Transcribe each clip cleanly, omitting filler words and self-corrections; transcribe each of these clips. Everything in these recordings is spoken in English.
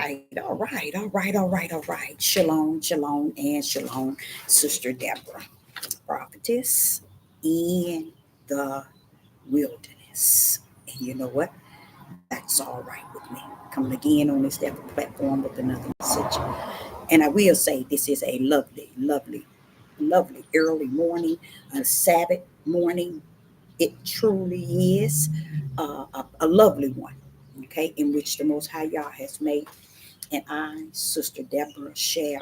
all right. Shalom, shalom, and shalom, Sister Deborah, prophetess in the wilderness. And you know what? That's all right with me. Coming again on this Deborah platform with another message. And I will say this is a lovely, lovely, lovely early morning, a Sabbath morning. It truly is a lovely one, okay, in which the Most High Yah has made. And I, Sister Deborah, share,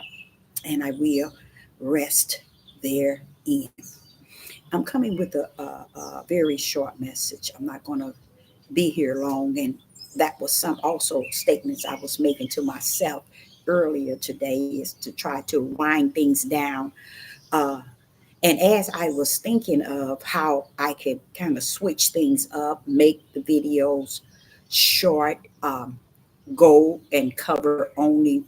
and I will rest therein. I'm coming with a very short message. I'm not going to be here long, and that was some also statements I was making to myself earlier today is to try to wind things down. Uh, and as I was thinking of how I could kind of switch things up, make the videos short, go and cover only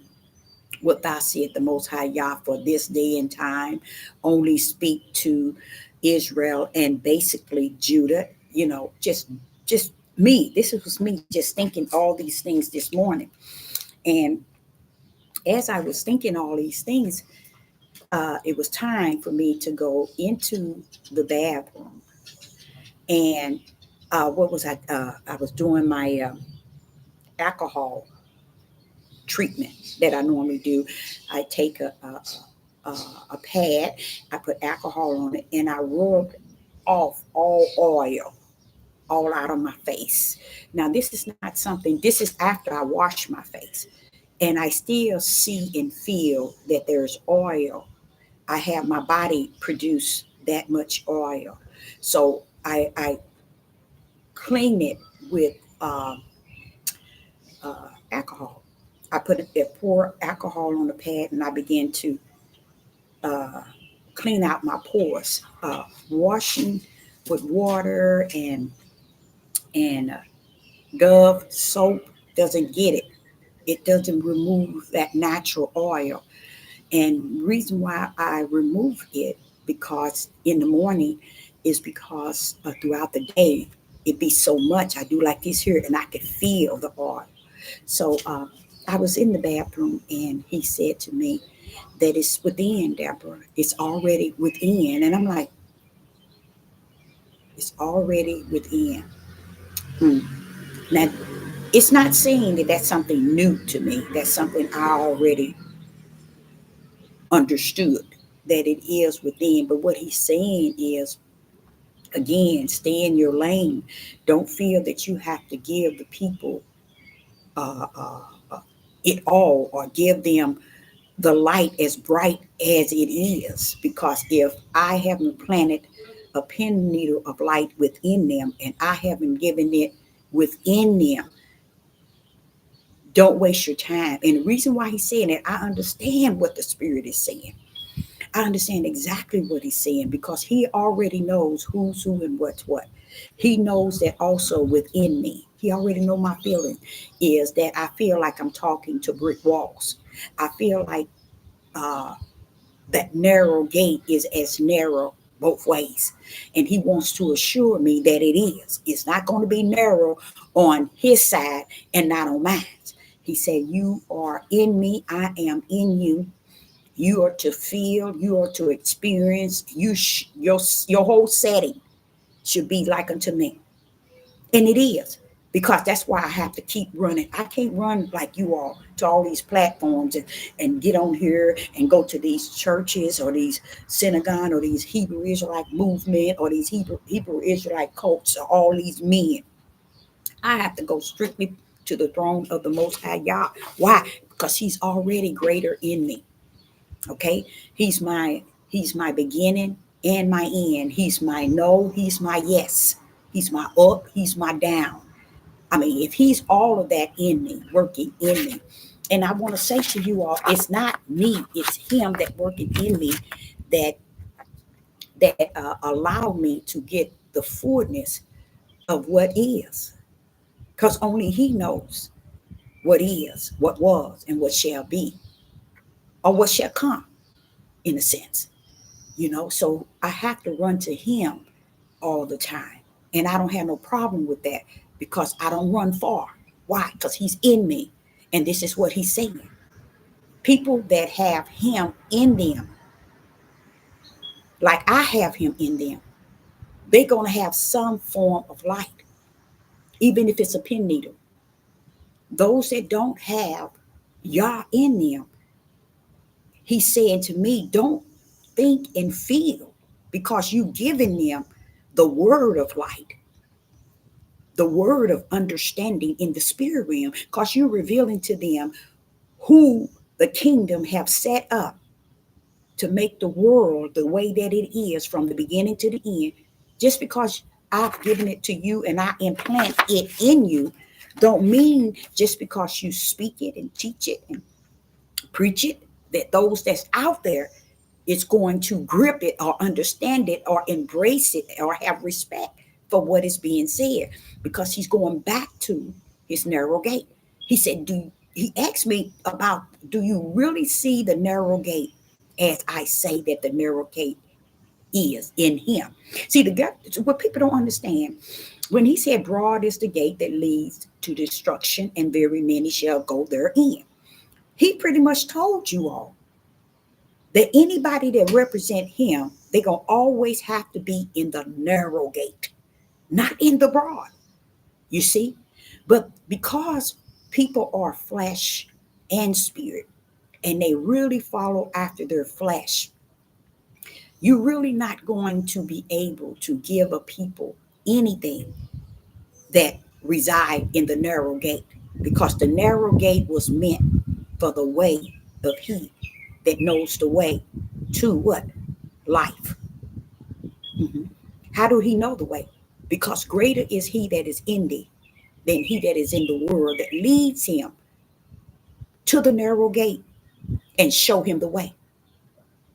what thou said the Most High Yah for this day and time, only speak to Israel and basically Judah, just me. This was me just thinking all these things this morning. And as I was thinking all these things, it was time for me to go into the bathroom. And what was I? I was doing my alcohol treatment that I normally do. I take a pad, I put alcohol on it, and I rubbed off all oil all out of my face. Now, this is not something, this is after I wash my face, and I still see and feel that there's oil. I have my body produce that much oil. So I clean it with alcohol. I put pour alcohol on the pad and I begin to uh, clean out my pores. Washing with water and Dove soap doesn't get it. It doesn't remove that natural oil. And reason why I remove it because in the morning is because throughout the day it be so much. I do like this here, and I could feel the oil. So I was in the bathroom, and he said to me that it's within, Deborah. It's already within, and I'm like, it's already within. Hmm. Now, it's not saying that that's something new to me. That's something I already understood that it is within. But what he's saying is, again, stay in your lane. Don't feel that you have to give the people uh, uh, uh, it all or give them the light as bright as it is. Because if I haven't planted a pin needle of light within them and I haven't given it within them, don't waste your time. And the reason why he's saying it, I understand what the Spirit is saying. I understand exactly what he's saying because he already knows who's who and what's what. He knows that also within me. He already know my feeling is that I feel like I'm talking to brick walls. I feel like uh, that narrow gate is as narrow both ways. And he wants to assure me that it is. It's not going to be narrow on his side and not on mine. He said, you are in me, I am in you. You are to feel, you are to experience, your whole setting should be like unto me. And it is, because that's why I have to keep running. I can't run like you all to all these platforms and get on here and go to these churches or these synagogue or these Hebrew Israelite movement or these Hebrew Israelite cults or all these men. I have to go strictly to the throne of the Most High Yah. Why? Because he's already greater in me. Okay, he's my beginning and my end. He's my no, he's my yes. He's my up, he's my down. I mean, if he's all of that in me, working in me, and I want to say to you all, it's not me, it's him that working in me that allow me to get the fullness of what is, because only he knows what is, what was, and what shall be, or what shall come, in a sense. So I have to run to him all the time, and I don't have no problem with that because I don't run far. Why? Because he's in me, And this is what he's saying. People that have him in them, like I have him in them, they're going to have some form of light, even if it's a pin needle. Those that don't have Yah in them, he's saying to me, don't think and feel, because you giving them the word of light, the word of understanding in the spirit realm, because you're revealing to them who the kingdom have set up to make the world the way that it is from the beginning to the end. Just because I've given it to you and I implant it in you, don't mean just because you speak it and teach it and preach it, that those that's out there is going to grip it or understand it or embrace it or have respect for what is being said, because he's going back to his narrow gate. He said, he asked me about, do you really see the narrow gate as I say that the narrow gate is in him? See, what people don't understand, when he said broad is the gate that leads to destruction and very many shall go therein, he pretty much told you all that anybody that represent him, they're going to always have to be in the narrow gate, not in the broad, you see? But because people are flesh and spirit, and they really follow after their flesh, you're really not going to be able to give a people anything that reside in the narrow gate, because the narrow gate was meant for the way of he that knows the way to what? Life. Mm-hmm. How do he know the way? Because greater is he that is in thee than he that is in the world, that leads him to the narrow gate and show him the way.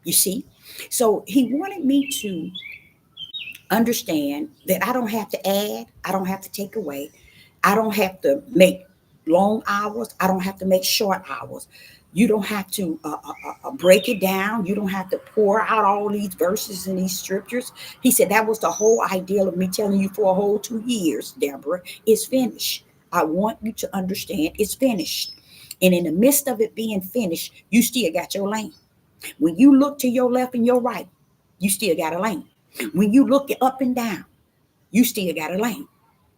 You see? So he wanted me to understand that I don't have to add, I don't have to take away, I don't have to make long hours, I don't have to make short hours. You don't have to break it down. You don't have to pour out all these verses and these scriptures. He said that was the whole idea of me telling you for a whole 2 years, Deborah, it's finished. I want you to understand it's finished. And in the midst of it being finished, you still got your lane. When you look to your left and your right, you still got a lane. When you look up and down, you still got a lane.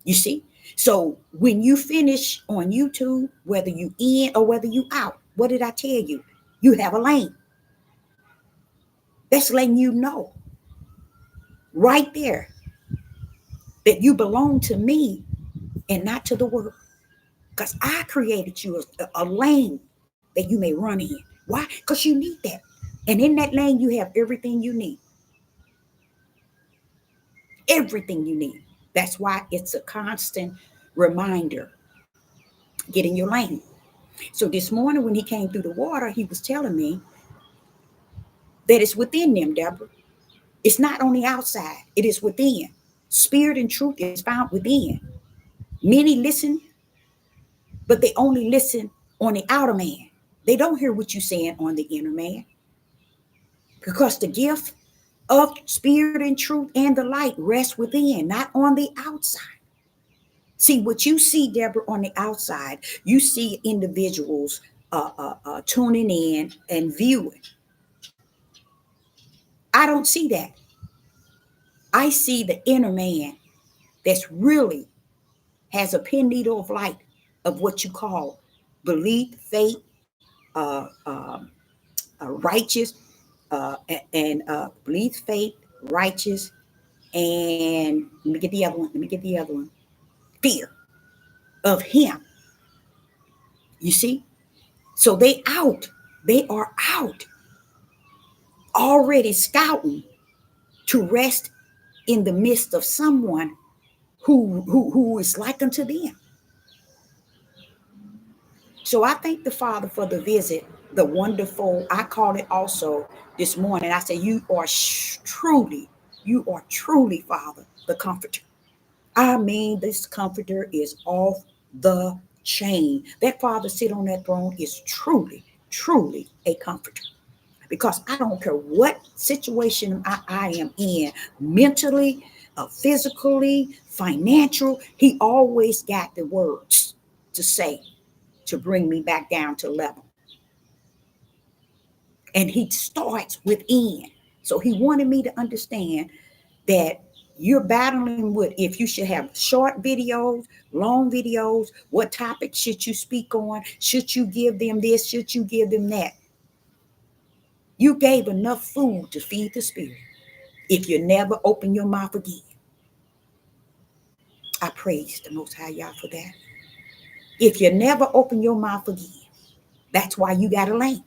You see? So when you finish on YouTube, whether you in or whether you out, what did I tell you? You have a lane. That's letting you know right there that you belong to me and not to the world. Because I created you a lane that you may run in. Why? Because you need that. And in that lane, you have everything you need. Everything you need. That's why it's a constant reminder. Get in your lane. So this morning when he came through the water, he was telling me that it's within them, Deborah. It's not on the outside. It is within. Spirit and truth is found within. Many listen, but they only listen on the outer man. They don't hear what you're saying on the inner man. Because the gift of spirit and truth and the light rests within, not on the outside. See, what you see, Deborah, on the outside, you see individuals tuning in and viewing. I don't see that. I see the inner man that's really has a pin needle of light of what you call belief, faith, uh, uh, righteous, and belief, faith, righteous, and let me get the other one. Let me get the other one. Fear of him. You see? So they out. They are out already scouting to rest in the midst of someone who is like unto them. So I thank the Father for the visit, the wonderful, I call it also this morning. I say, you are truly, Father, the comforter. I mean, this comforter is off the chain. That Father sit on that throne is truly a comforter. Because I don't care what situation I am in, mentally, physically, financial, he always got the words to say to bring me back down to level. And he starts within. So he wanted me to understand that you're battling with if you should have short videos, long videos, what topic should you speak on? Should you give them this? Should you give them that? You gave enough food to feed the spirit if you never open your mouth again. I praise the Most High Yah for that. If you never open your mouth again, that's why you got a lane.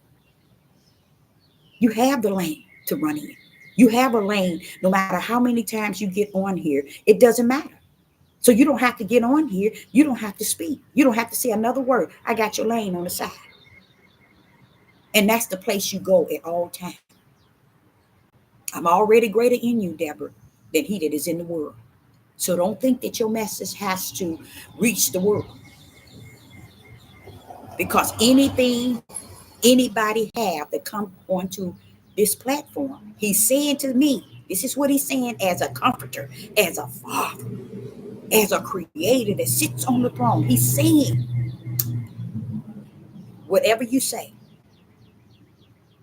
You have the lane to run in. You have a lane no matter how many times you get on here. It doesn't matter. So you don't have to get on here. You don't have to speak. You don't have to say another word. I got your lane on the side. And that's the place you go at all times. I'm already greater in you, Deborah, than he that is in the world. So don't think that your message has to reach the world. Because anything anybody have that come onto this platform, he's saying to me, this is what he's saying as a comforter, as a father, as a creator that sits on the throne. He's saying, whatever you say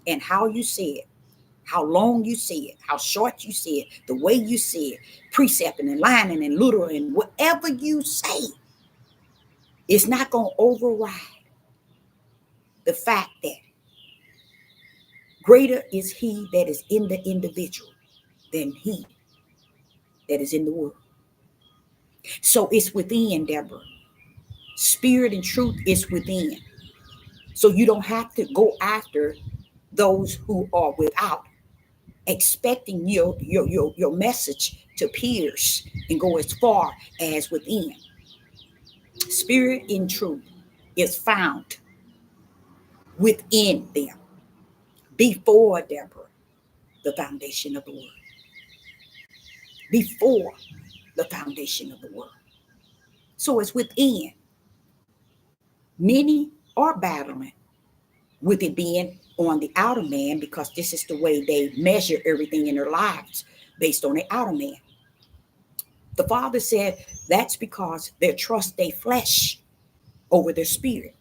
and how you say it, how long you say it, how short you say it, the way you say it, precepting and lining and literal and whatever you say, it's not going to override the fact that greater is he that is in the individual than he that is in the world. So it's within, Deborah. Spirit and truth is within. So you don't have to go after those who are without, expecting your message to pierce and go as far as within. Spirit and truth is found within them before, Deborah, the foundation of the world. Before the foundation of the world. So it's within. Many are battling with it being on the outer man because this is the way they measure everything in their lives based on the outer man. The Father said that's because they trust their flesh over their spirit.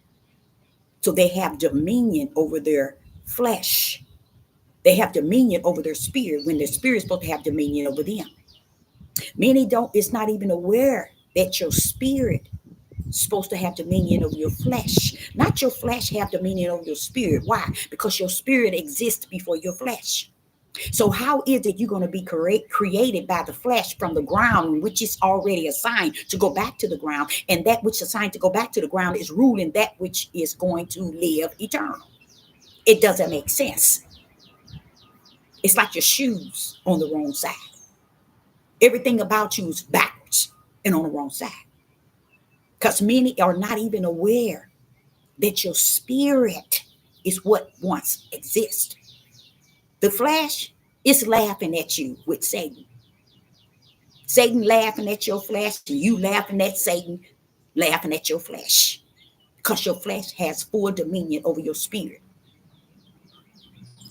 So they have dominion over their flesh. They have dominion over their spirit when their spirit is supposed to have dominion over them. Many it's not even aware that your spirit is supposed to have dominion over your flesh. Not your flesh have dominion over your spirit. Why? Because your spirit exists before your flesh. So how is it you're going to be created by the flesh from the ground, which is already assigned to go back to the ground, and that which is assigned to go back to the ground is ruling that which is going to live eternal? It doesn't make sense. It's like your shoes on the wrong side. Everything about you is backwards and on the wrong side. Because many are not even aware that your spirit is what once exists. The flesh is laughing at you with Satan. Satan laughing at your flesh, and you laughing at Satan, laughing at your flesh. Because your flesh has full dominion over your spirit.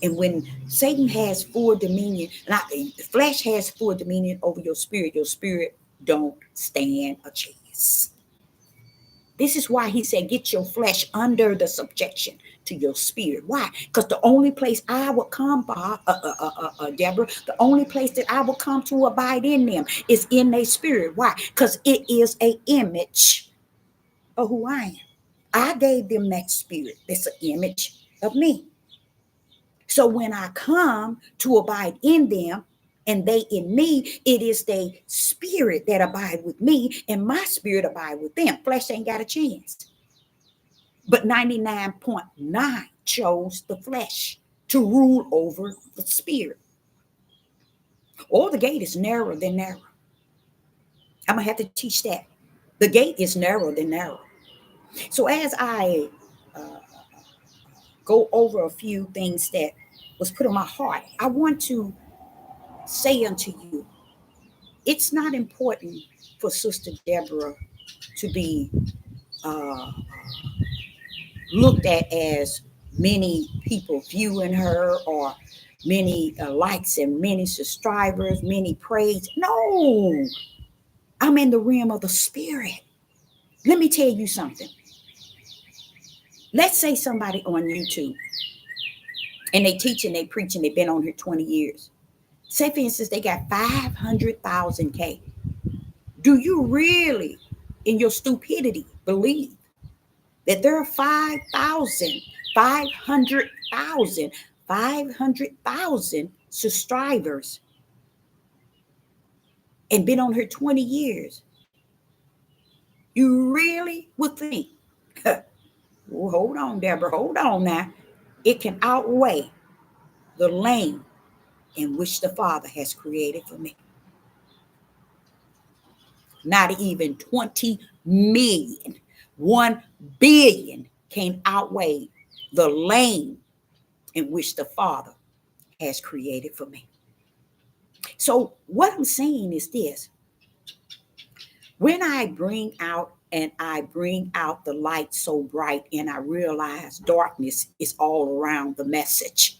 And when Satan has full dominion, the flesh has full dominion over your spirit don't stand a chance. This is why he said, get your flesh under the subjection to your spirit. Why? Because the only place I will come, Deborah, the only place that I will come to abide in them is in their spirit. Why? Because it is an image of who I am. I gave them that spirit. That's an image of me. So when I come to abide in them and they in me, it is the spirit that abide with me and my spirit abide with them. Flesh ain't got a chance. But 99.9 chose the flesh to rule over the spirit. Oh, the gate is narrower than narrow. I'm going to have to teach that. The gate is narrower than narrow. So as I go over a few things that was put on my heart, I want to say unto you, it's not important for Sister Deborah to be looked at as many people viewing her or many likes and many subscribers, many praise. No, I'm in the realm of the spirit. Let me tell you something. Let's say somebody on YouTube and they teach and they preach and they've been on here 20 years. Say, for instance, they got 500,000K. Do you really, in your stupidity, believe that there are 500,000 subscribers and been on here 20 years? You really would think, well, hold on, Deborah, hold on now. It can outweigh the lane in which the Father has created for me. Not even 20 million, 1 billion can outweigh the lane in which the Father has created for me. So what I'm saying is this: when I bring out the light so bright and I realize darkness is all around the message.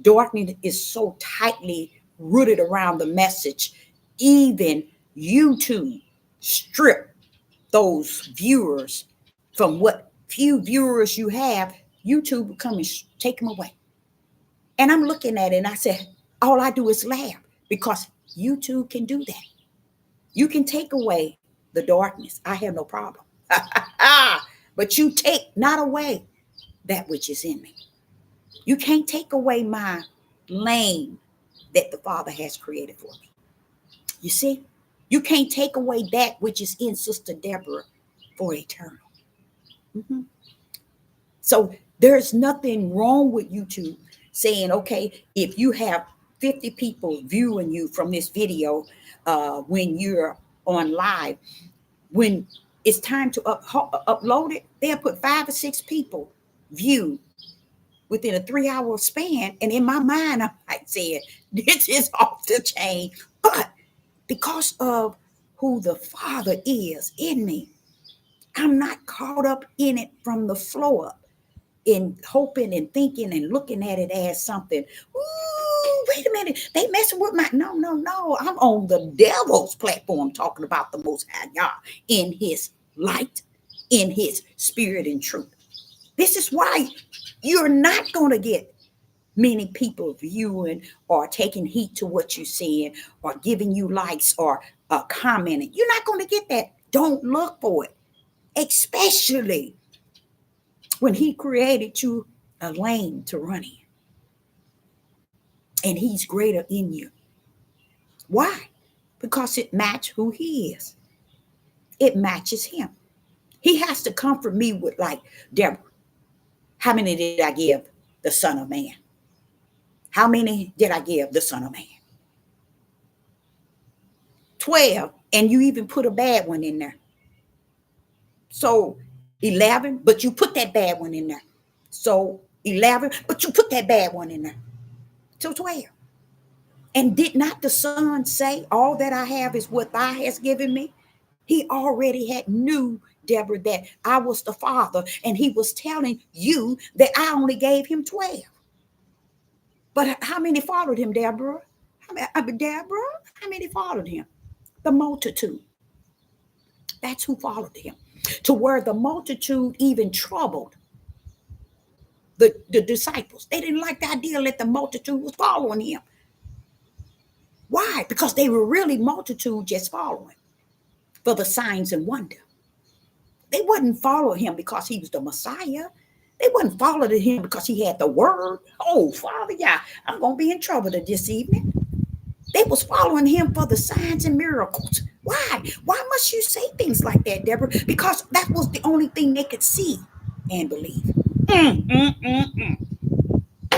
Darkness is so tightly rooted around the message. Even YouTube strip those viewers from what few viewers you have. YouTube will come and take them away. And I'm looking at it and I said, all I do is laugh, because YouTube can do that. You can take away the darkness. I have no problem. But you take not away that which is in me. You can't take away my lane that the Father has created for me. You see, you can't take away that which is in Sister Deborah for eternal. Mm-hmm. So there's nothing wrong with YouTube saying, okay, if you have 50 people viewing you from this video when you're on live, when it's time to upload it, they'll put 5 or 6 people view within a 3-hour span. And in my mind, I might say, this is off the chain. But because of who the Father is in me, I'm not caught up in it from the flow up, in hoping and thinking and looking at it as something. Ooh, wait a minute, they messing with my, no. I'm on the devil's platform talking about the Most High God in his light, in his spirit and truth. This is why you're not going to get many people viewing or taking heed to what you're saying or giving you likes or commenting. You're not going to get that. Don't look for it, especially when he created you a lane to run in. And he's greater in you. Why? Because it matches who he is. It matches him. He has to comfort me with, like, Deborah, how many did I give the Son of Man? How many did I give the Son of Man? 12, and you even put a bad one in there. So 11, but you put that bad one in there. So 11, but you put that bad one in there. So 12. And did not the Son say, all that I have is what thou hast given me? He already had knew, Deborah, that I was the Father, and he was telling you that I only gave him 12. But how many followed him, Deborah? How many followed him? The multitude. That's who followed him. To where the multitude even troubled the disciples. They didn't like the idea that the multitude was following him. Why? Because they were really multitude just following for the signs and wonder. They wouldn't follow him because he was the Messiah. They wouldn't follow him because he had the word. Oh, Father, yeah, I'm going to be in trouble this evening. They was following him for the signs and miracles. Why? Why must you say things like that, Deborah? Because that was the only thing they could see and believe.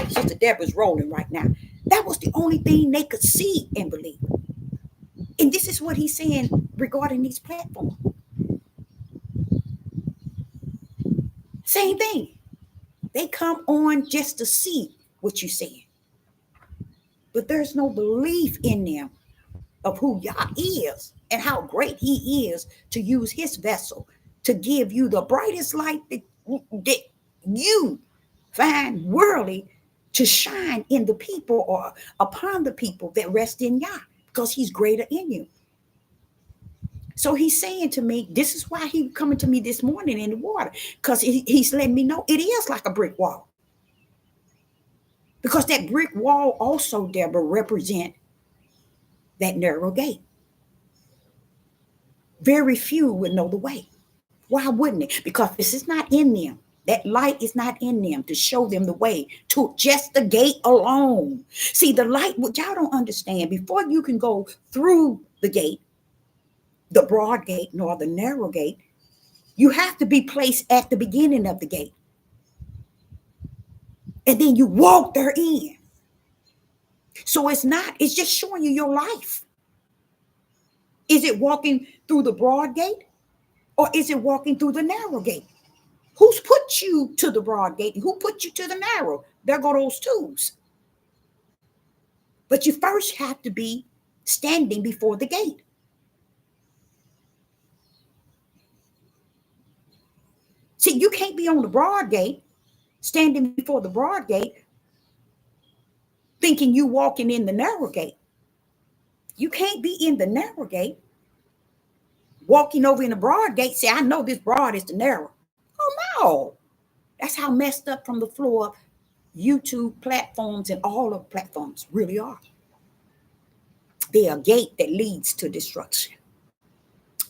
Sister Deborah's rolling right now. That was the only thing they could see and believe. And this is what he's saying regarding these platforms. Same thing. They come on just to see what you're saying. But there's no belief in them of who Yah is and how great he is to use his vessel to give you the brightest light that you find worthy to shine in the people or upon the people that rest in Yah, because he's greater in you. So he's saying to me, this is why he coming to me this morning in the water, because he's letting me know it is like a brick wall. Because that brick wall also, Deborah, represent that narrow gate. Very few would know the way. Why wouldn't it? Because this is not in them. That light is not in them to show them the way to just the gate alone. See, the light, what y'all don't understand, before you can go through the gate, the broad gate nor the narrow gate, you have to be placed at the beginning of the gate. And then you walk therein. So it's just showing you your life. Is it walking through the broad gate or is it walking through the narrow gate? Who's put you to the broad gate? Who put you to the narrow? There go those twos. But you first have to be standing before the gate. See, you can't be on the broad gate, standing before the broad gate, thinking you walking in the narrow gate. You can't be in the narrow gate, walking over in the broad gate, say, I know this broad is the narrow. Oh, no. That's how messed up from the floor YouTube platforms and all of platforms really are. They're a gate that leads to destruction.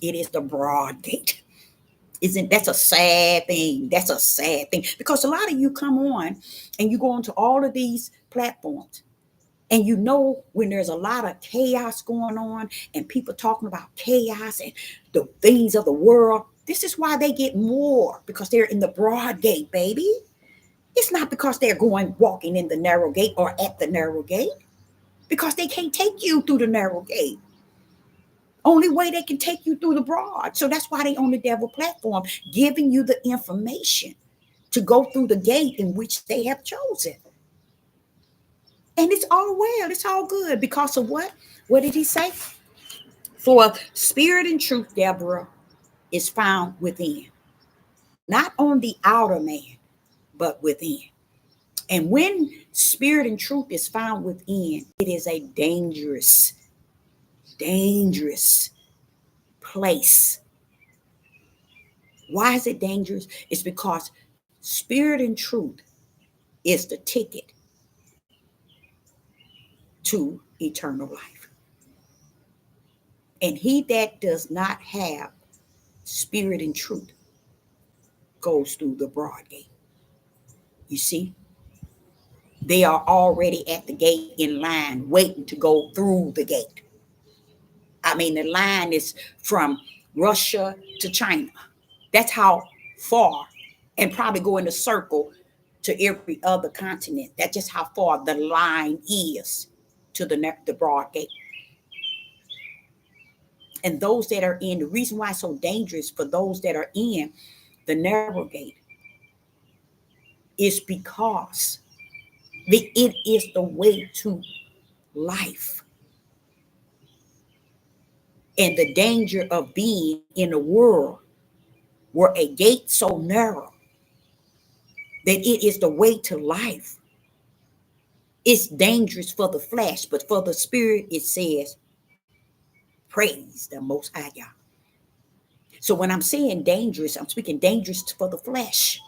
It is the broad gate. That's a sad thing. That's a sad thing. Because a lot of you come on and you go onto all of these platforms. And you know when there's a lot of chaos going on and people talking about chaos and the things of the world, this is why they get more, because they're in the broad gate, baby. It's not because they're walking in the narrow gate or at the narrow gate, because they can't take you through the narrow gate. Only way they can take you through the broad. So that's why they on the devil platform, giving you the information to go through the gate in which they have chosen. And it's all well, it's all good because of what? What did he say? For spirit and truth, Deborah, is found within. Not on the outer man, but within. And when spirit and truth is found within, it is a dangerous place. Why is it dangerous? It's because spirit and truth is the ticket to eternal life. And he that does not have spirit and truth goes through the broad gate. You see? They are already at the gate in line, waiting to go through the gate. I mean, the line is from Russia to China. That's how far, and probably go in a circle to every other continent. That's just how far the line is to the broad gate. And those that are in, the reason why it's so dangerous for those that are in the narrow gate is because it is the way to life. And the danger of being in a world where a gate so narrow that it is the way to life. It's dangerous for the flesh, but for the spirit, it says, praise the Most High God. So when I'm saying dangerous, I'm speaking dangerous for the flesh,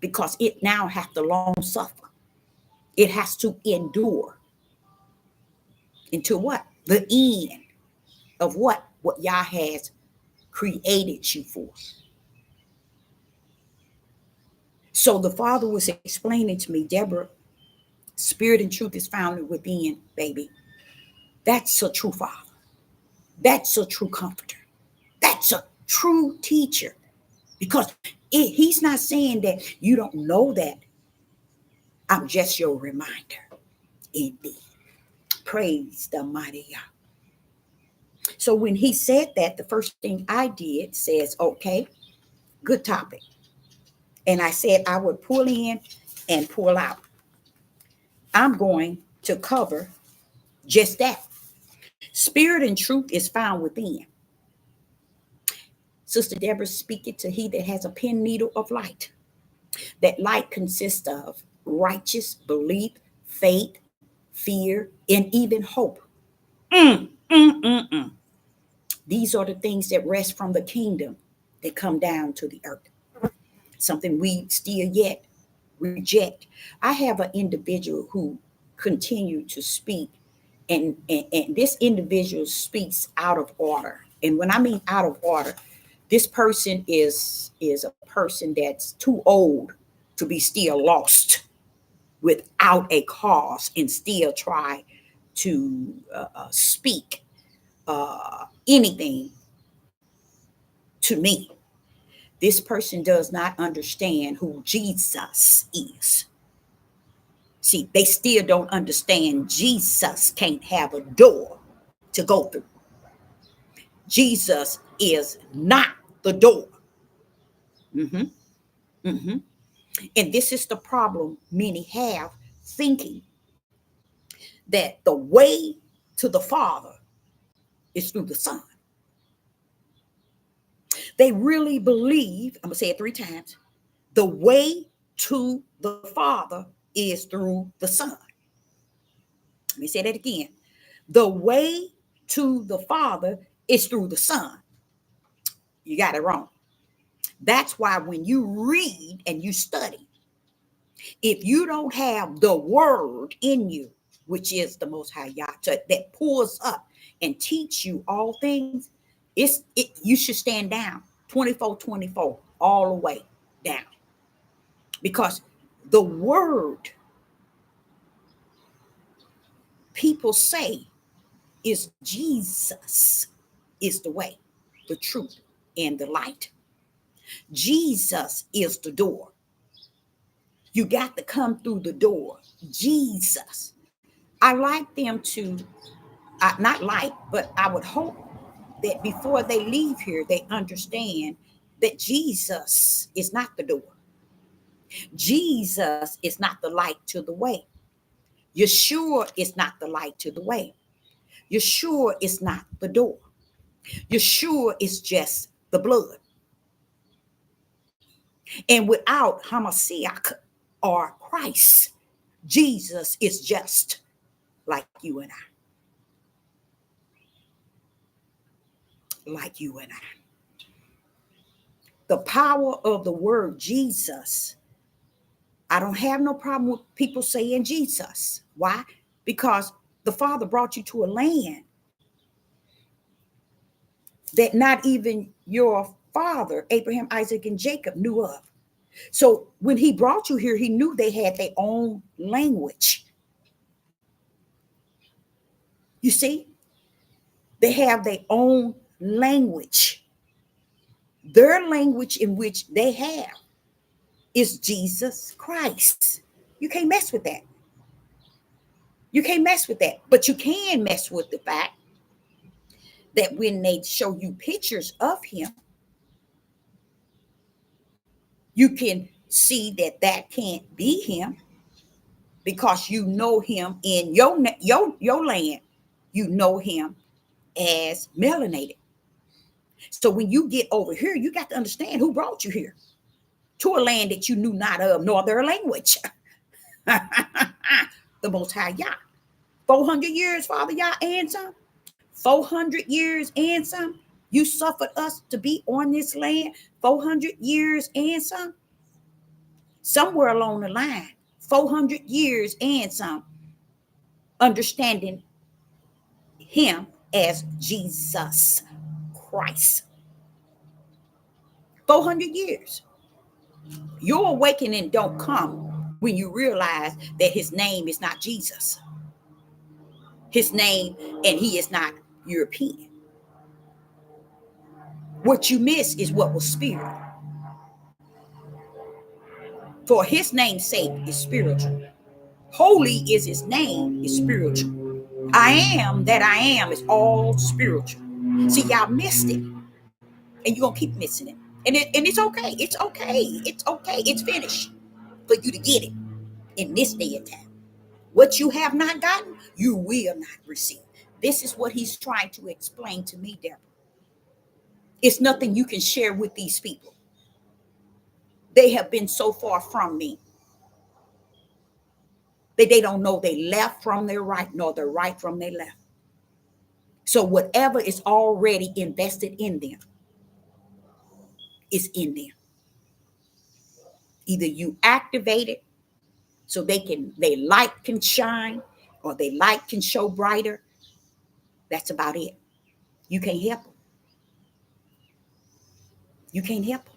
because it now has to long suffer. It has to endure until what? The end of what Yah has created you for. So the Father was explaining to me, Deborah, spirit and truth is found within, baby. That's a true Father. That's a true comforter. That's a true teacher. Because he's not saying that you don't know that. I'm just your reminder. Indeed. Praise the mighty God. So when he said that, the first thing I did says, okay, good topic. And I said I would pull in and pull out. I'm going to cover just that. Spirit and truth is found within. Sister Deborah, speak it to he that has a pen needle of light. That light consists of righteous belief, faith, fear, and even hope. These are the things that rest from the kingdom that come down to the earth. Something we still yet reject. I have an individual who continued to speak, and this individual speaks out of order. And when I mean out of order, this person is a person that's too old to be still lost without a cause and still try to speak anything to me. This person does not understand who Jesus is. See, they still don't understand Jesus can't have a door to go through. Jesus is not the door. hmm hmm And this is the problem many have, thinking that the way to the Father is through the Son. They really believe, I'm going to say it 3 times, the way to the Father is through the Son. Let me say that again. The way to the Father is through the Son. You got it wrong. That's why when you read and you study, if you don't have the word in you, which is the Most High Yah, that pulls up and teach you all things, you should stand down 24/24 all the way down. Because the word people say is Jesus is the way, the truth, and the light. Jesus is the door. You got to come through the door. Jesus. I like them to, not like, but I would hope that before they leave here, they understand that Jesus is not the door. Jesus is not the light to the way. Yeshua is not the light to the way. Yeshua is not the door. Yeshua is just the blood. And without Hamashiach or Christ, Jesus is just like you and I. Like you and I. The power of the word Jesus. I don't have no problem with people saying Jesus. Why? Because the Father brought you to a land that not even your father, Abraham, Isaac, and Jacob, knew of. So when he brought you here, he knew they had their own language. You see? They have their own language. Their language in which they have is Jesus Christ. You can't mess with that. You can't mess with that. But you can mess with the fact that when they show you pictures of him, you can see that that can't be him because you know him in your land. You know him as melanated. So when you get over here, you got to understand who brought you here to a land that you knew not of, nor their language. The Most High Yah. 400 years, Father Yah, and some. 400 years and some. You suffered us to be on this land 400 years and some. Somewhere along the line, 400 years and some, understanding him as Jesus Christ. 400 years. Your awakening don't come when you realize that his name is not Jesus. His name, and he is not European. What you miss is what was spirit. For his name's sake is spiritual. Holy is his name, is spiritual. I am that I am is all spiritual. See, y'all missed it. And you're gonna keep missing it. And it's okay. It's okay. It's okay. It's finished for you to get it in this day and time. What you have not gotten, you will not receive. This is what he's trying to explain to me, Deborah. It's nothing you can share with these people. They have been so far from me that they don't know they left from their right, nor their right from their left. So whatever is already invested in them is in them. Either you activate it so their light can shine, or their light can show brighter. That's about it. You can't help them. You can't help them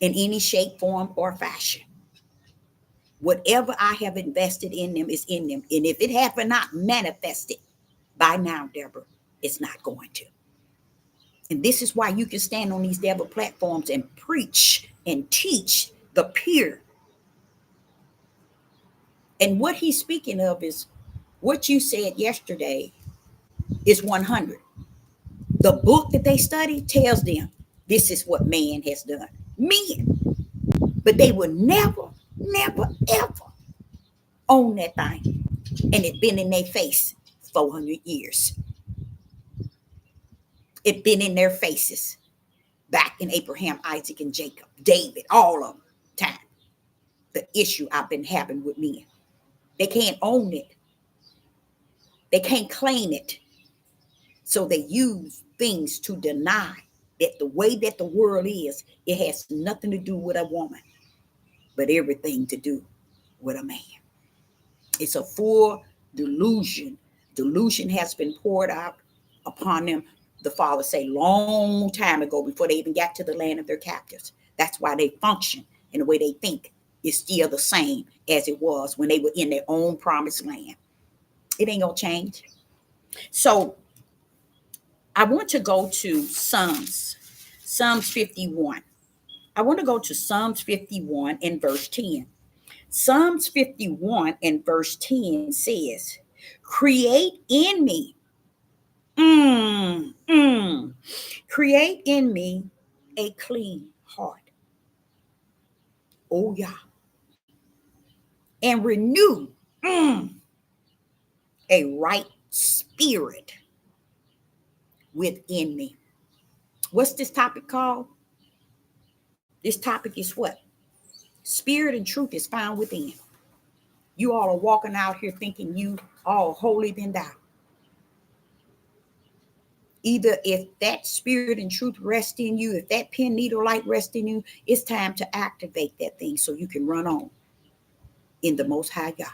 in any shape, form, or fashion. Whatever I have invested in them is in them. And if it have not manifested by now, Deborah, it's not going to. And this is why you can stand on these devil platforms and preach and teach the pure. And what he's speaking of is what you said yesterday is 100. The book that they study tells them this is what man has done. Men. But they will never, never, ever own that thing. And it's been in their face 400 years. It's been in their faces back in Abraham, Isaac, and Jacob, David, all of them time. The issue I've been having with men. They can't own it. They can't claim it. So they use things to deny that the way that the world is, it has nothing to do with a woman, but everything to do with a man. It's a full delusion. Delusion has been poured out upon them, the Father say, long time ago, before they even got to the land of their captives. That's why they function and the way they think is still the same as it was when they were in their own promised land. It ain't gonna change. So I want to go to Psalms 51. I want to go to Psalms 51 and verse 10. Psalms 51 and verse 10 says, create in me, create in me a clean heart. Oh, yeah. And renew a right spirit within me. What's this topic called? This topic is what? Spirit and truth is found within. You all are walking out here thinking you all holy than thou. Either if that spirit and truth rest in you, if that pen needle light rest in you, it's time to activate that thing so you can run on in the Most High God,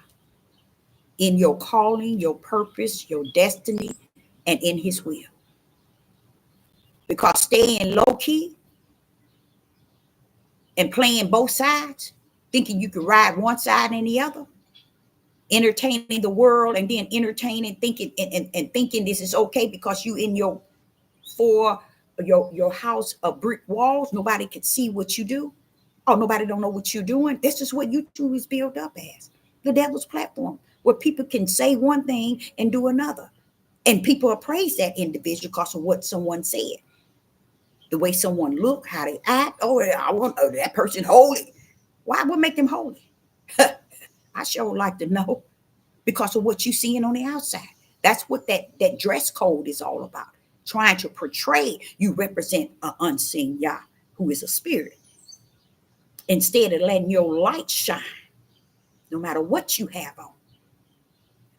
in your calling, your purpose, your destiny, and in His will. Because staying low key and playing both sides, thinking you can ride one side and the other, entertaining the world and then entertaining, thinking and thinking this is okay because you in your house of brick walls, nobody can see what you do. Oh, nobody don't know what you're doing. This is what YouTube is built up as, the devil's platform, where people can say one thing and do another, and people appraise that individual because of what someone said, the way someone look, how they act. Oh, I want that person holy. Why would make them holy? I sure like to know, because of what you seeing on the outside. That's what that dress code is all about. Trying to portray you represent an unseen Yah, who is a spirit. Instead of letting your light shine, no matter what you have on.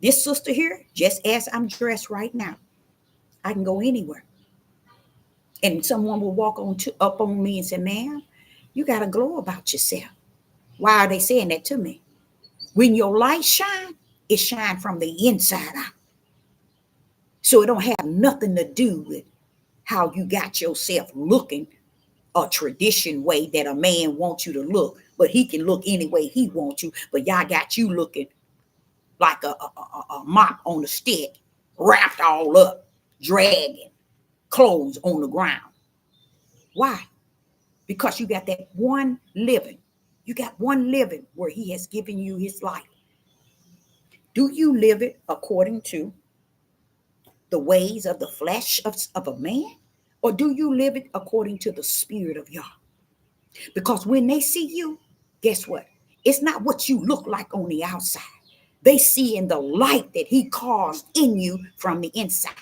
This sister here, just as I'm dressed right now, I can go anywhere. And someone will walk up on me and say, ma'am, you got a glow about yourself. Why are they saying that to me? When your light shine, it shine from the inside out. So it don't have nothing to do with how you got yourself looking a tradition way that a man wants you to look, but he can look any way he wants you. But y'all got you looking like a mop on a stick, wrapped all up, dragging clothes on the ground. Why? Because you got that one living. You got one living where he has given you his life. Do you live it according to the ways of the flesh of a man? Or do you live it according to the spirit of Yah? Because when they see you, guess what? It's not what you look like on the outside. They see in the light that he caused in you from the inside,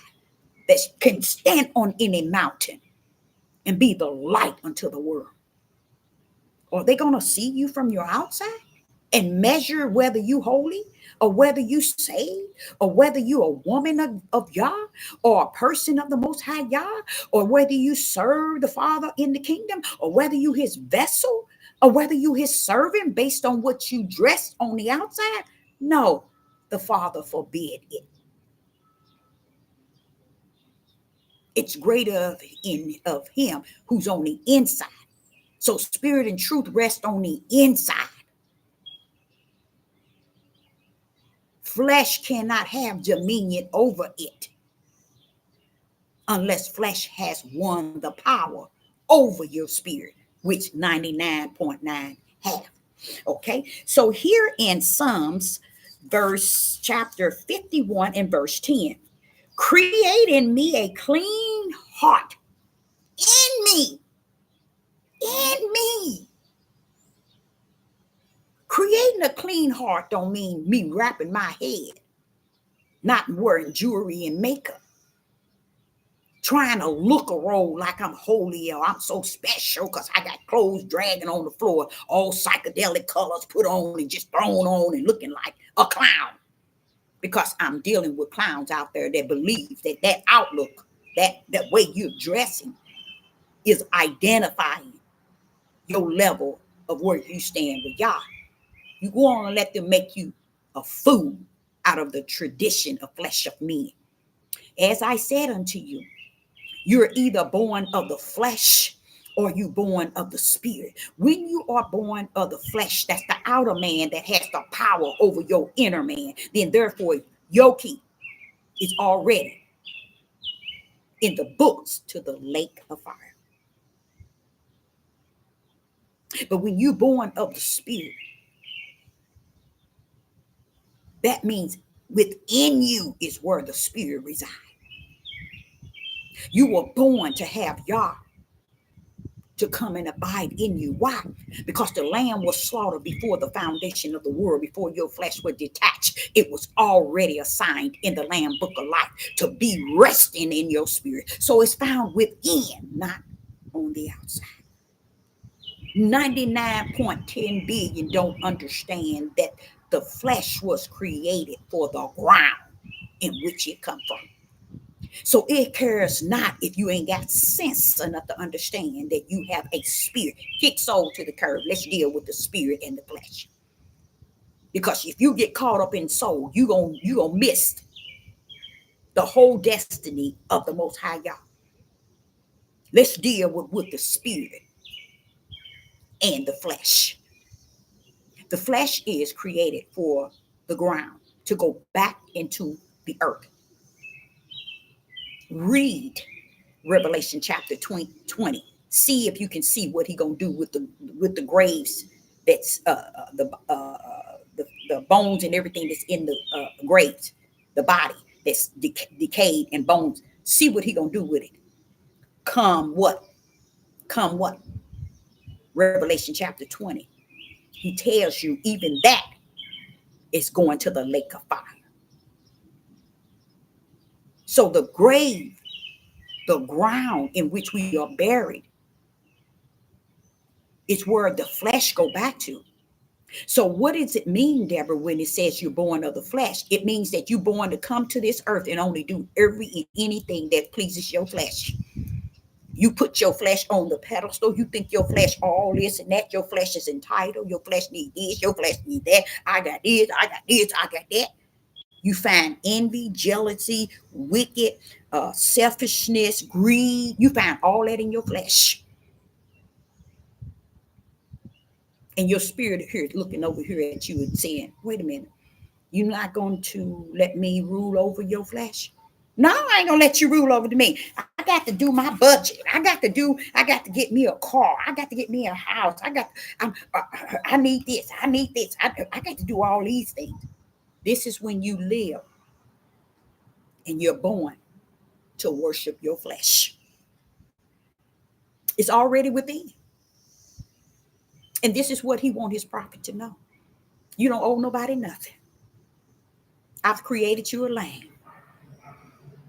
that can stand on any mountain and be the light unto the world. Are they going to see you from your outside and measure whether you holy or whether you saved, or whether you a woman of Yah, or a person of the Most High Yah, or whether you serve the Father in the kingdom, or whether you his vessel, or whether you his servant based on what you dress on the outside. No, the Father forbid it. It's greater of him who's on the inside. So spirit and truth rest on the inside. Flesh cannot have dominion over it unless flesh has won the power over your spirit, which 99.9 have. Okay, so here in Psalms, chapter 51 and verse 10, create in me a clean heart. In me. Creating a clean heart don't mean me wrapping my head, not wearing jewelry and makeup, trying to look a role like I'm holy or I'm so special because I got clothes dragging on the floor, all psychedelic colors put on and just thrown on and looking like a clown. Because I'm dealing with clowns out there that believe that outlook, that way you're dressing is identifying your level of where you stand with Yah. You go on and let them make you a fool out of the tradition of flesh of men. As I said unto you, you're either born of the flesh or you born of the spirit. When you are born of the flesh, that's the outer man that has the power over your inner man. Then therefore, your key is already in the books to the lake of fire. But when you're born of the spirit, that means within you is where the spirit resides. You were born to have Yah to come and abide in you. Why? Because the lamb was slaughtered before the foundation of the world, before your flesh was detached. It was already assigned in the Lamb Book of Life to be resting in your spirit. So it's found within, not on the outside. 99.10 billion don't understand that the flesh was created for the ground in which it come from. So it cares not if you ain't got sense enough to understand that you have a spirit. Kick soul to the curb. Let's deal with the spirit and the flesh. Because if you get caught up in soul, you gonna miss the whole destiny of the Most High Yah. Let's deal with the spirit and the flesh. The flesh is created for the ground to go back into the earth. Read Revelation chapter 20. See if you can see what he gonna do with the graves. That's the bones and everything that's in the graves, the body that's decayed and bones. See what he gonna do with it. Come what? Revelation chapter 20. He tells you even that is going to the lake of fire. So the grave, the ground in which we are buried, is where the flesh go back to. So what does it mean, Deborah, when it says you're born of the flesh? It means that you're born to come to this earth and only do anything that pleases your flesh. You put your flesh on the pedestal. You think your flesh all this and that. Your flesh is entitled. Your flesh needs this. Your flesh needs that. I got this. I got this. I got that. You find envy, jealousy, wicked, selfishness, greed. You find all that in your flesh. And your spirit here is looking over here at you and saying, wait a minute, you're not going to let me rule over your flesh? No, I ain't gonna let you rule over to me. I got to do my budget. I got to get me a car. I got to get me a house. I need this. I need this. I got to do all these things. This is when you live and you're born to worship your flesh. It's already within. And this is what he wants his prophet to know. You don't owe nobody nothing. I've created you a lane.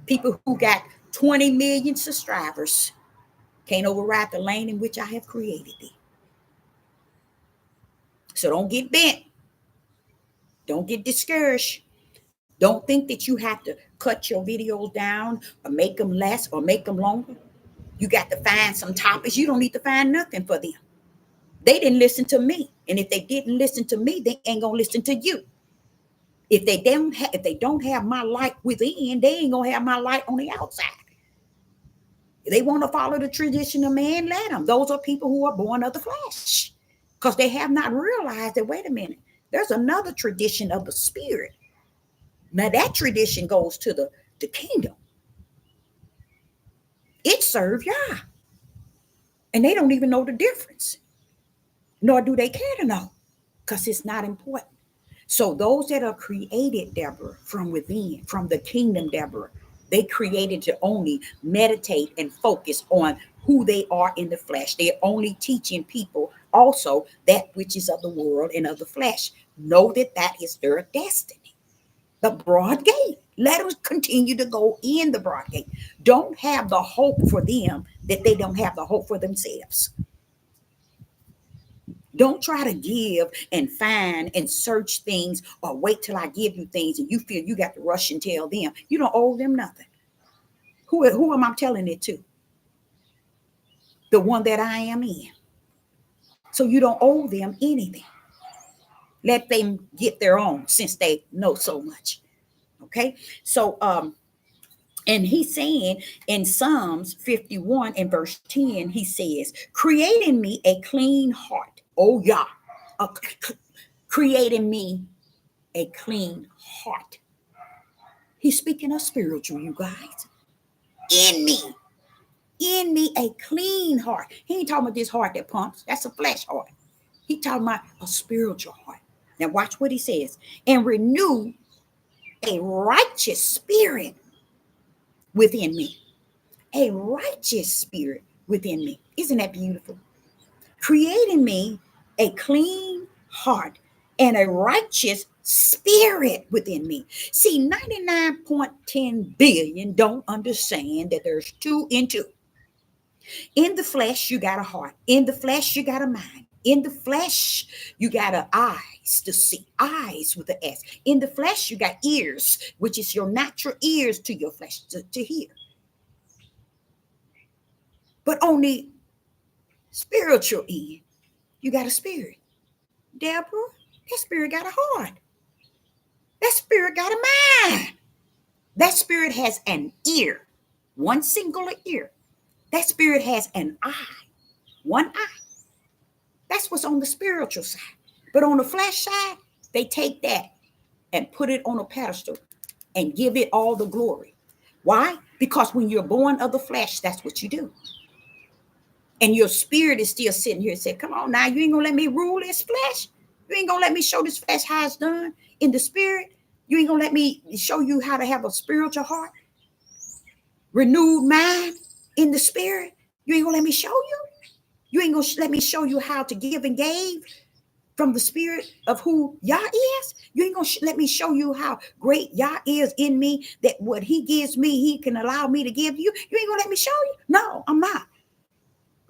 People who got 20 million subscribers can't override the lane in which I have created thee. So don't get bent. Don't get discouraged. Don't think that you have to cut your videos down or make them less or make them longer. You got to find some topics. You don't need to find nothing for them. They didn't listen to me. And if they didn't listen to me, they ain't gonna listen to you. If they don't have my light within, they ain't gonna have my light on the outside. If they want to follow the tradition of man, let them. Those are people who are born of the flesh. Because they have not realized that, wait a minute, there's another tradition of the spirit. Now that tradition goes to the kingdom. It serves Yah. And they don't even know the difference. Nor do they care to know. Because it's not important. So those that are created, Deborah, from within, from the kingdom, Deborah, they created to only meditate and focus on who they are in the flesh. They're only teaching people also that which is of the world and of the flesh. Know that that is their destiny. The broad gate. Let them continue to go in the broad gate. Don't have the hope for them that they don't have the hope for themselves. Don't try to give and find and search things or wait till I give you things and you feel you got to rush and tell them. You don't owe them nothing. Who am I telling it to? The one that I am in. So you don't owe them anything. Let them get their own since they know so much. Okay. So, and he's saying in Psalms 51 and verse 10, he says, create in me a clean heart. Oh, Yah, creating me a clean heart. He's speaking of spiritual, you guys. In me a clean heart. He ain't talking about this heart that pumps. That's a flesh heart. He talking about a spiritual heart. Now watch what he says. And renew a righteous spirit within me. A righteous spirit within me. Isn't that beautiful? Creating me a clean heart and a righteous spirit within me. See, 99.10 billion don't understand that there's two in two. In the flesh, you got a heart. In the flesh, you got a mind. In the flesh, you got eyes to see, eyes with an S. In the flesh, you got ears, which is your natural ears to your flesh to hear. But on the spiritual end, you got a spirit. Deborah, that spirit got a heart. That spirit got a mind. That spirit has an ear, one singular ear. That spirit has an eye, one eye. That's what's on the spiritual side. But on the flesh side, they take that and put it on a pedestal and give it all the glory. Why? Because when you're born of the flesh, that's what you do. And your spirit is still sitting here and say, come on now, you ain't gonna let me rule this flesh. You ain't gonna let me show this flesh how it's done in the spirit. You ain't gonna let me show you how to have a spiritual heart, renewed mind in the spirit. You ain't gonna let me show you. You ain't gonna let me show you how to give and gave from the spirit of who Yah is. You ain't gonna let me show you how great Yah is in me, that what he gives me, he can allow me to give you. You ain't gonna let me show you? No, I'm not.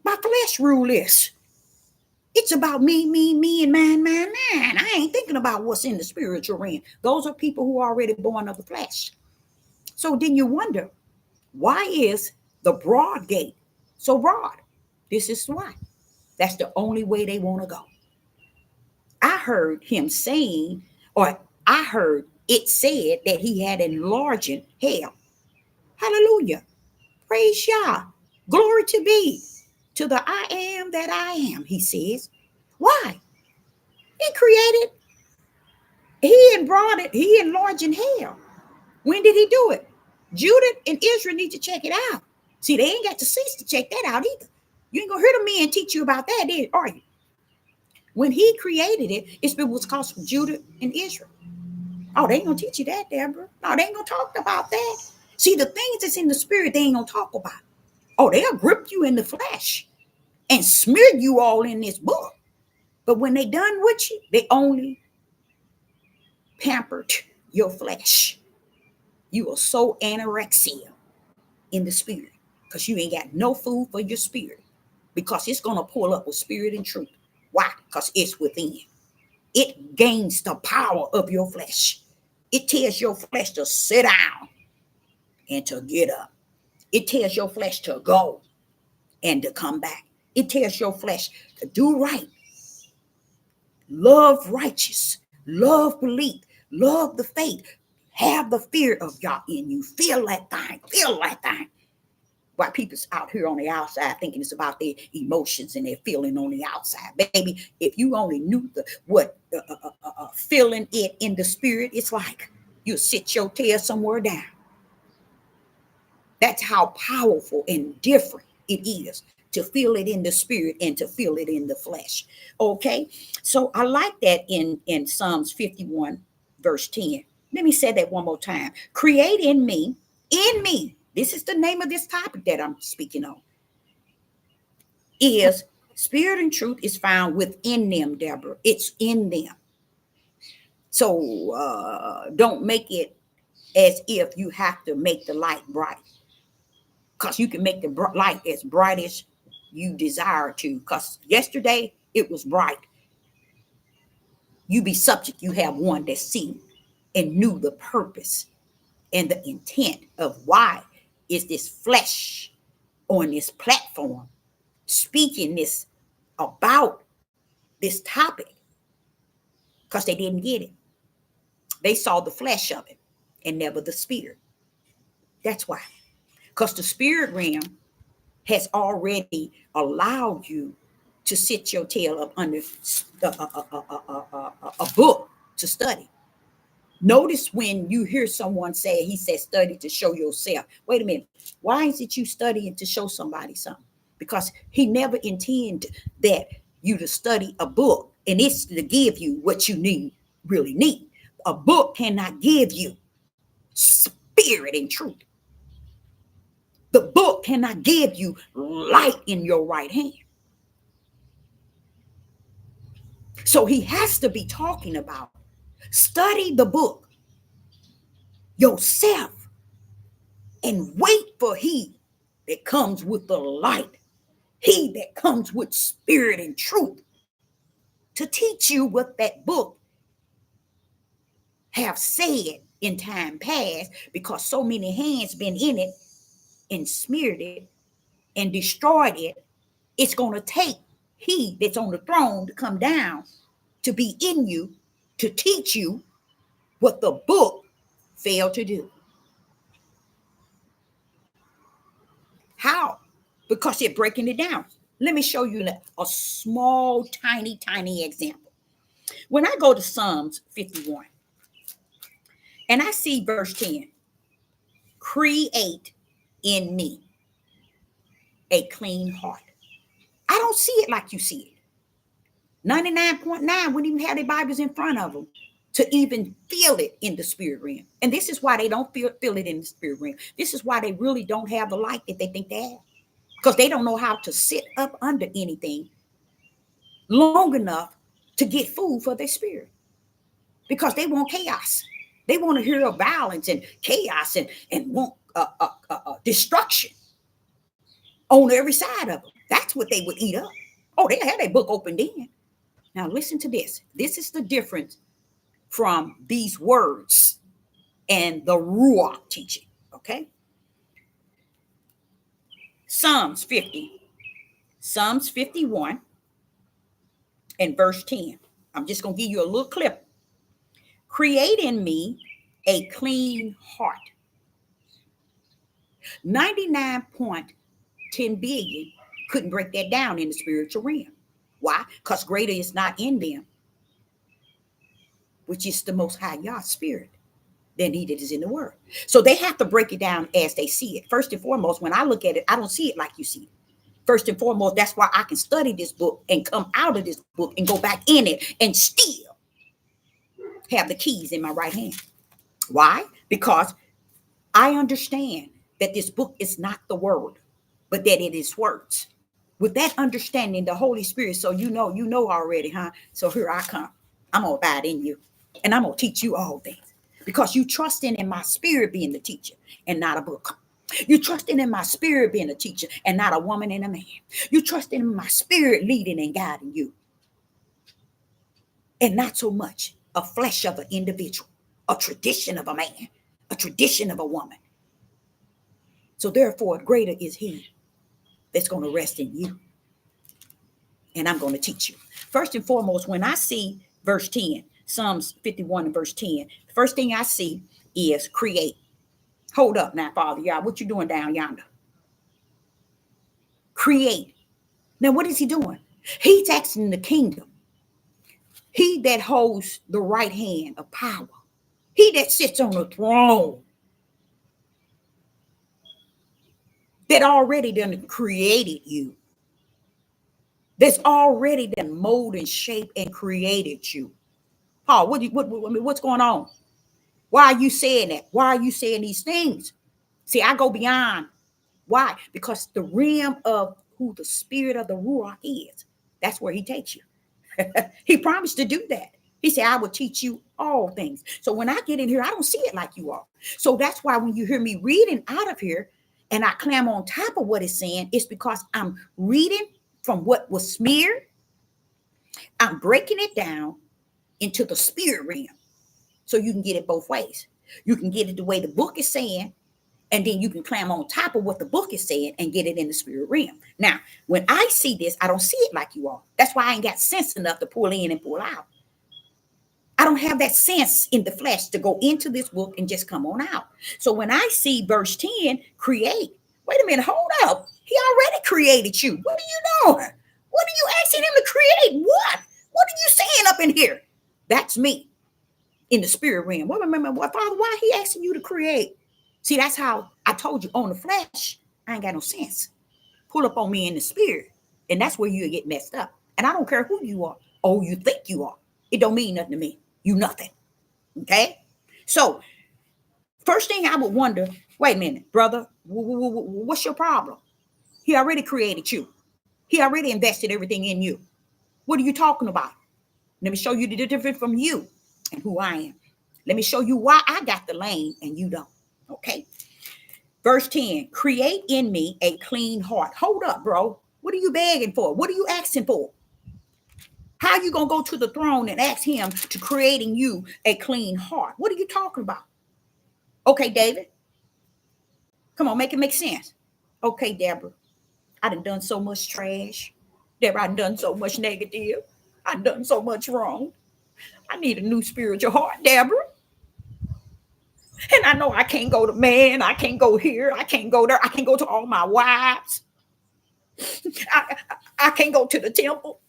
My flesh rule is. It's about me, and mine. I ain't thinking about what's in the spiritual realm. Those are people who are already born of the flesh. So then you wonder, why is the broad gate so broad? This is why. That's the only way they want to go. I heard him saying, or I heard it said that he had enlarging hell. Hallelujah. Praise Yah. Glory to be to the I am that I am, he says. Why? He created, he enlarged in hell. When did he do it? Judah and Israel need to check it out. See, they ain't got to cease to check that out either. You ain't gonna hear the men teach you about that, are you? When he created it, it's been what's called Judah and Israel. Oh, they ain't gonna teach you that, Deborah. No, they ain't gonna talk about that. See, the things that's in the spirit, they ain't gonna talk about. Oh, they'll grip you in the flesh and smear you all in this book. But when they done with you, they only pampered your flesh. You are so anorexia in the spirit because you ain't got no food for your spirit, because it's going to pull up with spirit and truth. Why? Because it's within. It gains the power of your flesh. It tells your flesh to sit down and to get up. It tells your flesh to go and to come back. It tells your flesh to do right, love righteous, love belief, love the faith, have the fear of Yah in you. Feel that thing, feel that thing. Why people's out here on the outside thinking it's about their emotions and their feeling on the outside. Baby, if you only knew what feeling it in the spirit, it's like you'll sit your tail somewhere down. That's how powerful and different it is to feel it in the spirit and to feel it in the flesh. Okay, so I like that in Psalms 51 verse 10. Let me say that one more time. Create in me, this is the name of this topic that I'm speaking on, is spirit and truth is found within them, Deborah. It's in them. So don't make it as if you have to make the light bright, because you can make the light as bright as you desire to, because yesterday it was bright. You be subject, you have one that seen and knew the purpose and the intent of why is this flesh on this platform speaking this about this topic, because they didn't get it. They saw the flesh of it and never the spirit. That's why, because the spirit realm has already allowed you to sit your tail up under a book to study. Notice when you hear someone say, he said, study to show yourself. Wait a minute. Why is it you studying to show somebody something? Because he never intended that you to study a book and it's to give you what you really need. A book cannot give you spirit and truth. The book cannot give you light in your right hand. So he has to be talking about study the book yourself and wait for he that comes with the light, he that comes with spirit and truth, to teach you what that book have said in time past, because so many hands been in it and smeared it and destroyed it. It's going to take he that's on the throne to come down to be in you, to teach you what the book failed to do. How? Because they're breaking it down. Let me show you a small, tiny example. When I go to Psalms 51 and I see verse 10, create in me a clean heart. I don't see it like you see it. 99.9 wouldn't even have their Bibles in front of them to even feel it in the spirit realm. And this is why they don't feel it in the spirit realm. This is why they really don't have the light that they think they have, because they don't know how to sit up under anything long enough to get food for their spirit, because they want chaos. They want to hear of violence and chaos and want destruction on every side of them. That's what they would eat up. Oh, they had a book open then. Now listen to this. This is the difference from these words and the Ruach teaching. Okay. Psalms 51 and verse 10. I'm just going to give you a little clip. Create in me a clean heart. 99.10 billion couldn't break that down in the spiritual realm. Why? Because greater is not in them, which is the most high Yah spirit, than he that is in the world. So they have to break it down as they see it. First and foremost, when I look at it, I don't see it like you see it. First and foremost, that's why I can study this book and come out of this book and go back in it and still have the keys in my right hand. Why? Because I understand that this book is not the word, but that it is words. With that understanding, the Holy Spirit, so you know already, huh? So here I come. I'm going to abide in you, and I'm going to teach you all things, because you trusting in my spirit being the teacher and not a book. You trusting in my spirit being a teacher and not a woman and a man. You trusting in my spirit leading and guiding you. and not so much a flesh of an individual, a tradition of a man, a tradition of a woman. So therefore, greater is he that's going to rest in you. And I'm going to teach you. First and foremost, when I see verse 10, Psalms 51 and verse 10, the first thing I see is create. Hold up now, Father, y'all. What you doing down yonder? Create. Now, what is he doing? He's asking the kingdom. He that holds the right hand of power. He that sits on the throne. That already done created you. That's already done molded and shaped and created you. Paul, what's going on? Why are you saying that? Why are you saying these things? See, I go beyond. Why? Because the realm of who the spirit of the Ruach is, that's where he takes you. He promised to do that. He said, I will teach you all things. So when I get in here, I don't see it like you are. So that's why when you hear me reading out of here and I climb on top of what it's saying, it's because I'm reading from what was smeared. I'm breaking it down into the spirit realm. So you can get it both ways. You can get it the way the book is saying, and then you can climb on top of what the book is saying and get it in the spirit realm. Now, when I see this, I don't see it like you all. That's why I ain't got sense enough to pull in and pull out. I don't have that sense in the flesh to go into this book and just come on out. So when I see verse 10, create, wait a minute, hold up. He already created you. What are you doing? What are you asking him to create? What? What are you saying up in here? That's me in the spirit realm. Well, remember, Father, why he asking you to create? See, that's how I told you on the flesh, I ain't got no sense. Pull up on me in the spirit. And that's where you get messed up. And I don't care who you are. Oh, you think you are. It don't mean nothing to me. You nothing. Okay? So, first thing I would wonder, wait a minute, brother, what's your problem? He already created you. He already invested everything in you. What are you talking about? Let me show you the difference from you and who I am. Let me show you why I got the lane and you don't. Okay. Verse 10, create in me a clean heart. Hold up, bro. What are you begging for? What are you asking for? How are you going to go to the throne and ask him to create in you a clean heart? What are you talking about? Okay, David. Come on, make it make sense. Okay, Deborah. I done so much trash. Deborah, I done so much negative. I done so much wrong. I need a new spiritual heart, Deborah. And I know I can't go to man. I can't go here. I can't go there. I can't go to all my wives. I can't go to the temple.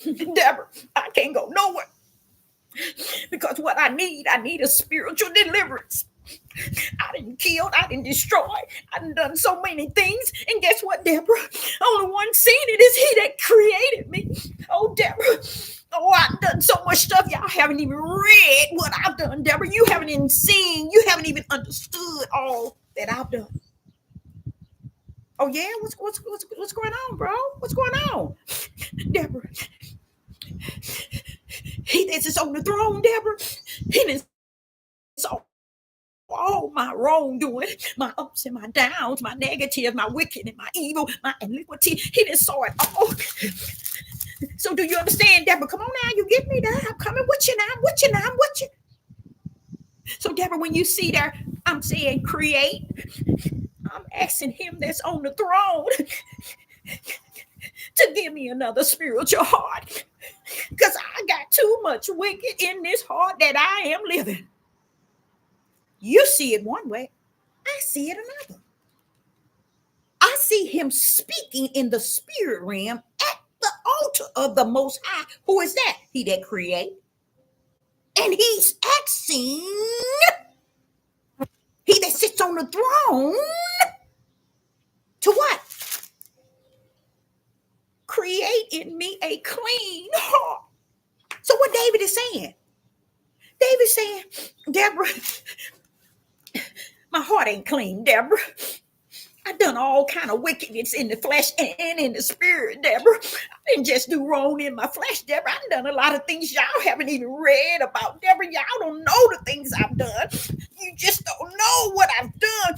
Deborah, I can't go nowhere. Because what I need a spiritual deliverance. I didn't kill, I didn't destroy, I done so many things. And guess what, Deborah? Only one seen it is he that created me. Oh, Deborah. Oh, I've done so much stuff. Y'all haven't even read what I've done, Deborah. You haven't even seen, you haven't even understood all that I've done. Oh, yeah? What's going on, bro? What's going on? Deborah. He that is on the throne, Deborah. He is all my wrongdoing, my ups and my downs, my negative, my wicked and my evil, my iniquity. He didn't saw it all. So do you understand, Deborah? Come on now, you get me there. I'm coming with you now. I'm with you now. I'm with you. So, Deborah, when you see there, I'm saying create. I'm asking him that's on the throne to give me another spiritual heart. Because I got too much wicked in this heart that I am living. You see it one way. I see it another. I see him speaking in the spirit realm at the altar of the Most High. Who is that? He that create. And he's asking he that sits on the throne to what? Create in me a clean heart. So what David is saying? David's saying, Deborah, my heart ain't clean, Deborah. I've done all kind of wickedness in the flesh and in the spirit, Deborah. I didn't just do wrong in my flesh, Deborah. I've done a lot of things y'all haven't even read about, Deborah. Y'all don't know the things I've done. You just don't know what I've done.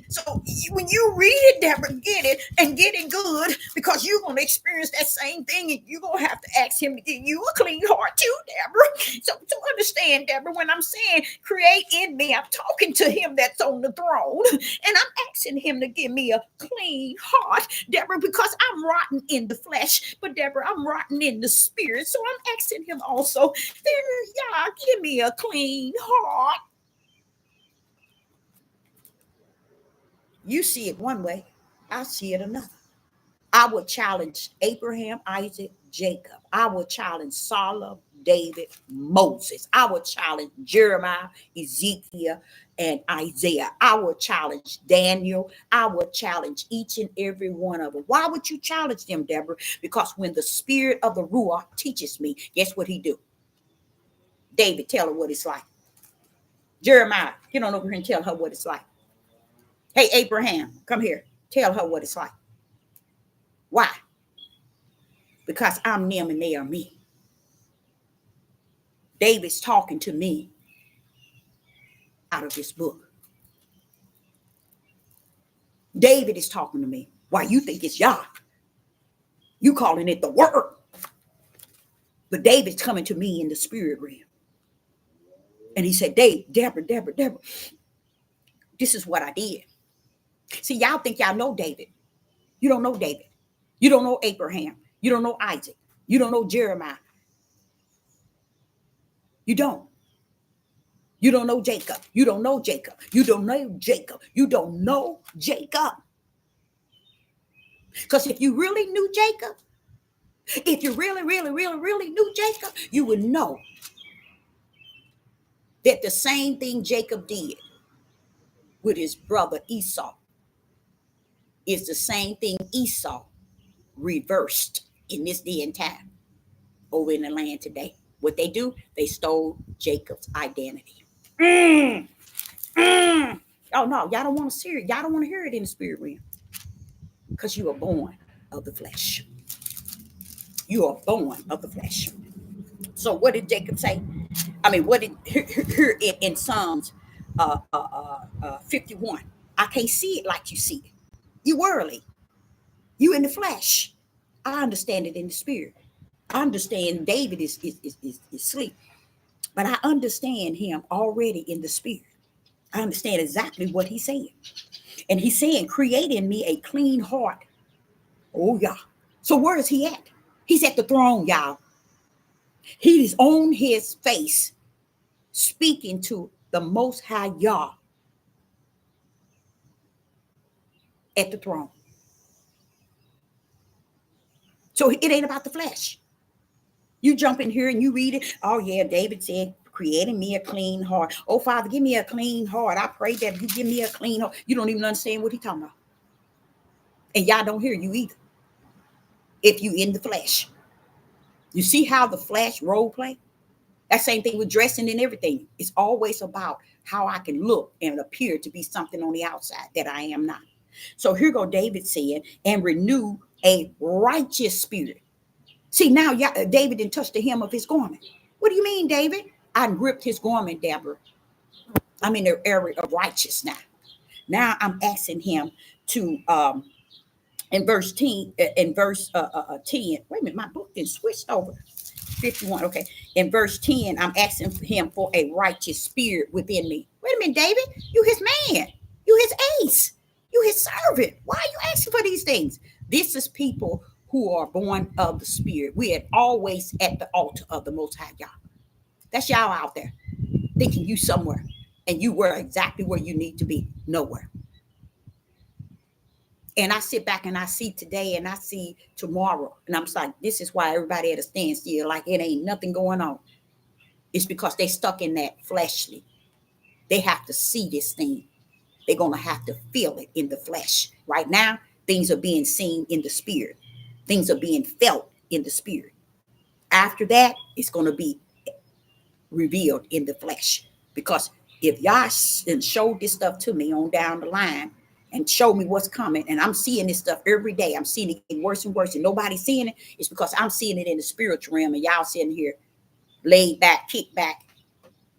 So when you read it, Deborah, get it and get it good, because you're going to experience that same thing, and you're going to have to ask him to give you a clean heart too, Deborah. So to understand, Deborah, when I'm saying create in me, I'm talking to him that's on the throne, and I'm asking him to give me a clean heart, Deborah, because I'm rotten in the flesh, but Deborah, I'm rotten in the spirit. So I'm asking him also, yeah, give me a clean heart. You see it one way, I see it another. I would challenge Abraham, Isaac, Jacob. I would challenge Solomon, David, Moses. I would challenge Jeremiah, Ezekiel, and Isaiah. I would challenge Daniel. I would challenge each and every one of them. Why would you challenge them, Deborah? Because when the spirit of the Ruach teaches me, guess what he do? David, tell her what it's like. Jeremiah, get on over here and tell her what it's like. Hey, Abraham, come here. Tell her what it's like. Why? Because I'm them and they are me. David's talking to me out of this book. David is talking to me. Why you think it's Yah? You calling it the word. But David's coming to me in the spirit realm. And he said, Deborah, this is what I did. See, y'all think y'all know David. You don't know David. You don't know Abraham. You don't know Isaac. You don't know Jeremiah. You don't. You don't know Jacob. You don't know Jacob. You don't know Jacob. You don't know Jacob. Because if you really knew Jacob, if you really knew Jacob, you would know that the same thing Jacob did with his brother Esau is the same thing Esau reversed in this day and time over in the land today. What they do, they stole Jacob's identity. Oh no, y'all don't want to hear it. Y'all don't want to hear it in the spirit realm. Because you are born of the flesh. You are born of the flesh. So what did Jacob say? I mean, what did here in Psalms 51? I can't see it like you see it. You worldly. You in the flesh. I understand it in the spirit. I understand David is asleep, but I understand him already in the spirit. I understand exactly what he's saying. And he's saying, create in me a clean heart. Oh, yeah. So where is he at? He's at the throne, y'all. He is on his face speaking to the Most High Yah at the throne. So it ain't about the flesh. You jump in here and you read it. Oh, yeah, David said, creating me a clean heart. Oh, Father, give me a clean heart. I pray that you give me a clean heart. You don't even understand what he's talking about. And y'all don't hear you either. If you in the flesh. You see how the flesh role play? That same thing with dressing and everything. It's always about how I can look and appear to be something on the outside that I am not. So here go David saying, and renew a righteous spirit. See, now David didn't touch the hem of his garment. What do you mean, David? I gripped his garment, Deborah. I'm in the area of righteous now. Now I'm asking him to in verse 10, 10. Wait a minute, my book didn't switch over. 51. Okay. In verse 10, I'm asking him for a righteous spirit within me. Wait a minute, David. You his man. You his ace. You his servant. Why are you asking for these things? This is people who are born of the spirit. We are always at the altar of the Most High Yah. That's y'all out there thinking you somewhere, and you were exactly where you need to be. Nowhere. And I sit back and I see today and I see tomorrow. And I'm just like, this is why everybody at a standstill, like it ain't nothing going on. It's because they stuck in that fleshly. They have to see this thing. They're going to have to feel it in the flesh. Right now, things are being seen in the spirit. Things are being felt in the spirit. After that, it's going to be revealed in the flesh. Because if y'all showed this stuff to me on down the line, and show me what's coming, and I'm seeing this stuff every day. I'm seeing it getting worse and worse, and nobody's seeing it. It's because I'm seeing it in the spiritual realm, and y'all sitting here laid back, kicked back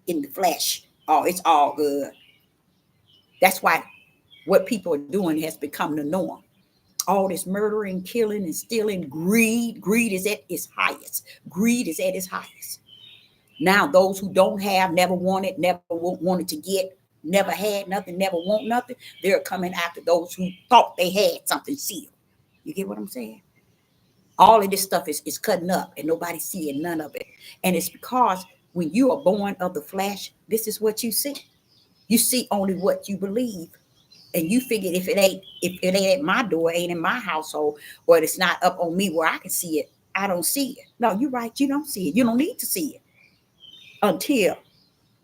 in the flesh. Oh, it's all good. That's why what people are doing has become the norm. All this murdering, killing, and stealing, greed is at its highest. Greed is at its highest. Now, those who don't have, never wanted, never wanted to get, never had nothing, never want nothing, they're coming after those who thought they had something sealed. You get what I'm saying? All of this stuff is cutting up and nobody's seeing none of it. And it's because when you are born of the flesh, this is what you see. You see only what you believe. And you figure if it ain't at my door, ain't in my household, or it's not up on me where I can see it, I don't see it. No, you're right. You don't see it. You don't need to see it until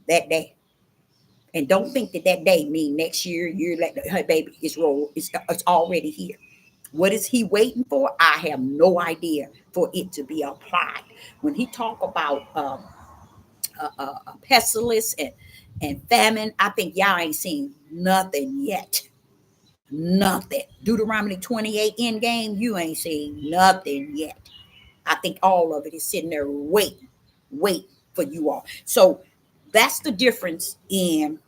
that day. And don't think that day mean next year, like, hey, baby, it's already here. What is he waiting for? I have no idea for it to be applied. When he talk about pestilence and famine, I think y'all ain't seen nothing yet. Nothing. Deuteronomy 28 end game, you ain't seen nothing yet. I think all of it is sitting there waiting for you all. So that's the difference in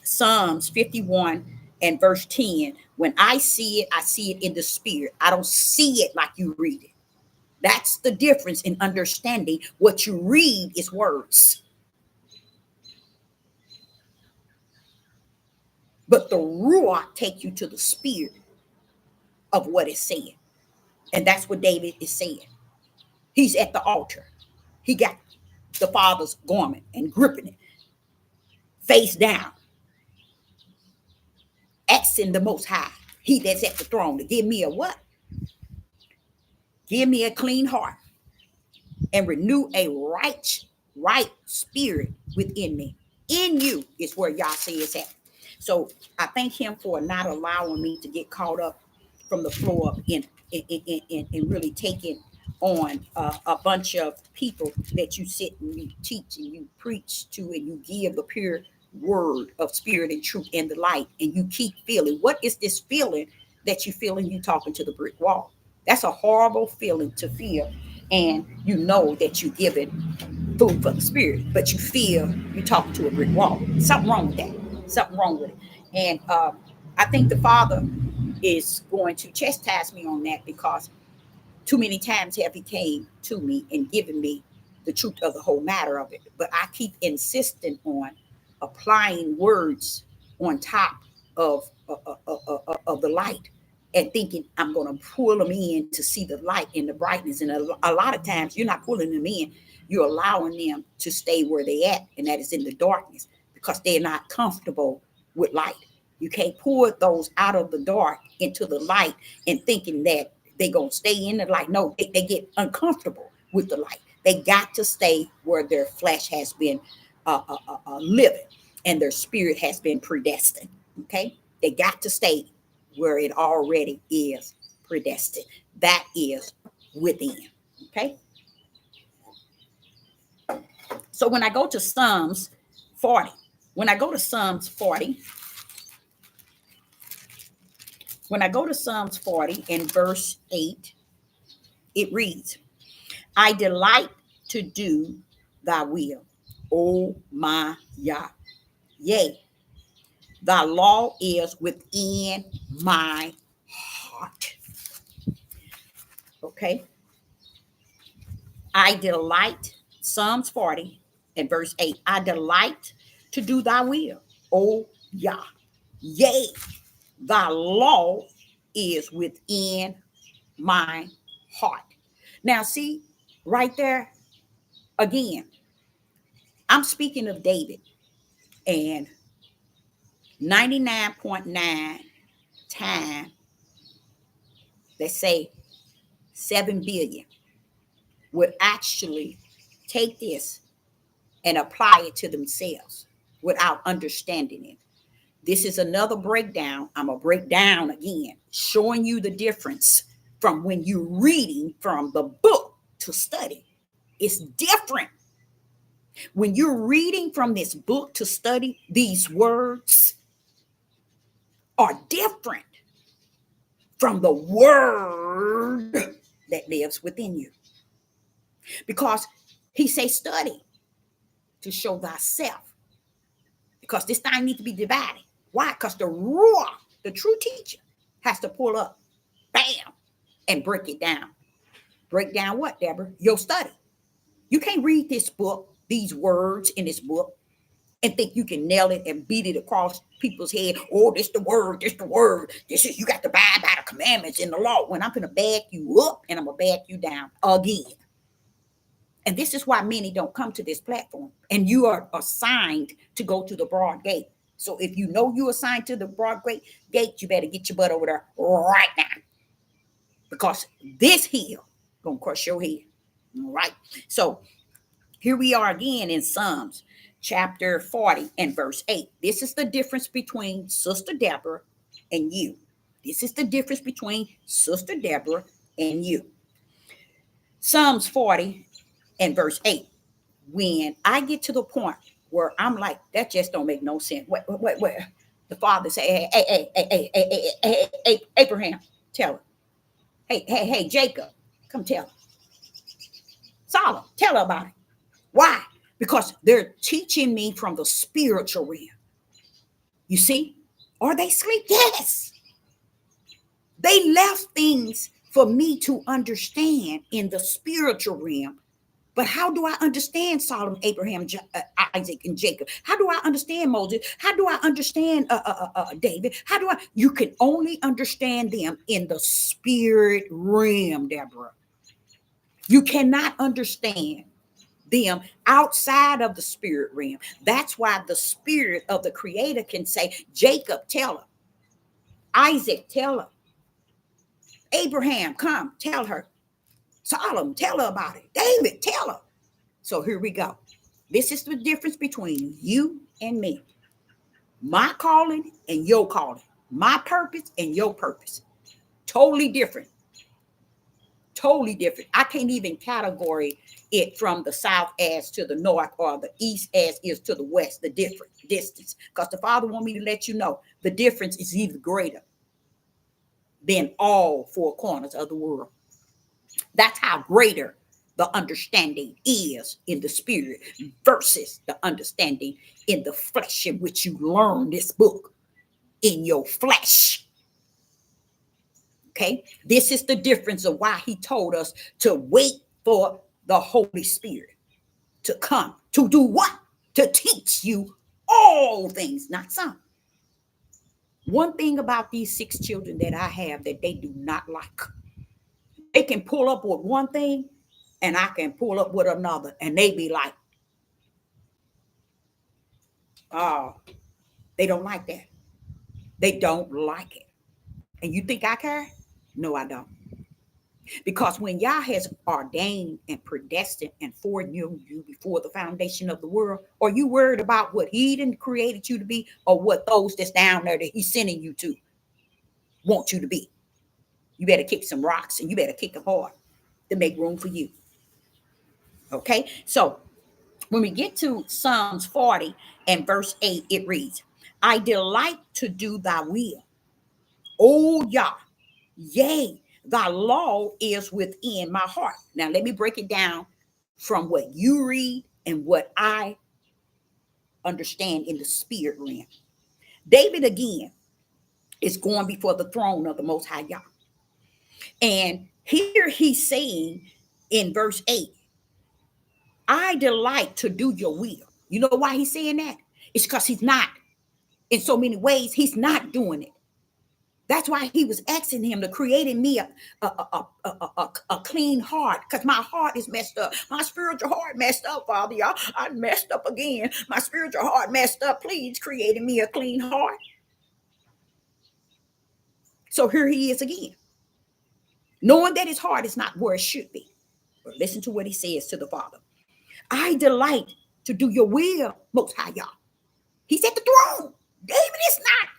Psalms 51 and verse 10. When I see it in the spirit. I don't see it like you read it. That's the difference in understanding. What you read is words. But the Ruach take you to the spirit of what it's saying. And that's what David is saying. He's at the altar. He got the Father's garment and gripping it, face down, asking the Most High, he that's at the throne, to give me a what? Give me a clean heart and renew a right spirit within me. In you is where y'all say it's at. So I thank him for not allowing me to get caught up from the floor in really taking on a bunch of people that you sit and you teach and you preach to and you give the pure word of spirit and truth and the light, and you keep feeling. What is this feeling that you feeling? You talking to the brick wall. That's a horrible feeling to feel, and you know that you give it food for the spirit, but you feel you're talking to a brick wall. Something wrong with that. Something wrong with it. And I think the Father is going to chastise me on that, because too many times have he came to me and given me the truth of the whole matter of it. But I keep insisting on applying words on top of the light, and thinking I'm going to pull them in to see the light and the brightness. And a lot of times you're not pulling them in. You're allowing them to stay where they at, and that is in the darkness, because they're not comfortable with light. You can't pull those out of the dark into the light and thinking that they're going to stay in the light. No, they get uncomfortable with the light. They got to stay where their flesh has been living and their spirit has been predestined. Okay? They got to stay where it already is predestined. That is within. Okay? So when I go to Psalms 40, in verse 8, it reads, I delight to do thy will, O my Yah. Yea, thy law is within my heart. Okay? I delight, Psalms 40 and verse 8, I delight to do thy will, O Yah. Yea, thy law is within my heart. Now, see, right there, again, I'm speaking of David, and 99.9 times, let's say 7 billion, would actually take this and apply it to themselves without understanding it. This is another breakdown. I'm going to break down again, showing you the difference from when you're reading from the book to study. It's different. When you're reading from this book to study, these words are different from the word that lives within you. Because he says study to show thyself. Because this thing needs to be divided. Why? Because the Ruach The true teacher has to pull up, bam, and break it down. Break down what, Deborah? Your study. You can't read this book, these words in this book, and think you can nail it and beat it across people's head. Oh, this the word, this the word. This is, you got to abide by the commandments in the law. When I'm going to back you up and I'm going to back you down again. And this is why many don't come to this platform. And you are assigned to go to the broad gate. So if you know you're assigned to the broad gate, you better get your butt over there right now. Because this hill going to crush your head. All right. So here we are again in Psalms chapter 40 and verse 8. This is the difference between Sister Deborah and you. This is the difference between Sister Deborah and you. Psalms 40 and verse 8. When I get to the point where I'm like, that just don't make no sense. Wait. The father say, hey, Abraham, tell her. Hey, Jacob, come tell her. Solomon, tell her about it. Why? Because they're teaching me from the spiritual realm. You see? Are they asleep? Yes. They left things for me to understand in the spiritual realm. But how do I understand Solomon, Abraham, Isaac, and Jacob? How do I understand Moses? How do I understand David? You can only understand them in the spirit realm, Deborah. You cannot understand them outside of the spirit realm. That's why the spirit of the creator can say, Jacob, tell her. Isaac, tell her. Abraham, come, tell her. Solomon, tell her about it. David, tell her. So here we go. This is the difference between you and me. My calling and your calling. My purpose and your purpose. Totally different. Totally different. I can't even categorize it from the south as to the north or the east as is to the west, the different distance. Because the Father wants me to let you know the difference is even greater than all four corners of the world. That's how greater the understanding is in the spirit versus the understanding in the flesh in which you learn this book in your flesh. Okay, this is the difference of why he told us to wait for the Holy Spirit to come. To do what? To teach you all things, not some. One thing about these 6 children that I have that they do not like. They can pull up with one thing and I can pull up with another. And they be like, oh, they don't like that. They don't like it. And you think I care? No, I don't. Because when Yah has ordained and predestined and foreknew you before the foundation of the world, are you worried about what he didn't created you to be or what those that's down there that he's sending you to want you to be? You better kick some rocks and you better kick them hard to make room for you. Okay, so when we get to Psalms 40 and verse 8, it reads, I delight to do thy will, O Yah, yea, thy law is within my heart. Now, let me break it down from what you read and what I understand in the spirit realm. David, again, is going before the throne of the Most High Yah. And here he's saying in verse 8, I delight to do your will. You know why he's saying that? It's because he's not. In so many ways, he's not doing it. That's why he was asking him to create in me a clean heart, because my heart is messed up. My spiritual heart messed up, Father. Y'all, I messed up again. My spiritual heart messed up. Please create in me a clean heart. So here he is again, knowing that his heart is not where it should be. But listen to what he says to the Father. I delight to do your will, Most High Yah. He's at the throne. David is not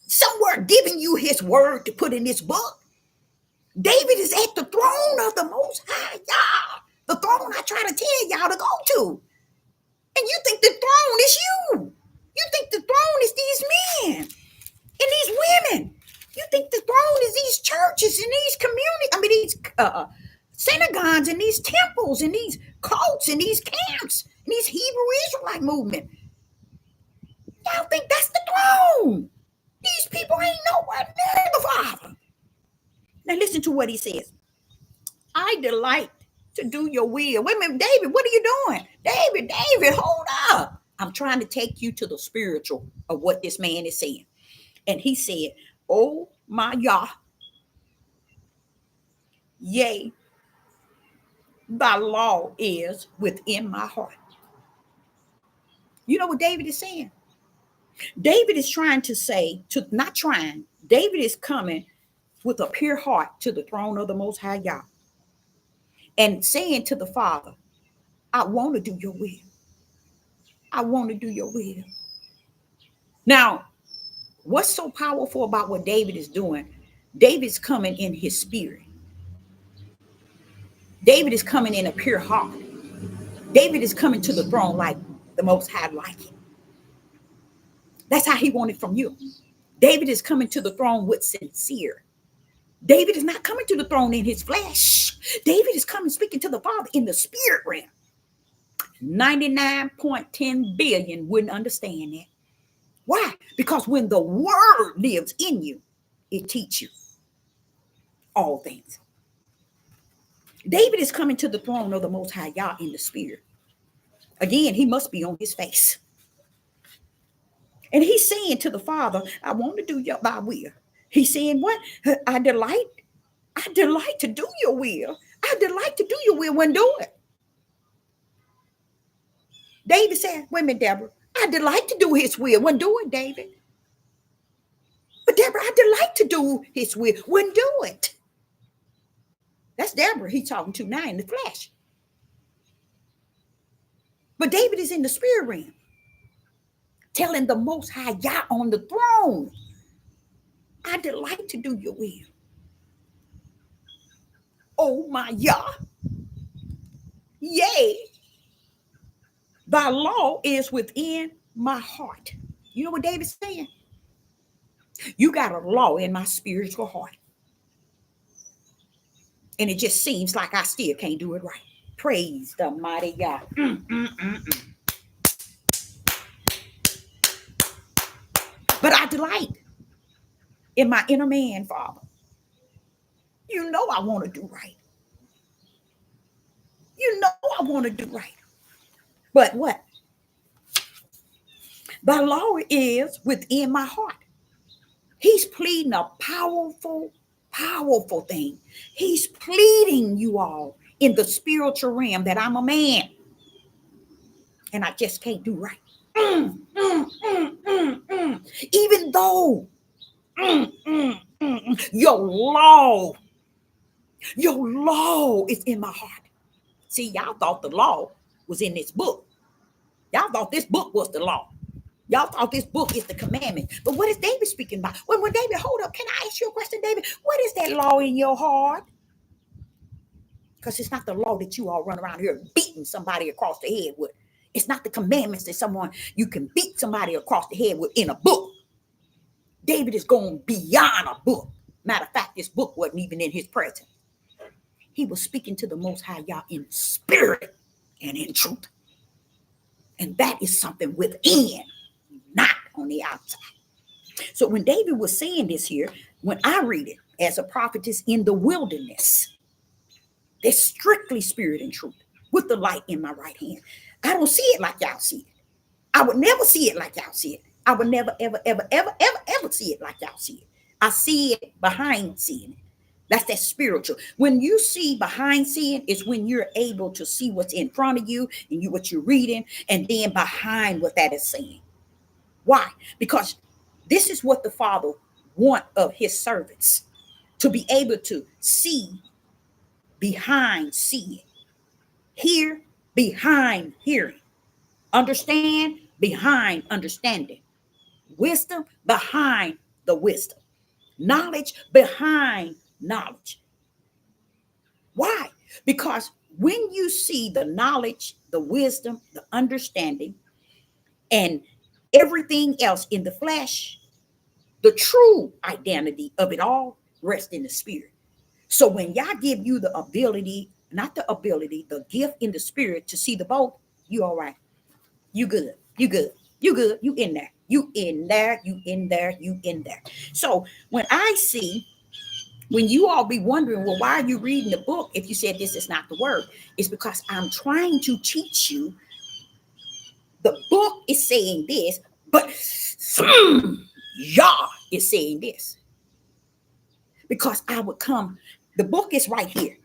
somewhere giving you his word to put in this book. David is at the throne of the Most High Yah, the throne I try to tell y'all to go to. And you think the throne is you. You think the throne is these men and these women. You think the throne is these churches and these communities, these synagogues and these temples and these cults and these camps and these Hebrew Israelite movement. Y'all think that's the throne. These people right near the Father. Now listen to what he says. I delight to do your will. Wait a minute, David, what are you doing? David, hold up. I'm trying to take you to the spiritual of what this man is saying. And he said, oh my Yah, yea, thy law is within my heart. You know what David is saying? David is trying to say, not trying, David is coming with a pure heart to the throne of the Most High Yah and saying to the Father, I want to do your will. I want to do your will. Now, what's so powerful about what David is doing? David's coming in his spirit. David is coming in a pure heart. David is coming to the throne like the Most High like it. That's how he wanted from you. David is coming to the throne with sincere. David is not coming to the throne in his flesh. David is coming speaking to the Father in the spirit realm. 99.10 billion wouldn't understand that. Why? Because when the word lives in you, it teaches you all things. David is coming to the throne of the Most High Yah in the spirit. Again, he must be on his face. And he's saying to the Father, I want to do thy will. He's saying what? I delight to do your will. I delight to do your will when do it. David said, wait a minute, Deborah. I delight to do his will when do it, David. But Deborah, I delight to do his will when do it. That's Deborah he's talking to now in the flesh. But David is in the spirit realm, telling the Most High Yah on the throne, I delight to do your will. Oh my Yah, yea, thy law is within my heart. You know what David's saying? You got a law in my spiritual heart. And it just seems like I still can't do it right. Praise the mighty God. But I delight in my inner man, Father. You know I want to do right. You know I want to do right. But what? Thy law is within my heart. He's pleading a powerful thing. He's pleading, you all, in the spiritual realm that I'm a man and I just can't do right. Even though your law is in my heart. See, y'all thought the law was in this book. Y'all thought this book was the law. Y'all thought this book is the commandment. But what is David speaking about? When David, hold up, can I ask you a question, David? What is that law in your heart? Because it's not the law that you all run around here beating somebody across the head with. It's not the commandments that you can beat somebody across the head with in a book. David is going beyond a book. Matter of fact, this book wasn't even in his presence. He was speaking to the Most High Yah in spirit and in truth. And that is something within, not on the outside. So when David was saying this here, when I read it as a prophetess in the wilderness, there's strictly spirit and truth with the light in my right hand. I don't see it like y'all see it. I would never see it like y'all see it. I would never, ever see it like y'all see it. I see it behind seeing it. That's that spiritual. When you see behind seeing, it's when you're able to see what's in front of you and what you're reading, and then behind what that is saying. Why? Because this is what the Father wants of his servants, to be able to see behind seeing, hear behind hearing, understand behind understanding, wisdom behind the wisdom, knowledge behind knowledge. Why? Because when you see the knowledge, the wisdom, the understanding, and everything else in the flesh, the true identity of it all rests in the spirit. So when Yah give you the ability, the gift in the spirit to see the both, you all right. You good. You in there. You in there, you in there, you in there. So when you all be wondering, well, why are you reading the book if you said this is not the word? It's because I'm trying to teach you the book is saying this, but Yah is saying this. Because I would come, the book is right here.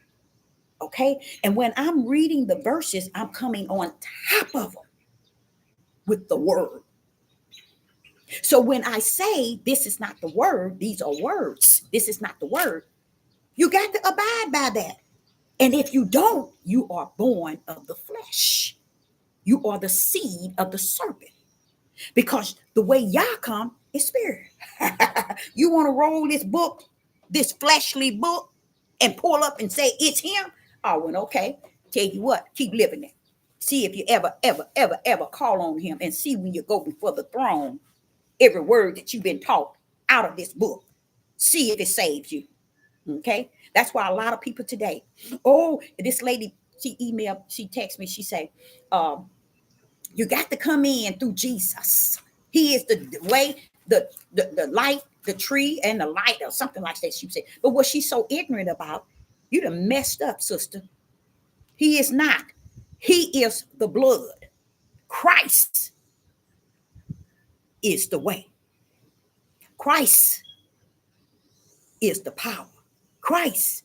Okay. And when I'm reading the verses, I'm coming on top of them with the word. So when I say this is not the word, these are words, this is not the word, you got to abide by that. And if you don't, you are born of the flesh. You are the seed of the serpent. Because the way Yah come is spirit. You want to roll this book, this fleshly book, and pull up and say it's him? Oh, well, okay. Tell you what, keep living it. See if you ever call on him, and see when you go before the throne, every word that you've been taught out of this book. See if it saves you. Okay? That's why a lot of people today, oh, this lady, she emailed, she texted me, she said, you got to come in through Jesus. He is the way, the light, the tree, and the light, or something like that, she said. But what she's so ignorant about, you done messed up, sister. He is not. He is the blood. Christ is the way. Christ is the power. Christ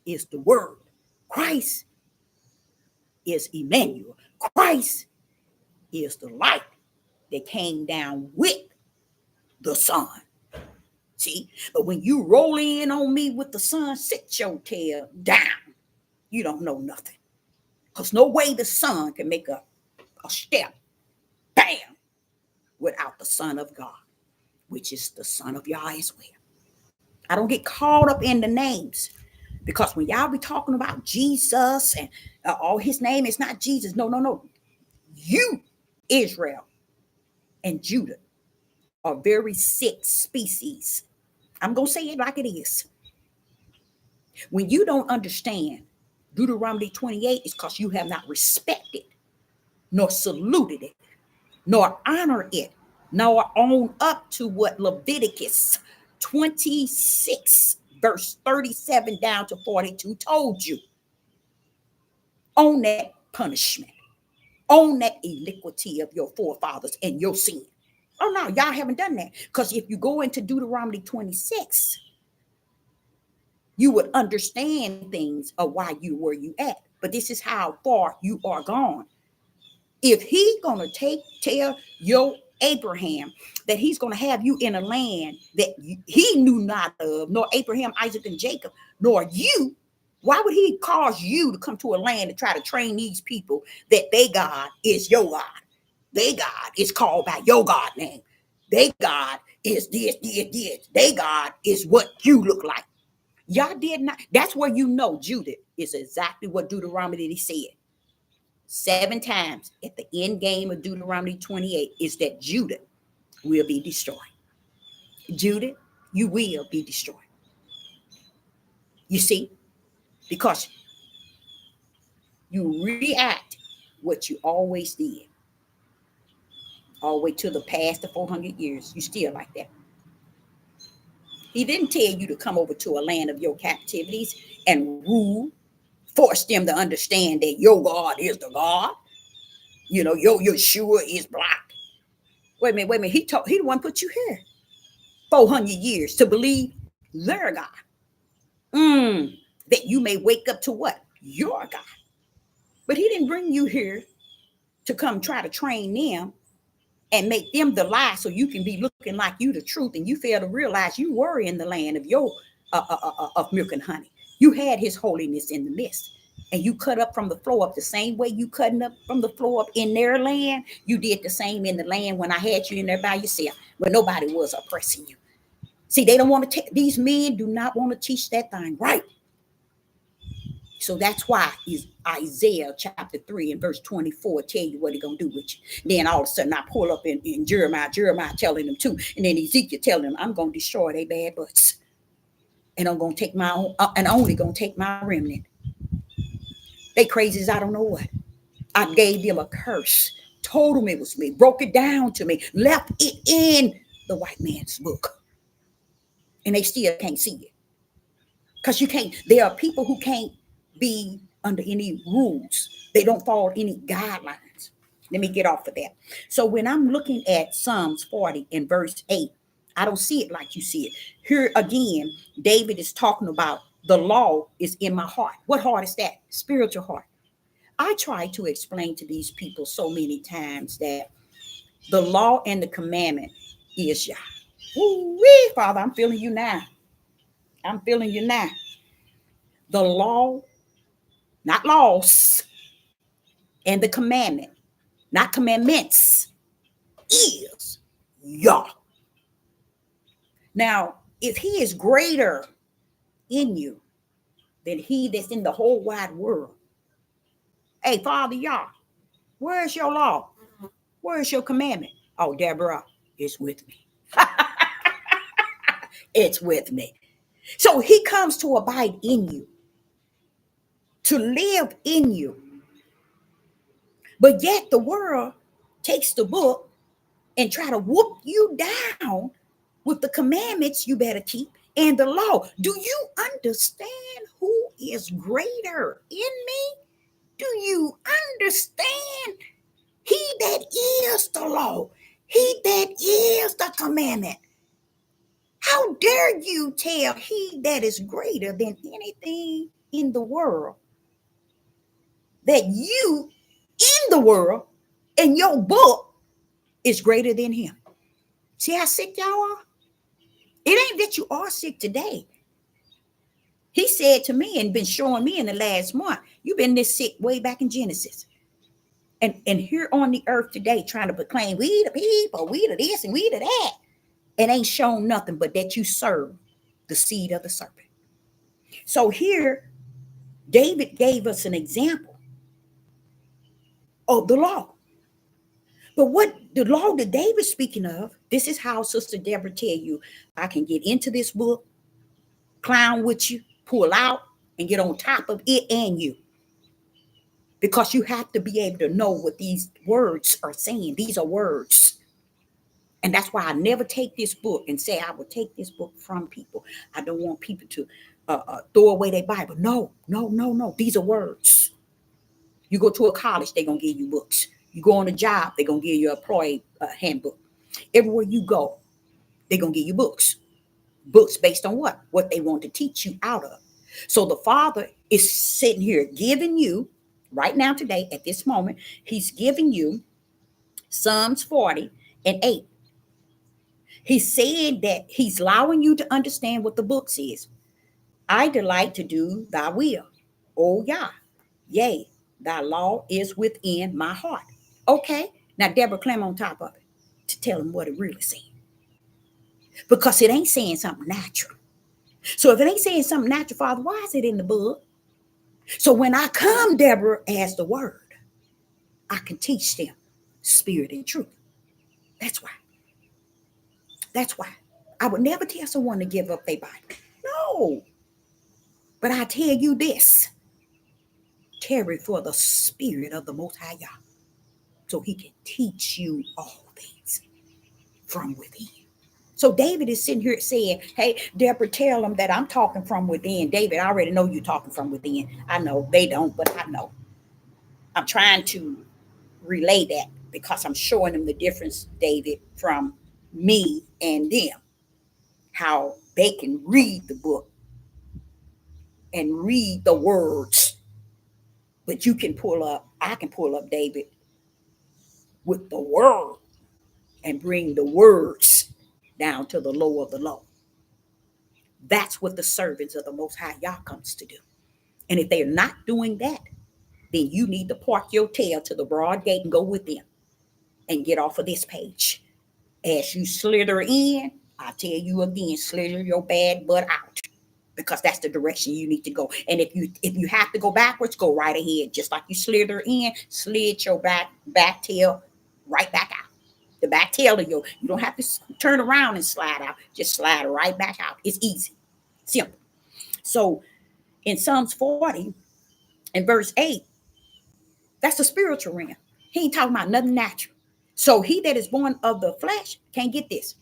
is the word. Christ is Emmanuel. Christ is the light that came down with the sun. See, but when you roll in on me with the sun, sit your tail down. You don't know nothing. Because no way the sun can make a step, bam, without the Son of God, which is the Son of Yah as well. I don't get caught up in the names, because when y'all be talking about Jesus and his name is not Jesus. No. You, Israel and Judah, are very sick species. I'm going to say it like it is. When you don't understand Deuteronomy 28, it's because you have not respected, nor saluted it, nor honored it, nor owned up to what Leviticus 26, verse 37 down to 42 told you. Own that punishment. Own that iniquity of your forefathers and your sin. Oh, no, y'all haven't done that. Because if you go into Deuteronomy 26, you would understand things of why you were you at. But this is how far you are gone. If he's going to tell your Abraham that he's going to have you in a land that he knew not of, nor Abraham, Isaac, and Jacob, nor you, why would he cause you to come to a land to try to train these people that their God is your God? Their God is called by your God name. Their God is this. Their God is what you look like. Y'all did not. That's where you know Judah is exactly what Deuteronomy said 7 times at the end game of Deuteronomy 28 is that Judah will be destroyed. Judah, you will be destroyed. You see, because you react what you always did. All the way to the past the 400 years, you still like that. He didn't tell you to come over to a land of your captivities and rule, force them to understand that your God is the God. You know, your Yeshua is black. Wait a minute. He the one put you here 400 years to believe their God. That you may wake up to what? Your God. But he didn't bring you here to come try to train them and make them the lie so you can be looking like you the truth, and you fail to realize you were in the land of your of milk and honey. You had his holiness in the midst, and you cut up from the floor up the same way you cutting up from the floor up in their land. You did the same in the land when I had you in there by yourself, when nobody was oppressing you. See, they don't want to these men do not want to teach that thing right. So that's why Isaiah chapter 3 and verse 24 tell you what he's going to do with you. Then all of a sudden I pull up in Jeremiah telling them too. And then Ezekiel telling them, I'm going to destroy their bad butts. And I'm going to take my own, and only going to take my remnant. They crazy as I don't know what. I gave them a curse told them it was me, broke it down to me, left it in the white man's book. And they still can't see it. Because you can't, there are people who can't be under any rules. They don't follow any guidelines. Let me get off of that. So when I'm looking at Psalms 40 and verse 8, I don't see it like you see it. Here again, David is talking about the law is in my heart. What heart is that? Spiritual heart. I try to explain to these people so many times that the law and the commandment is Yah. Woo-wee, Father, I'm feeling you now. I'm feeling you now. The law, not laws, and the commandment, not commandments, is Yah. Now, if he is greater in you than he that's in the whole wide world, hey, Father Yah, where's your law? Where's your commandment? Oh, Deborah, it's with me. It's with me. So he comes to abide in you, to live in you. But yet the world takes the book and try to whoop you down with the commandments you better keep and the law. Do you understand who is greater in me? Do you understand? He that is the law, he that is the commandment. How dare you tell he that is greater than anything in the world that you in the world and your book is greater than him? See how sick y'all are? It ain't that you are sick today. He said to me and been showing me in the last month, you've been this sick way back in Genesis. And here on the earth today, trying to proclaim we the people, we the this and we the that. It ain't shown nothing but that you serve the seed of the serpent. So here, David gave us an example of the law. But what the law that David's speaking of, this is how Sister Deborah tell you, I can get into this book, clown with you, pull out, and get on top of it and you. Because you have to be able to know what these words are saying. These are words. And that's why I never take this book and say I will take this book from people. I don't want people to throw away their Bible. No. These are words. You go to a college, they're going to give you books. You go on a job, they're going to give you an employee handbook. Everywhere you go, they're going to give you books. Books based on what? What they want to teach you out of. So the Father is sitting here giving you, right now today, at this moment, he's giving you Psalms 40 and 8. He's saying that he's allowing you to understand what the book says. I delight to do thy will, O Yah. Yea, thy law is within my heart. Okay, now Deborah climb on top of it to tell him what it really saying. Because it ain't saying something natural. So if it ain't saying something natural, Father, why is it in the book? So when I come, Deborah, as the word, I can teach them spirit and truth. That's why. That's why. I would never tell someone to give up their Bible. No. But I tell you this. Tarry for the spirit of the Most High Yah, so he can teach you all things from within. So David is sitting here saying, hey, Deborah, tell them that I'm talking from within. David, I already know you're talking from within. I know they don't, but I know. I'm trying to relay that because I'm showing them the difference, David, from me and them, how they can read the book and read the words. But you can pull up, I can pull up, David, with the word and bring the words down to the low of the low. That's what the servants of the Most High Yah comes to do. And if they're not doing that, then you need to park your tail to the broad gate and go with them and get off of this page. As you slither in, I tell you again, slither your bad butt out, because that's the direction you need to go. And if you have to go backwards, go right ahead. Just like you slither in, slid your back tail right back out. The back tail of you don't have to turn around and slide out. Just slide right back out. It's easy. Simple. So in Psalms 40 and verse 8, that's the spiritual realm. He ain't talking about nothing natural. So he that is born of the flesh can't get this.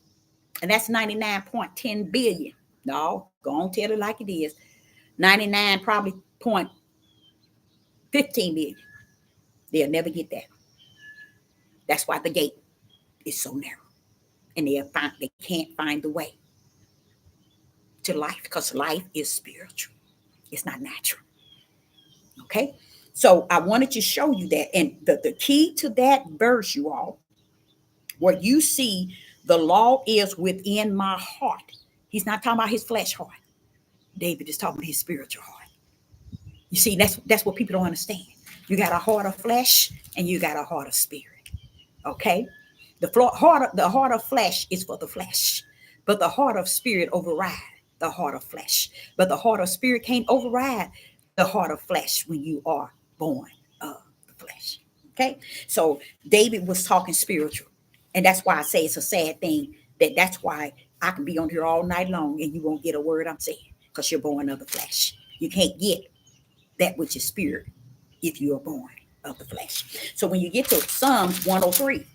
And that's 99.10 billion. No, go on, tell it like it is. 99 probably 0.15 billion. They'll never get that. That's why the gate is so narrow. And they can't find the way to life, because life is spiritual. It's not natural. Okay? So I wanted to show you that. And the key to that verse, you all, where you see the law is within my heart. He's not talking about his flesh heart. David is talking about his spiritual heart. You see, that's what people don't understand. You got a heart of flesh and you got a heart of spirit. Okay? The heart of flesh is for the flesh, but the heart of spirit override the heart of flesh. But the heart of spirit can't override the heart of flesh when you are born of the flesh. Okay? So David was talking spiritual. And that's why I say it's a sad thing that's why I can be on here all night long and you won't get a word I'm saying, because you're born of the flesh. You can't get that which is spirit if you are born of the flesh. So when you get to Psalms 103,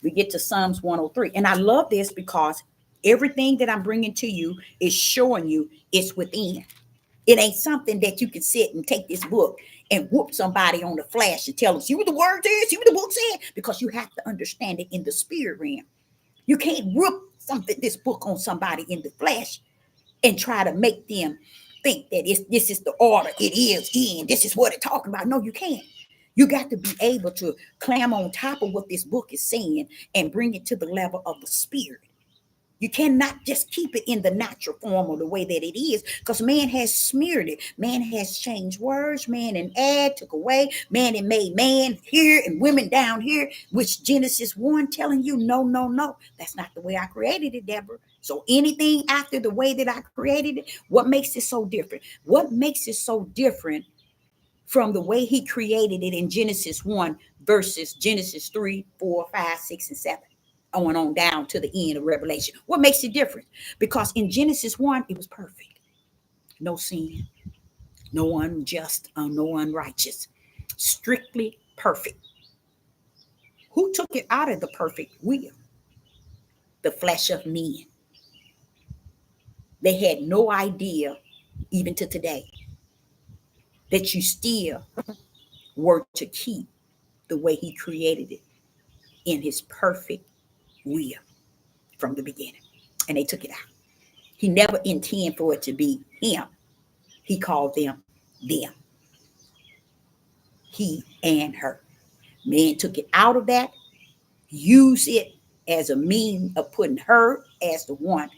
we get to Psalms 103. And I love this because everything that I'm bringing to you is showing you it's within. It ain't something that you can sit and take this book and whoop somebody on the flash and tell them, see what the word is, see what the book said, because you have to understand it in the spirit realm. You can't whoop this book on somebody in the flesh and try to make them think that this is the order it is in. This is what it's talking about. No, you can't. You got to be able to climb on top of what this book is saying and bring it to the level of the spirit. You cannot just keep it in the natural form or the way that it is, because man has smeared it. Man has changed words. Man and add, took away. Man and made man here and women down here, which Genesis 1 telling you, no, no, no. That's not the way I created it, Deborah. So anything after the way that I created it, what makes it so different? What makes it so different from the way he created it in Genesis 1 versus Genesis 3, 4, 5, 6, and 7? On down to the end of Revelation. What makes it different? Because in Genesis 1, it was perfect. No sin, no unjust, no unrighteous. Strictly perfect. Who took it out of the perfect will? The flesh of men. They had no idea, even to today, that you still were to keep the way he created it in his perfect will from the beginning. And they took it out. He never intended for it to be him. He called them. He and her. Man took it out of that, used it as a mean of putting her as the one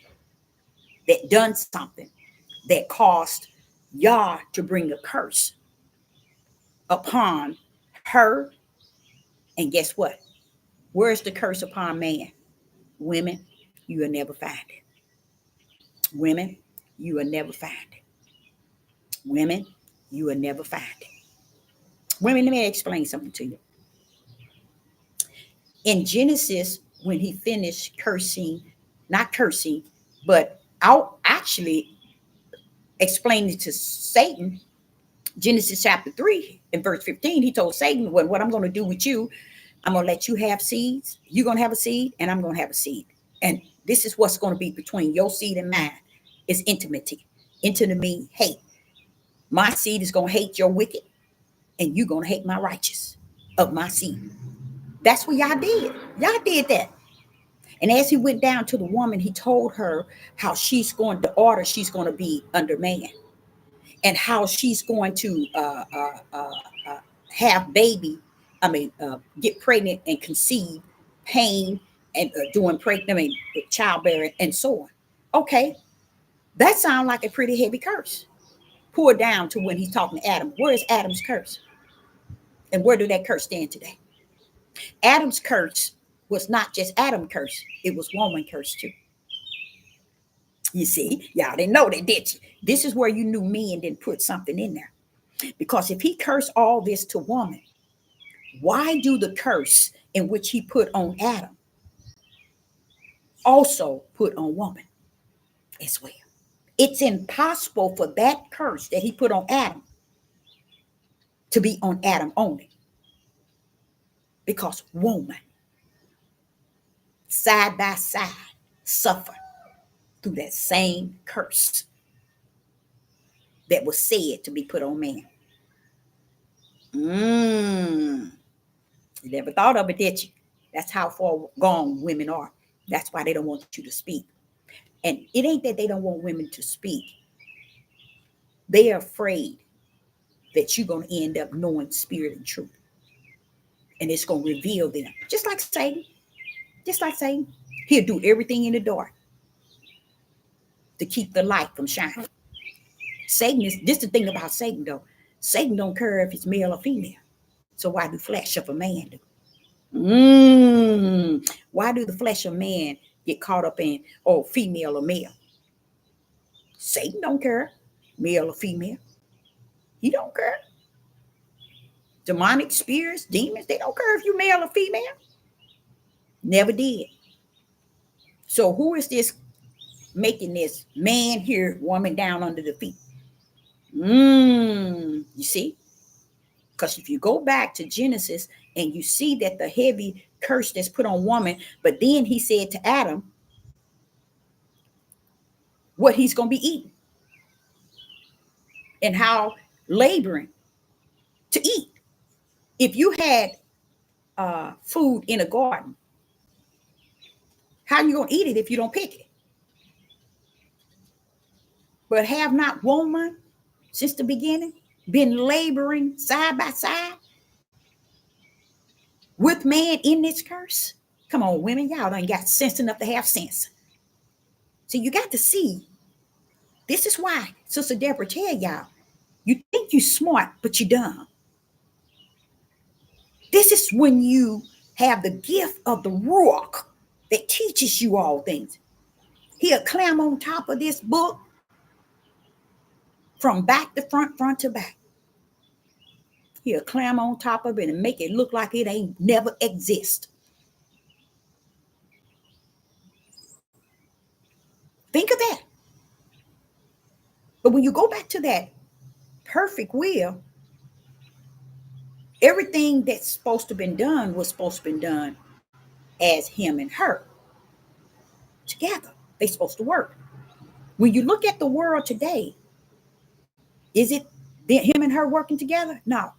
that done something that caused Yah to bring a curse upon her. And guess what? Where's the curse upon man? Women, you will never find it. Women, you will never find it. Women, you will never find it. Women, let me explain something to you. In Genesis, when he finished not cursing, but out actually explaining to Satan, Genesis chapter 3 and verse 15, he told Satan, well, what I'm going to do with you, I'm going to let you have seeds. You're going to have a seed and I'm going to have a seed. And this is what's going to be between your seed and mine. It's intimacy. Intimate means hate. My seed is going to hate your wicked and you're going to hate my righteous of my seed. That's what y'all did. Y'all did that. And as he went down to the woman, he told her how she's going to be under man, and how she's going to have baby. Get pregnant and conceive, pain and doing pregnant, childbearing, and so on. Okay, that sounds like a pretty heavy curse. Pour down to when he's talking to Adam. Where is Adam's curse? And where do that curse stand today? Adam's curse was not just Adam curse, it was woman curse too. You see, y'all didn't know that, did you? This is where you knew men didn't put something in there. Because if he cursed all this to woman, why do the curse in which he put on Adam also put on woman as well? It's impossible for that curse that he put on Adam to be on Adam only. because woman, side by side, suffer through that same curse that was said to be put on man. You never thought of it, did you? That's how far gone women are. That's why they don't want you to speak. And it ain't that they don't want women to speak. They are afraid that you're going to end up knowing spirit and truth. And it's going to reveal them. Just like Satan. Just like Satan. He'll do everything in the dark to keep the light from shining. Satan is, this the thing about Satan though. Satan don't care if it's male or female. So why do flesh of a man do? Why do the flesh of man get caught up in, oh, female or male? Satan don't care, male or female. He don't care. Demonic spirits, demons, they don't care if you're male or female. Never did. So who is this making this man here, woman down under the feet? You see? Because if you go back to Genesis and you see that the heavy curse that's put on woman, but then he said to Adam what he's going to be eating and how laboring to eat. If you had food in a garden, how are you going to eat it if you don't pick it? But have not woman since the beginning been laboring side by side with man in this curse? Come on, women, y'all done got sense enough to have sense. So you got to see, this is why Sister Deborah tell y'all, you think you smart, but you dumb. This is when you have the gift of the Ruach that teaches you all things. He'll climb on top of this book from back to front, front to back. He'll climb on top of it and make it look like it ain't never exist. Think of that. But when you go back to that perfect will, everything that's supposed to have been done was supposed to have been done as him and her together. They're supposed to work. When you look at the world today, is it him and her working together? No.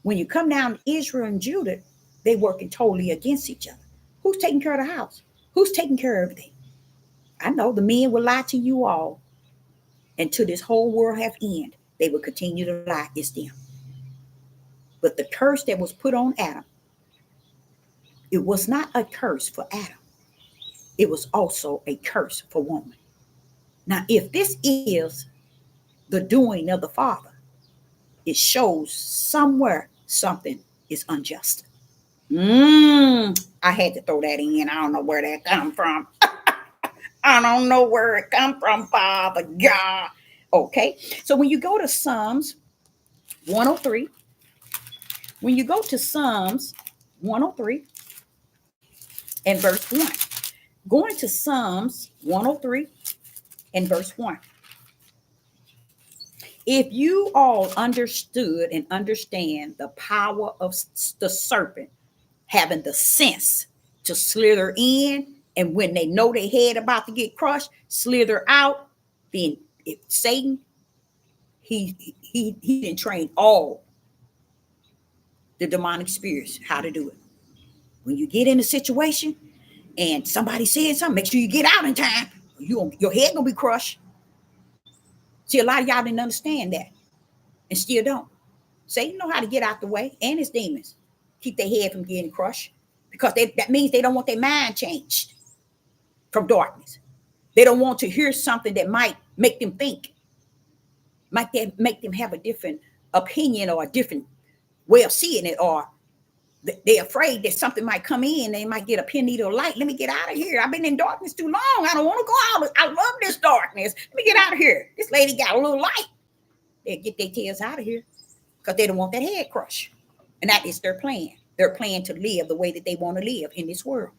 When you come down to Israel and Judah, they working totally against each other. Who's taking care of the house? Who's taking care of everything? I know the men will lie to you all until this whole world have end. They will continue to lie. It's them. But the curse that was put on Adam, it was not a curse for Adam. It was also a curse for woman. Now, if this is the doing of the Father, it shows somewhere something is unjust. I had to throw that in. I don't know where that come from. I don't know where it come from, Father God. Okay, so when you go to Psalms 103, when you go to Psalms 103 and verse 1, going to Psalms 103 and verse 1. If you all understood and understand the power of the serpent having the sense to slither in, and when they know their head about to get crushed, slither out, then if Satan, he didn't train all the demonic spirits how to do it. When you get in a situation and somebody said something, make sure you get out in time. Your head gonna be crushed. See, a lot of y'all didn't understand that and still don't. Satan know how to get out the way, and his demons keep their head from getting crushed, because that means they don't want their mind changed from darkness. They don't want to hear something that might make them think, might make them have a different opinion or a different way of seeing it, or they're afraid that something might come in. They might get a pin needle light. Let me get out of here. I've been in darkness too long. I don't want to go out. I love this darkness. Let me get out of here. This lady got a little light. They'll get their tails out of here because they don't want that head crush. And that is their plan. Their plan to live the way that they want to live in this world,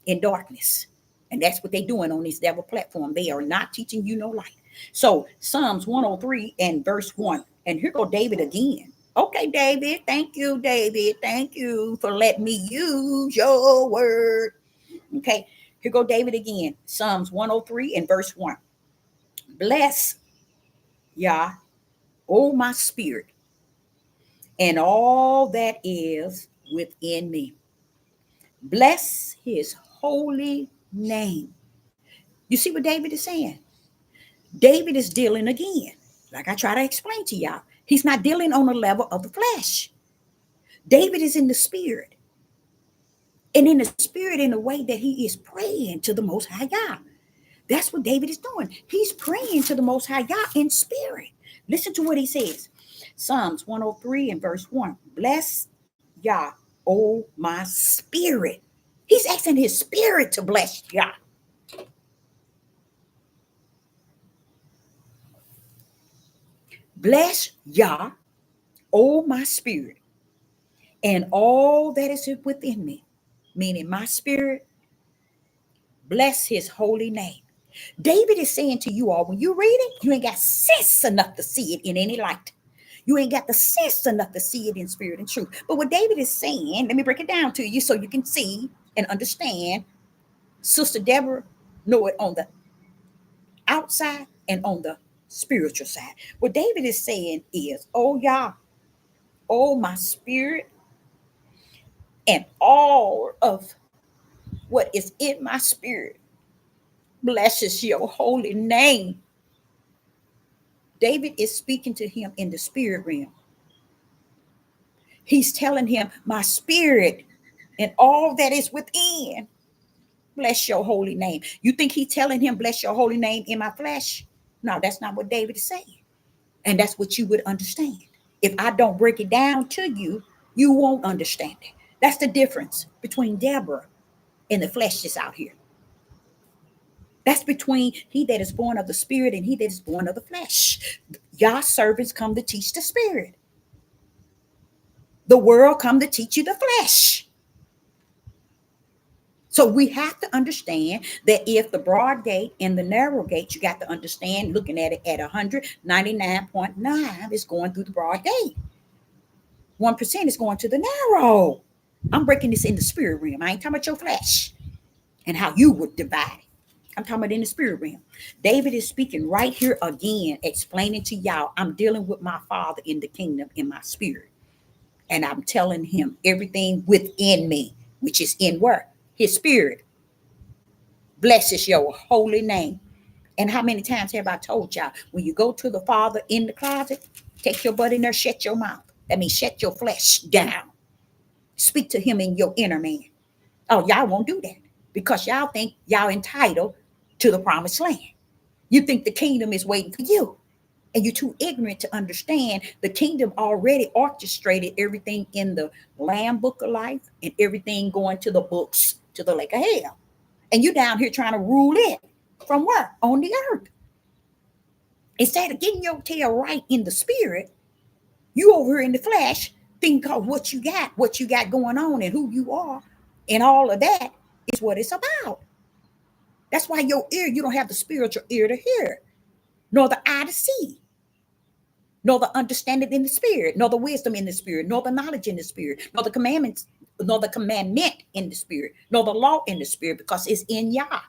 in darkness. And that's what they're doing on this devil platform. They are not teaching you no light. So Psalms 103 and verse 1. And here go David again. Okay, David. Thank you, David. Thank you for letting me use your word. Okay, here go David again. Psalms 103 and verse 1. Bless Yah, O my spirit, and all that is within me. Bless his holy name. You see what David is saying? David is dealing again. Like I try to explain to y'all, he's not dealing on the level of the flesh. David is in the spirit. And in the spirit, in a way that he is praying to the Most High God. That's what David is doing. He's praying to the Most High God in spirit. Listen to what he says. Psalms 103 and verse 1. Bless Yah, O my spirit. He's asking his spirit to bless Yah. Bless Yah, O my spirit, and all that is within me, meaning my spirit, bless his holy name. David is saying to you all, when you read it, you ain't got sense enough to see it in any light. You ain't got the sense enough to see it in spirit and truth. But what David is saying, let me break it down to you so you can see and understand. Sister Deborah know it on the outside and on the spiritual side. What David is saying is, oh Yah, oh my spirit, and all of what is in my spirit blesses your holy name. David is speaking to him in the spirit realm. He's telling him, my spirit and all that is within, bless your holy name. You think he's telling him, bless your holy name in my flesh? No, that's not what David is saying. And that's what you would understand. If I don't break it down to you, you won't understand it. That's the difference between Deborah and the flesh that's out here. That's between he that is born of the spirit and he that is born of the flesh. Y'all servants come to teach the spirit. The world come to teach you the flesh. So we have to understand that if the broad gate and the narrow gate, you got to understand, looking at it at 199.9 is going through the broad gate. 1% is going to the narrow. I'm breaking this in the spirit realm. I ain't talking about your flesh and how you would divide it. I'm talking about in the spirit realm. David is speaking right here again, explaining to y'all, I'm dealing with my father in the kingdom in my spirit. And I'm telling him everything within me, which is in where? His spirit. Blesses your holy name. And how many times have I told y'all, when you go to the Father in the closet, take your butt in there, shut your mouth. That means shut your flesh down. Speak to him in your inner man. Oh, y'all won't do that because y'all think y'all entitled to the promised land. You think the kingdom is waiting for you. And you're too ignorant to understand the kingdom already orchestrated everything in the Lamb Book of Life and everything going to the books, to the lake of hell. And you down here trying to rule it from where? On the earth. Instead of getting your tail right in the spirit, you over here in the flesh think of what you got going on and who you are. And all of that is what it's about. That's why your ear, you don't have the spiritual ear to hear, nor the eye to see, nor the understanding in the spirit, nor the wisdom in the spirit, nor the knowledge in the spirit, nor the commandments, nor the commandment in the spirit, nor the law in the spirit, because it's in Yah.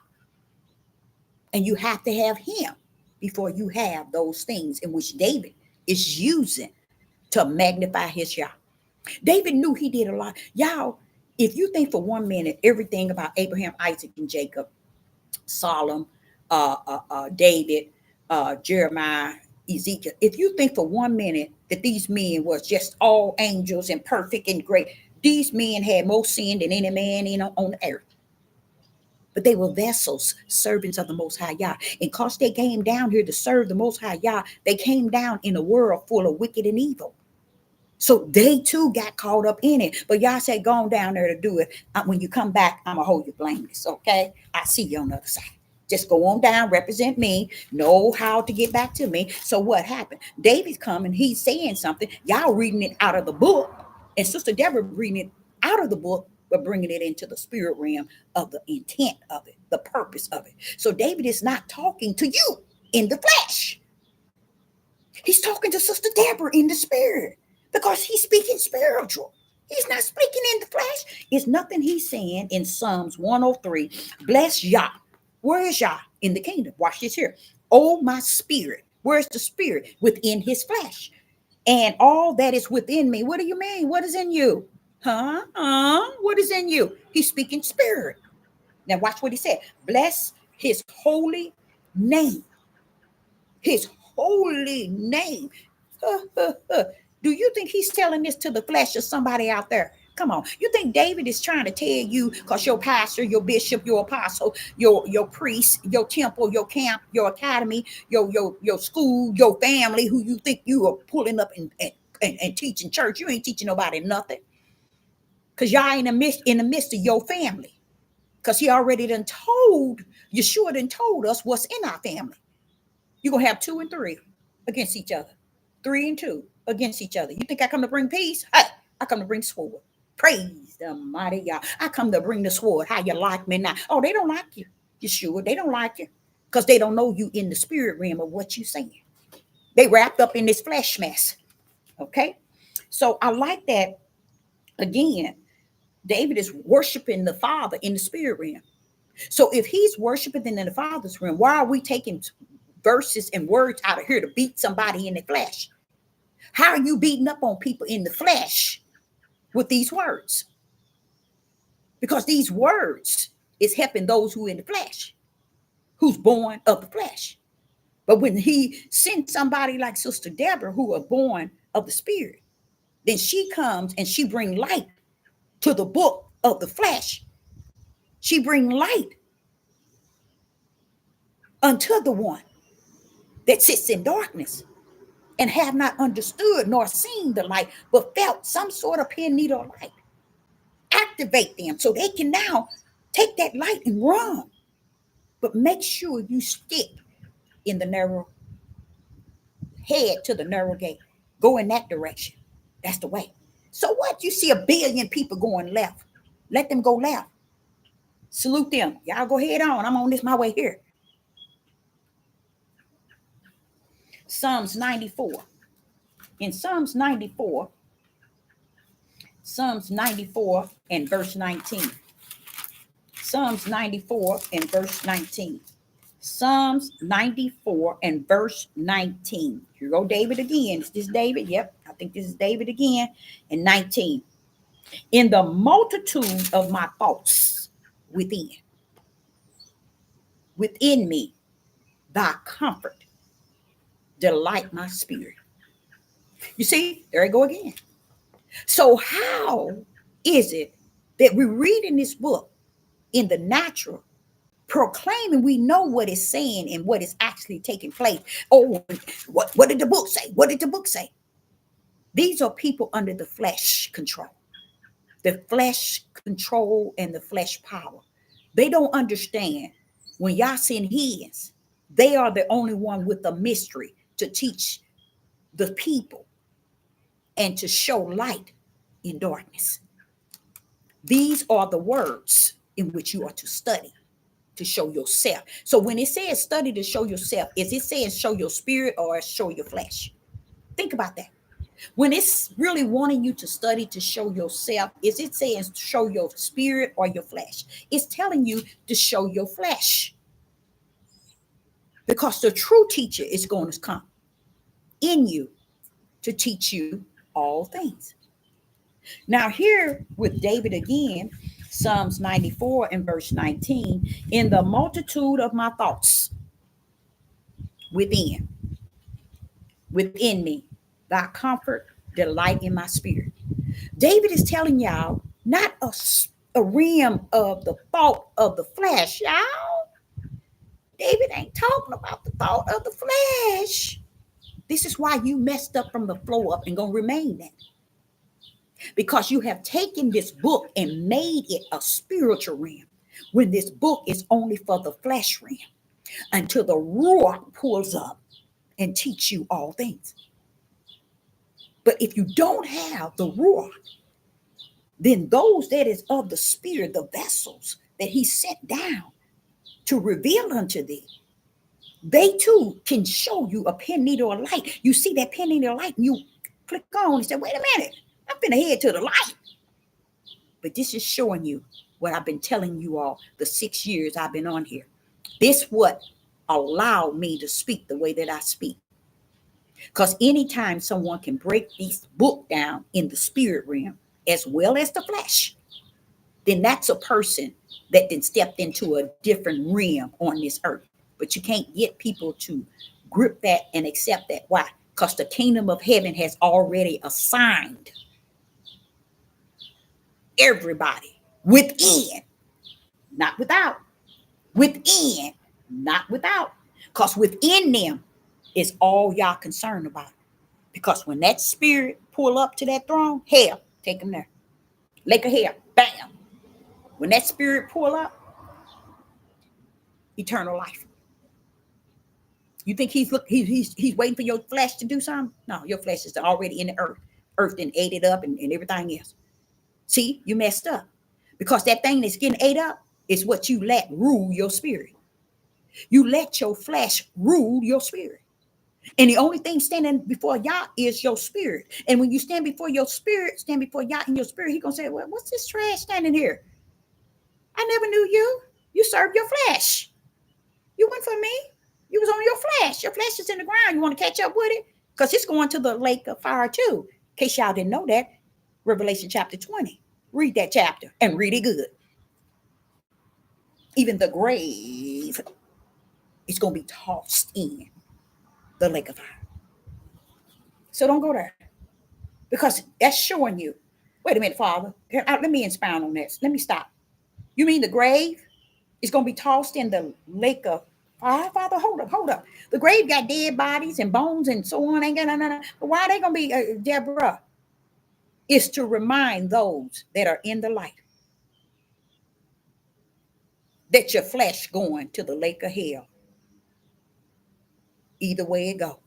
And you have to have him before you have those things in which David is using to magnify his Yah. David knew he did a lot. Y'all, if you think for 1 minute everything about Abraham, Isaac, and Jacob, Solomon, David, Jeremiah, Ezekiel, if you think for 1 minute that these men was just all angels and perfect and great, these men had more sin than any man on the earth. But they were vessels, servants of the Most High Yah. And because they came down here to serve the Most High Yah, they came down in a world full of wicked and evil. So they too got caught up in it. But y'all said, go on down there to do it. When you come back, I'm going to hold you blameless, okay? I see you on the other side. Just go on down, represent me, know how to get back to me. So what happened? David's coming, he's saying something. Y'all reading it out of the book. And Sister Deborah reading it out of the book, but bringing it into the spirit realm of the intent of it, the purpose of it. So David is not talking to you in the flesh. He's talking to Sister Deborah in the spirit. because he's speaking spiritual. He's not speaking in the flesh. It's nothing he's saying in Psalms 103. Bless Yah. Where is Yah in the kingdom? Watch this here. Oh, my spirit. Where's the spirit? Within his flesh. And all that is within me. What do you mean? What is in you? What is in you? He's speaking spirit. Now watch what he said. Bless his holy name. His holy name. Do you think he's telling this to the flesh or somebody out there? Come on. You think David is trying to tell you because your pastor, your bishop, your apostle, your priest, your temple, your camp, your academy, your school, your family, who you think you are pulling up and teaching church? You ain't teaching nobody nothing. Because y'all in the midst of your family. Because he already done told, Yeshua done told us what's in our family. You're going to have 2 and 3 against each other. 3 and 2 against each other. You think I come to bring peace? Hey, I come to bring sword. Praise the mighty God. I come to bring the sword. How you like me now? Oh, they don't like you. Yeshua, they don't like you. Because they don't know you in the spirit realm of what you're saying. They wrapped up in this flesh mess. Okay? So I like that. Again, David is worshiping the Father in the spirit realm. So if he's worshiping in the Father's realm, why are we taking verses and words out of here to beat somebody in the flesh? How are you beating up on people in the flesh with these words? Because these words is helping those who are in the flesh, who's born of the flesh. But when he sent somebody like Sister Deborah, who are born of the spirit, then she comes and she bring light to the book of the flesh. She bring light unto the one that sits in darkness and have not understood nor seen the light, but felt some sort of pen needle light. Activate them so they can now take that light and run. But make sure you stick in the narrow, head to the narrow gate. Go in that direction. That's the way. So what? You see 1 billion people going left. Let them go left. Salute them. Y'all go head on. I'm on my way here. Psalms 94. In Psalms 94 and verse 19. Psalms 94 and verse 19. Psalms 94 and verse 19. Here go David again. Is this David? Yep, I think this is David again. And 19. In the multitude of my thoughts within me, thy comfort delight my spirit. You see, there I go again. So how is it that we read in this book in the natural, proclaiming we know what it's saying and what is actually taking place? Oh, what did the book say? What did the book say? These are people under the flesh control. The flesh control and the flesh power. They don't understand when y'all send his, they are the only one with the mystery to teach the people and to show light in darkness. These are the words in which you are to study to show yourself. So when it says study to show yourself, is it saying show your spirit or show your flesh? Think about that. When it's really wanting you to study to show yourself, is it saying show your spirit or your flesh? It's telling you to show your flesh. Because the true teacher is going to come in you to teach you all things. Now here with David again, Psalms 94 and verse 19, in the multitude of my thoughts within me, thy comfort delight in my spirit. David is telling y'all not a realm of the thought of the flesh, y'all. David ain't talking about the thought of the flesh. This is why you messed up from the flow up and gonna remain that. Because you have taken this book and made it a spiritual realm when this book is only for the flesh realm until the Ruach pulls up and teach you all things. But if you don't have the Ruach, then those that is of the spirit, the vessels that he sent down to reveal unto thee, they too can show you a pen needle of light. You see that pen needle of light, you click on and say, wait a minute, I'm finna head to the light. But this is showing you what I've been telling you all the 6 years I've been on here. This what allowed me to speak the way that I speak. Because anytime someone can break this book down in the spirit realm as well as the flesh, then that's a person that then stepped into a different realm on this earth. But you can't get people to grip that and accept that. Why? Because the kingdom of heaven has already assigned everybody within, not without. Within, not without. Because within them is all y'all concerned about. Because when that spirit pull up to that throne, hell, take them there. Lake of hell, bam. When that spirit pull up, eternal life. You think he's waiting for your flesh to do something? No, your flesh is already in the earth. Earth then ate it up and everything else. See, you messed up. Because that thing that's getting ate up is what you let rule your spirit. You let your flesh rule your spirit. And the only thing standing before Yah is your spirit. And when you stand before your spirit, stand before Yah in your spirit, he's going to say, well, what's this trash standing here? I never knew you. You served your flesh. You went for me. You was on your flesh. Your flesh is in the ground. You want to catch up with it? Because it's going to the lake of fire too. In case y'all didn't know that, Revelation chapter 20. Read that chapter and read it good. Even the grave is going to be tossed in the lake of fire. So don't go there. Because that's showing you. Wait a minute, Father. Let me expound on this. Let me stop. You mean the grave is going to be tossed in the lake of fire? Father, hold up. The grave got dead bodies and bones and so on. Ain't got no. But why are they going to be, Deborah? It's to remind those that are in the light that your flesh going to the lake of hell. Either way it go.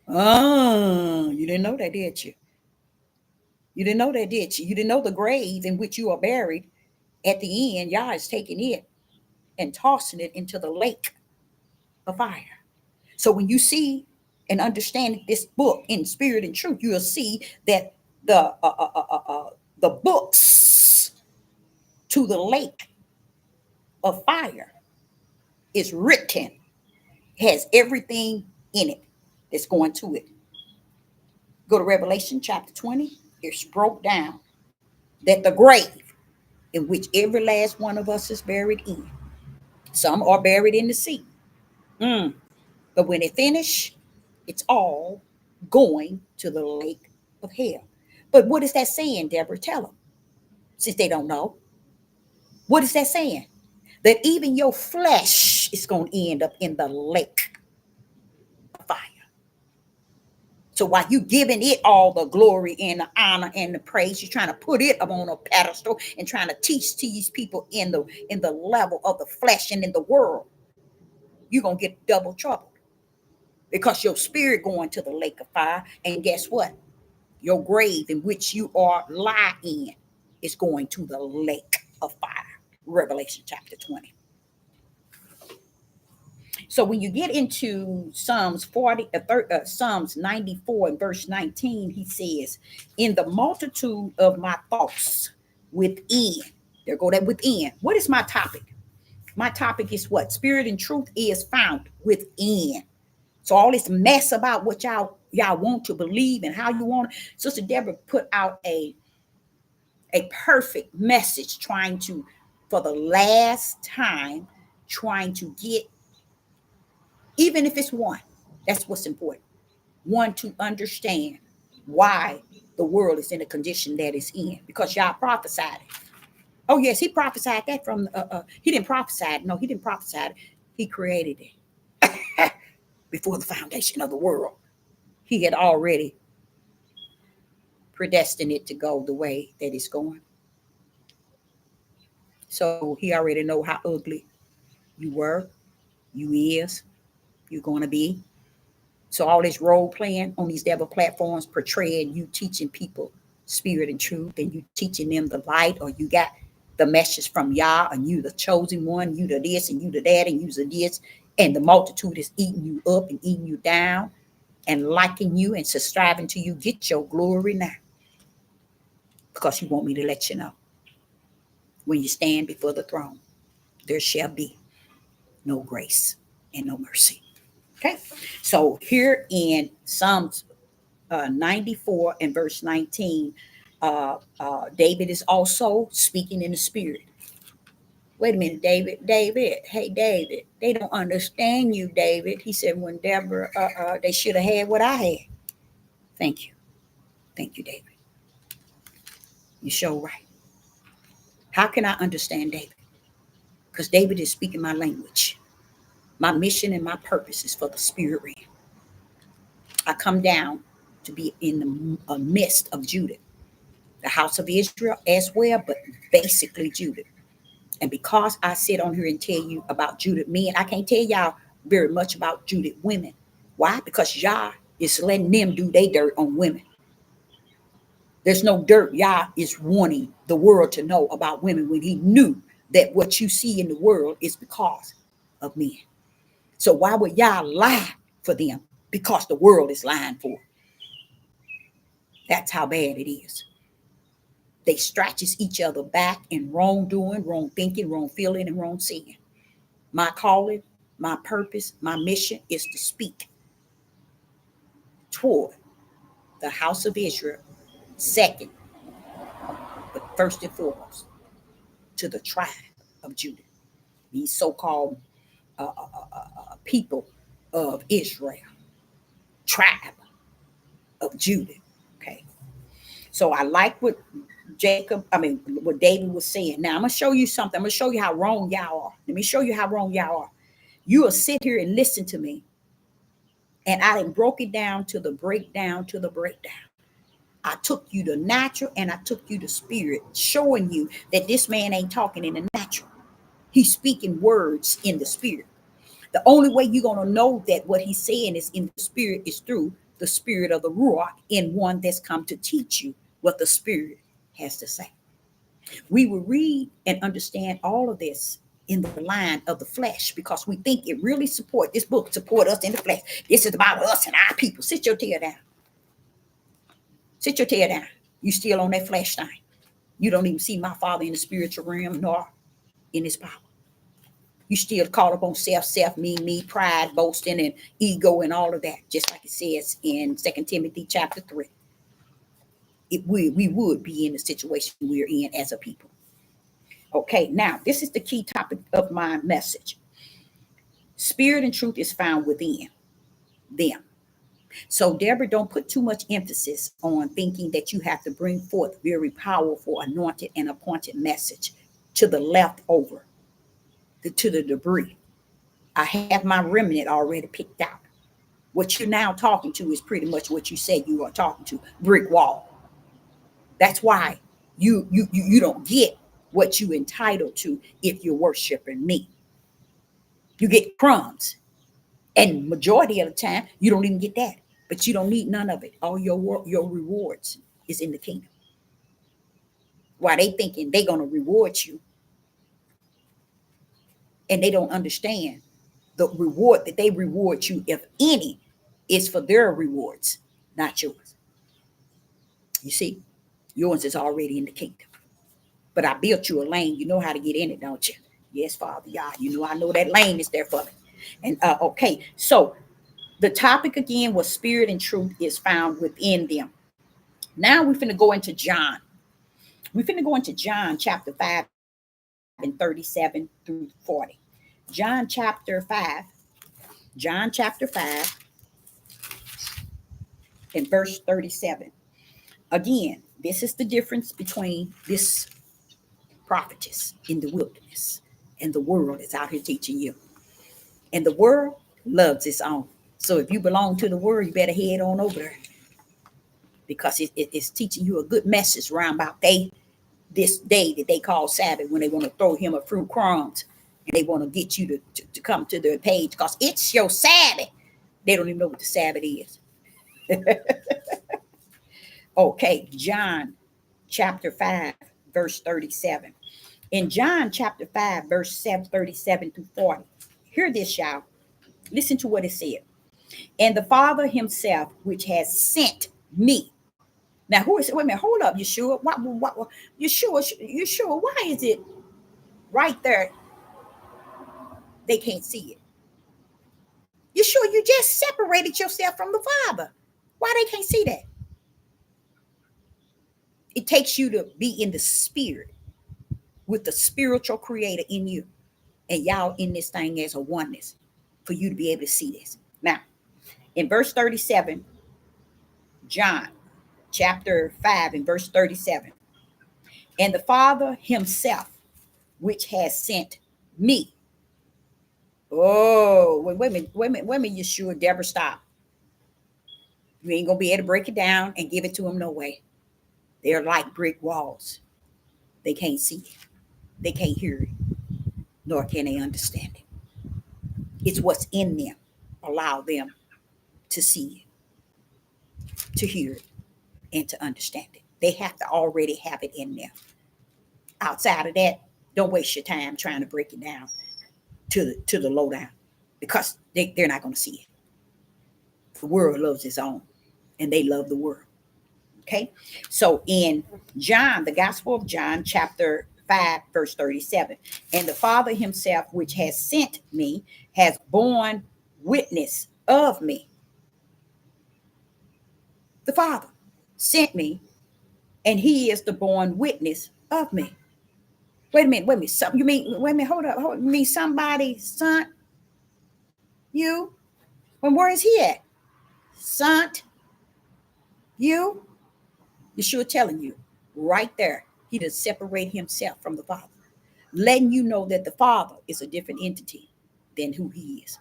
Oh, you didn't know that, did you? You didn't know that, did you? You didn't know the grave in which you are buried. At the end, Yah is taking it and tossing it into the lake of fire. So when you see and understand this book in spirit and truth, you'll see that the books to the lake of fire is written, has everything in it that's going to it. Go to Revelation chapter 20. It's broke down that the grave in which every last one of us is buried in, some are buried in the sea. But when it finish, it's all going to the lake of hell. But what is that saying, Deborah? Tell them, since they don't know. What is that saying? That even your flesh is going to end up in the lake of fire. So while you giving it all the glory and the honor and the praise, you're trying to put it up on a pedestal and trying to teach these people in the level of the flesh and in the world, you're going to get double trouble. Because your spirit going to the lake of fire, and guess what? Your grave in which you are lying in is going to the lake of fire. Revelation chapter 20. So when you get into Psalms 94 and verse 19, he says, in the multitude of my thoughts within, there go that within. What is my topic? My topic is what? Spirit and truth is found within. So all this mess about what y'all want to believe and how you want it. Sister Deborah put out a perfect message trying to, for the last time, trying to get, even if it's one, that's what's important. One, to understand why the world is in the condition that it's in. Because y'all prophesied it. Oh, yes, he prophesied that from, he didn't prophesy it. No, he didn't prophesy it. He created it. Before the foundation of the world, he had already predestined it to go the way that it's going. So he already know how ugly you were, you is, you're going to be. So all this role playing on these devil platforms, portraying you teaching people spirit and truth, and you teaching them the light, or you got the message from Yah, and you the chosen one, you the this, and you the that, and you the this, and the multitude is eating you up and eating you down. and liking you and subscribing to you, get your glory now. Because you want me to let you know. When you stand before the throne, there shall be no grace and no mercy. Okay. So here in Psalms 94 and verse 19, David is also speaking in the spirit. Wait a minute, David. Hey, David. They don't understand you, David. He said, when Deborah, they should have had what I had. Thank you. Thank you, David. You sure right. How can I understand David? Because David is speaking my language. My mission and my purpose is for the spirit realm. I come down to be in the midst of Judah, the house of Israel as well, but basically Judah. And because I sit on here and tell you about Judah men, I can't tell y'all very much about Judah women. Why? Because Yah is letting them do their dirt on women. There's no dirt Yah is wanting the world to know about women when he knew that what you see in the world is because of men. So why would Yah lie for them? Because the world is lying for them. That's how bad it is. They stretches each other back in wrongdoing, wrong thinking, wrong feeling, and wrong seeing. My calling, my purpose, my mission is to speak toward the house of Israel, second, but first and foremost, to the tribe of Judah, these so-called people of Israel, tribe of Judah. Okay, so I like what what David was saying. Now I'm gonna show you something. I'm gonna show you how wrong y'all are. Let me show you how wrong y'all are. You will sit here and listen to me, and I done broke it down to the breakdown to the breakdown. I took you to natural and I took you to spirit, showing you that this man ain't talking in the natural. He's speaking words in the spirit. The only way you're going to know that what he's saying is in the spirit is through the spirit of the Ruach in one that's come to teach you what the spirit has to say. We will read and understand all of this in the line of the flesh because we think it really this book support us in the flesh. This is about us and our people. Sit your tail down. Sit your tail down. You still on that flesh thing. You don't even see my Father in the spiritual realm nor in his power. You still caught up on self, me, pride, boasting, and ego, and all of that, just like it says in 2 Timothy chapter 3. We would be in the situation we're in as a people. Okay, now this is the key topic of my message. Spirit and truth is found within them. So, Deborah, don't put too much emphasis on thinking that you have to bring forth very powerful, anointed, and appointed message to the leftover, to the debris. I have my remnant already picked out. What you're now talking to is pretty much what you said you are talking to, brick wall. That's why you don't get what you entitled to if you're worshiping me. You get crumbs. And majority of the time, you don't even get that. But you don't need none of it. All your rewards is in the kingdom. Why they thinking they're going to reward you, and they don't understand the reward that they reward you, if any, is for their rewards, not yours. You see, yours is already in the kingdom. But I built you a lane. You know how to get in it, don't you? Yes, Father. Yeah, I know that lane is there for me. And okay, so the topic again was spirit and truth is found within them. Now we're finna go into John. We're finna go into John chapter 5 and 37 through 40. John chapter 5 and verse 37. Again, this is the difference between this prophetess in the wilderness and the world that's out here teaching you. And the world loves its own. So if you belong to the world, you better head on over there because it's teaching you a good message around about this day that they call Sabbath, when they want to throw him a few crumbs and they want to get you to come to their page because it's your Sabbath. They don't even know what the Sabbath is. Okay, John chapter 5, verse 37. In John chapter 5, verse 37 through 40, hear this, y'all. Listen to what it said. And the Father himself, which has sent me. Now, who is it? Wait a minute, hold up, Yeshua. Yeshua, why is it right there? They can't see it. Yeshua, you just separated yourself from the Father. Why they can't see that? It takes you to be in the spirit with the spiritual creator in you. And y'all in this thing as a oneness for you to be able to see this. Now, in verse 37, John chapter 5 and verse 37, and the Father himself, which has sent me. Oh, wait a minute, Yeshua, Deborah, stop. You ain't gonna be able to break it down and give it to them no way. They're like brick walls. They can't see it. They can't hear it, nor can they understand it. It's what's in them. Allow them to see it, to hear it, and to understand it. They have to already have it in them. Outside of that, don't waste your time trying to break it down to the lowdown, because they're not going to see it. The world loves its own, and they love the world. Okay, so in John, the Gospel of John, chapter 5, verse 37, and the Father himself, which has sent me, has borne witness of me. The Father sent me, and he is the born witness of me. Wait a minute. You mean, wait a minute, hold up. You mean somebody sent you? When where is he at? Sent you? Yeshua telling you right there, he does separate himself from the Father, letting you know that the Father is a different entity than who he is.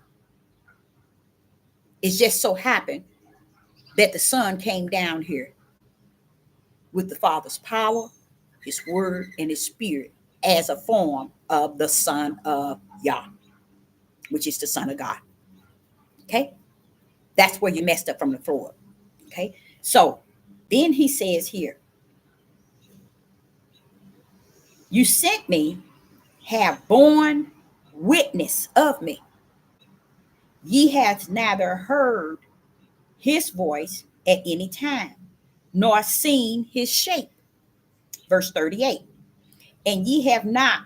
It's just so happened that the Son came down here with the Father's power, his word, and his spirit as a form of the Son of Yah, which is the Son of God. Okay? That's where you messed up from the floor. Okay? So then he says here, you sent me, have borne witness of me. Ye have neither heard his voice at any time, nor seen his shape. Verse 38. And ye have not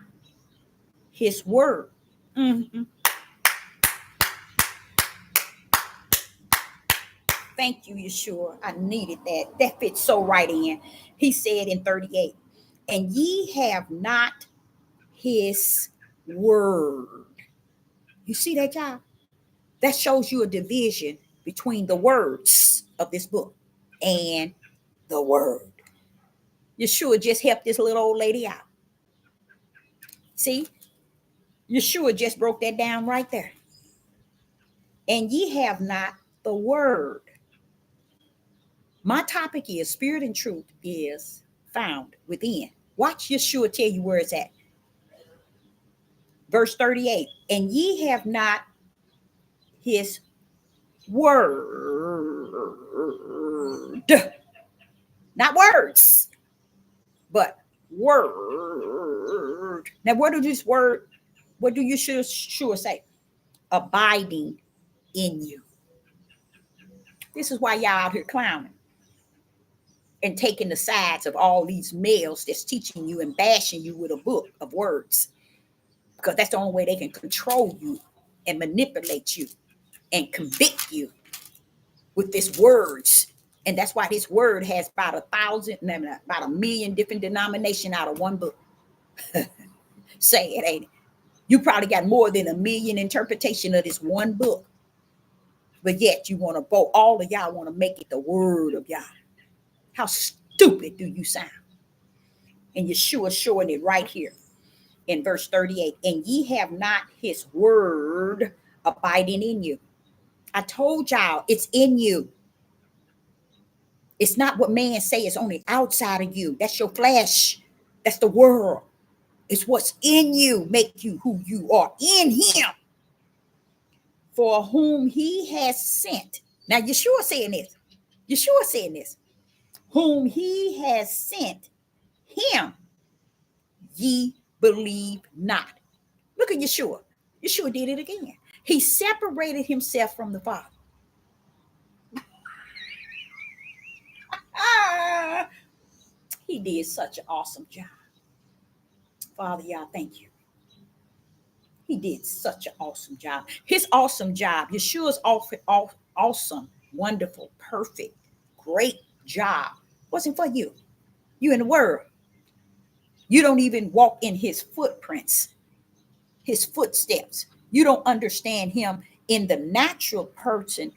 his word. Mm-hmm. Thank you, Yeshua. I needed that. That fits so right in. He said in 38, and ye have not his word. You see that, y'all? That shows you a division between the words of this book and the word. Yeshua just helped this little old lady out. See? Yeshua just broke that down right there. And ye have not the word. My topic is spirit and truth is found within. Watch Yeshua tell you where it's at. Verse 38. And ye have not his word. Not words, but word. Now, what do you sure say? Abiding in you. This is why y'all out here clowning and taking the sides of all these males that's teaching you and bashing you with a book of words, because that's the only way they can control you and manipulate you and convict you with this words. And that's why this word has about 1,000 different denominations out of one book. Say it, ain't it? You probably got more than 1 million interpretation of this one book. But yet you want to vote. All of y'all want to make it the word of Yah. How stupid do you sound? And Yeshua showing it right here in verse 38. And ye have not his word abiding in you. I told y'all it's in you. It's not what man say is on the outside of you. That's your flesh. That's the world. It's what's in you make you who you are in him. For whom he has sent. Now Yeshua saying this. Whom he has sent, him ye believe not. Look at Yeshua. Yeshua did it again. He separated himself from the Father. He did such an awesome job. Father, y'all, thank you. He did such an awesome job. His awesome job, Yeshua's awesome, wonderful, perfect, great job wasn't for you. You in the world. You don't even walk in his footprints, his footsteps. You don't understand him in the natural person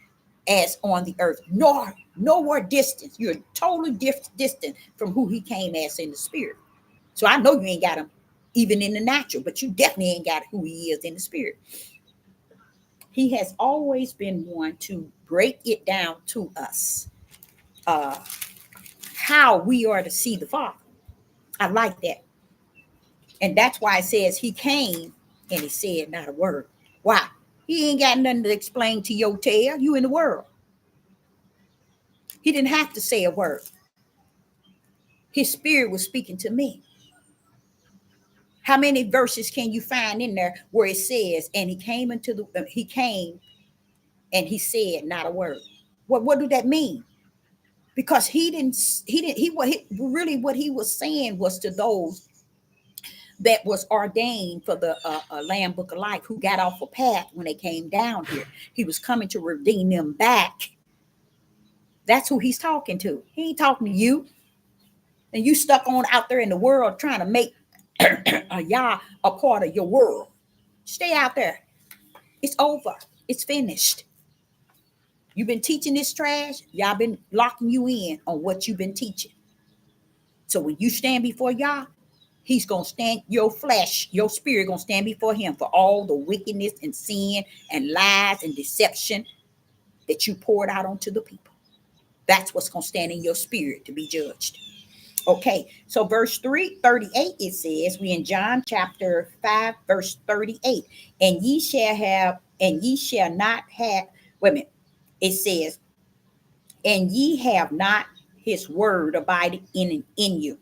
as on the earth, nor nowhere distance. You're totally distant from who he came as in the spirit. So I know you ain't got him even in the natural, but you definitely ain't got who he is in the spirit. He has always been one to break it down to us, how we are to see the Father. I like that. And that's why it says he came and he said not a word. Why? He ain't got nothing to explain to your tale. You in the world. He didn't have to say a word. His spirit was speaking to me. How many verses can you find in there where it says, and he came and he said not a word? What do that mean? Because what he was saying was to those that was ordained for the Lamb Book of Life, who got off a path when they came down here. He was coming to redeem them back. That's who he's talking to. He ain't talking to you. And you stuck on out there in the world trying to make Yah a part of your world. Stay out there. It's over. It's finished. You've been teaching this trash. Y'all been locking you in on what you've been teaching. So when you stand before Yah, he's going to stand, your flesh, your spirit going to stand before him for all the wickedness and sin and lies and deception that you poured out onto the people. That's what's going to stand in your spirit to be judged. Okay, so verse 38, it says, we in John chapter 5, verse 38, and ye shall not have, wait a minute, it says, and ye have not his word abiding in you,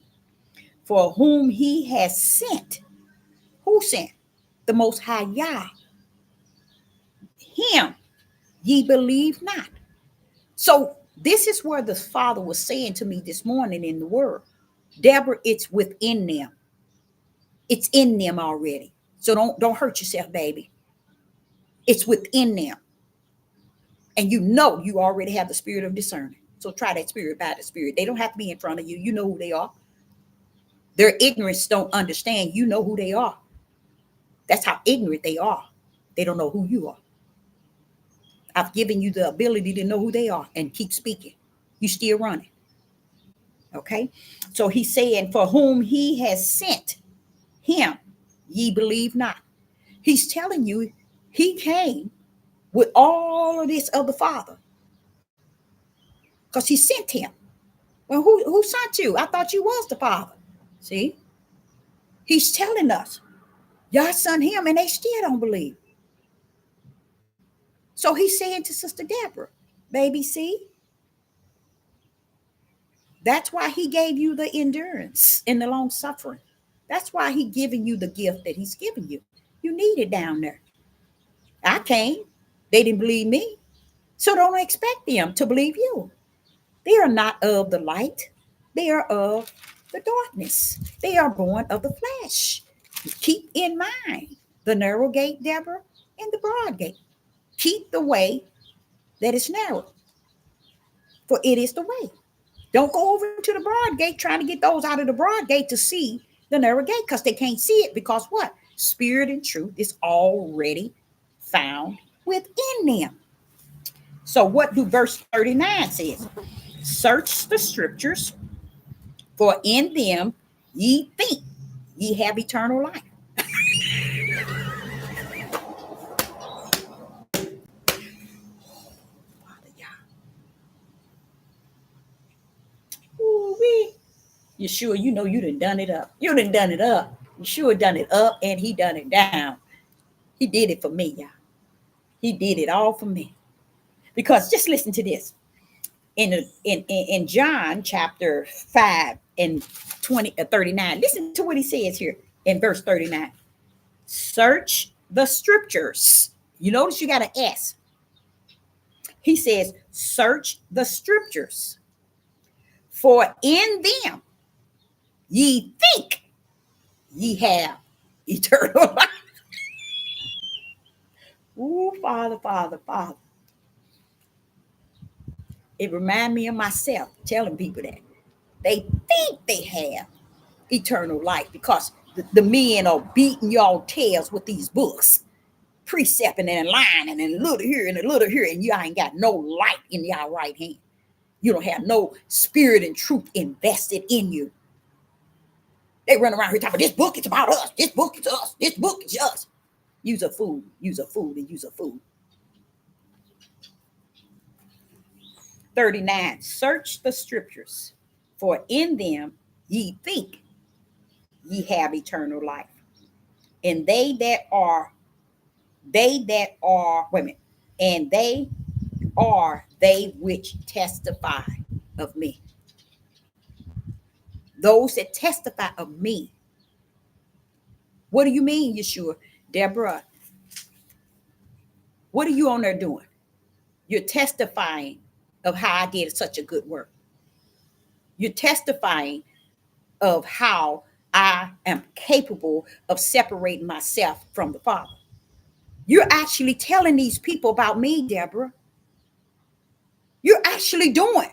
for whom he has sent. Who sent? The Most High Yah. Him ye believe not. So this is where the Father was saying to me this morning in the word, Deborah, it's within them. It's in them already. So don't hurt yourself, baby. It's within them. And you know you already have the spirit of discerning. So try that spirit by the spirit. They don't have to be in front of you. You know who they are. Their ignorance don't understand. You know who they are. That's how ignorant they are. They don't know who you are. I've given you the ability to know who they are and keep speaking. You still running. Okay? So he's saying, for whom he has sent, him ye believe not. He's telling you he came with all of this of the Father because he sent him. Well, who sent you? I thought you was the Father. See? He's telling us, y'all sent him and they still don't believe. So he's saying to Sister Deborah, baby, see? That's why he gave you the endurance and the long suffering. That's why he giving you the gift that he's giving you. You need it down there. I came. They didn't believe me. So don't expect them to believe you. They are not of the light. They are of the darkness. They are born of the flesh. Keep in mind the narrow gate, Deborah, and the broad gate. Keep the way that is narrow, for it is the way. Don't go over to the broad gate trying to get those out of the broad gate to see the narrow gate, because they can't see it, because what? Spirit and truth is already found within them. So what do verse 39 says? Search the scriptures, for in them ye think ye have eternal life. Ooh-wee. Yeshua, you know you done it up. You done it up. Yeshua done it up and he done it down. He did it for me, y'all. He did it all for me. Because just listen to this. In John chapter 5 and 39, listen to what he says here in verse 39. Search the scriptures. You notice you got an S. He says, search the scriptures, For in them ye think ye have eternal life. Ooh, Father, Father, Father. It reminds me of myself telling people that they think they have eternal life because the men are beating y'all tails with these books, precepting and aligning and a little here and a little here, and y'all ain't got no light in y'all right hand. You don't have no spirit and truth invested in you. They run around here talking, this book is about us. This book is us. This book is us. Use a fool, use a fool, and use a fool. 39. Search the scriptures, for in them ye think ye have eternal life. And they that are, wait a minute, and they are they which testify of me. Those that testify of me. What do you mean, Yeshua? Deborah, what are you on there doing? You're testifying of how I did such a good work. You're testifying of how I am capable of separating myself from the Father. You're actually telling these people about me, Deborah. You're actually doing.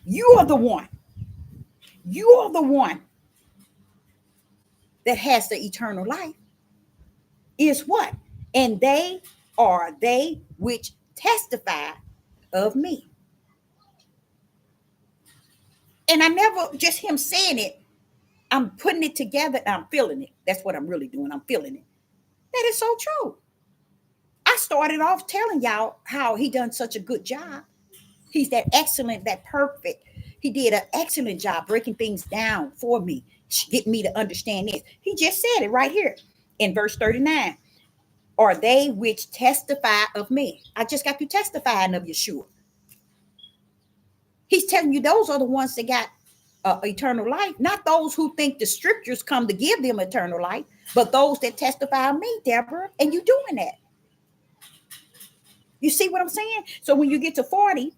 You are the one. You are the one that has the eternal life. Is what? And they are they which testify of me. And I never, just him saying it, I'm putting it together and I'm feeling it. That's what I'm really doing. I'm feeling it. That is so true. I started off telling y'all how he done such a good job. He's that excellent, that perfect. He did an excellent job breaking things down for me, getting me to understand this. He just said it right here in verse 39. Are they which testify of me? I just got to testifying of Yeshua. He's telling you those are the ones that got eternal life, not those who think the scriptures come to give them eternal life, but those that testify of me, Deborah, and you doing that. You see what I'm saying? So when you get to 40,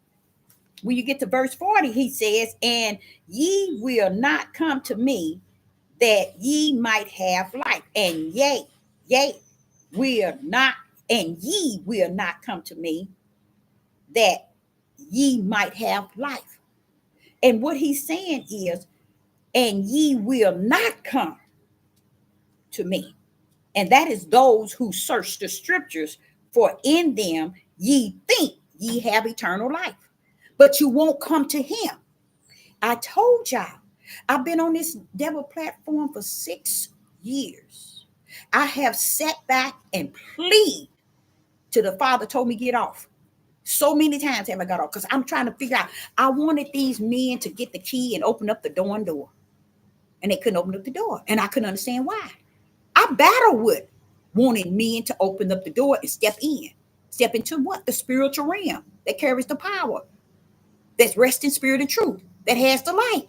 when you get to verse 40, he says, and ye will not come to me that ye might have life. And yea, will not, and ye will not come to me that ye might have life. And what he's saying is, and ye will not come to me. And that is those who search the scriptures, for in them ye think ye have eternal life, but you won't come to him. I told y'all, I've been on this devil platform for 6 years. I have sat back and plead till the Father told me get off. So many times have I got off because I'm trying to figure out. I wanted these men to get the key and open up the door. And they couldn't open up the door. And I couldn't understand why. I battle with wanting men to open up the door and step in. Step into what? The spiritual realm that carries the power. That's rest in spirit and truth. That has the light.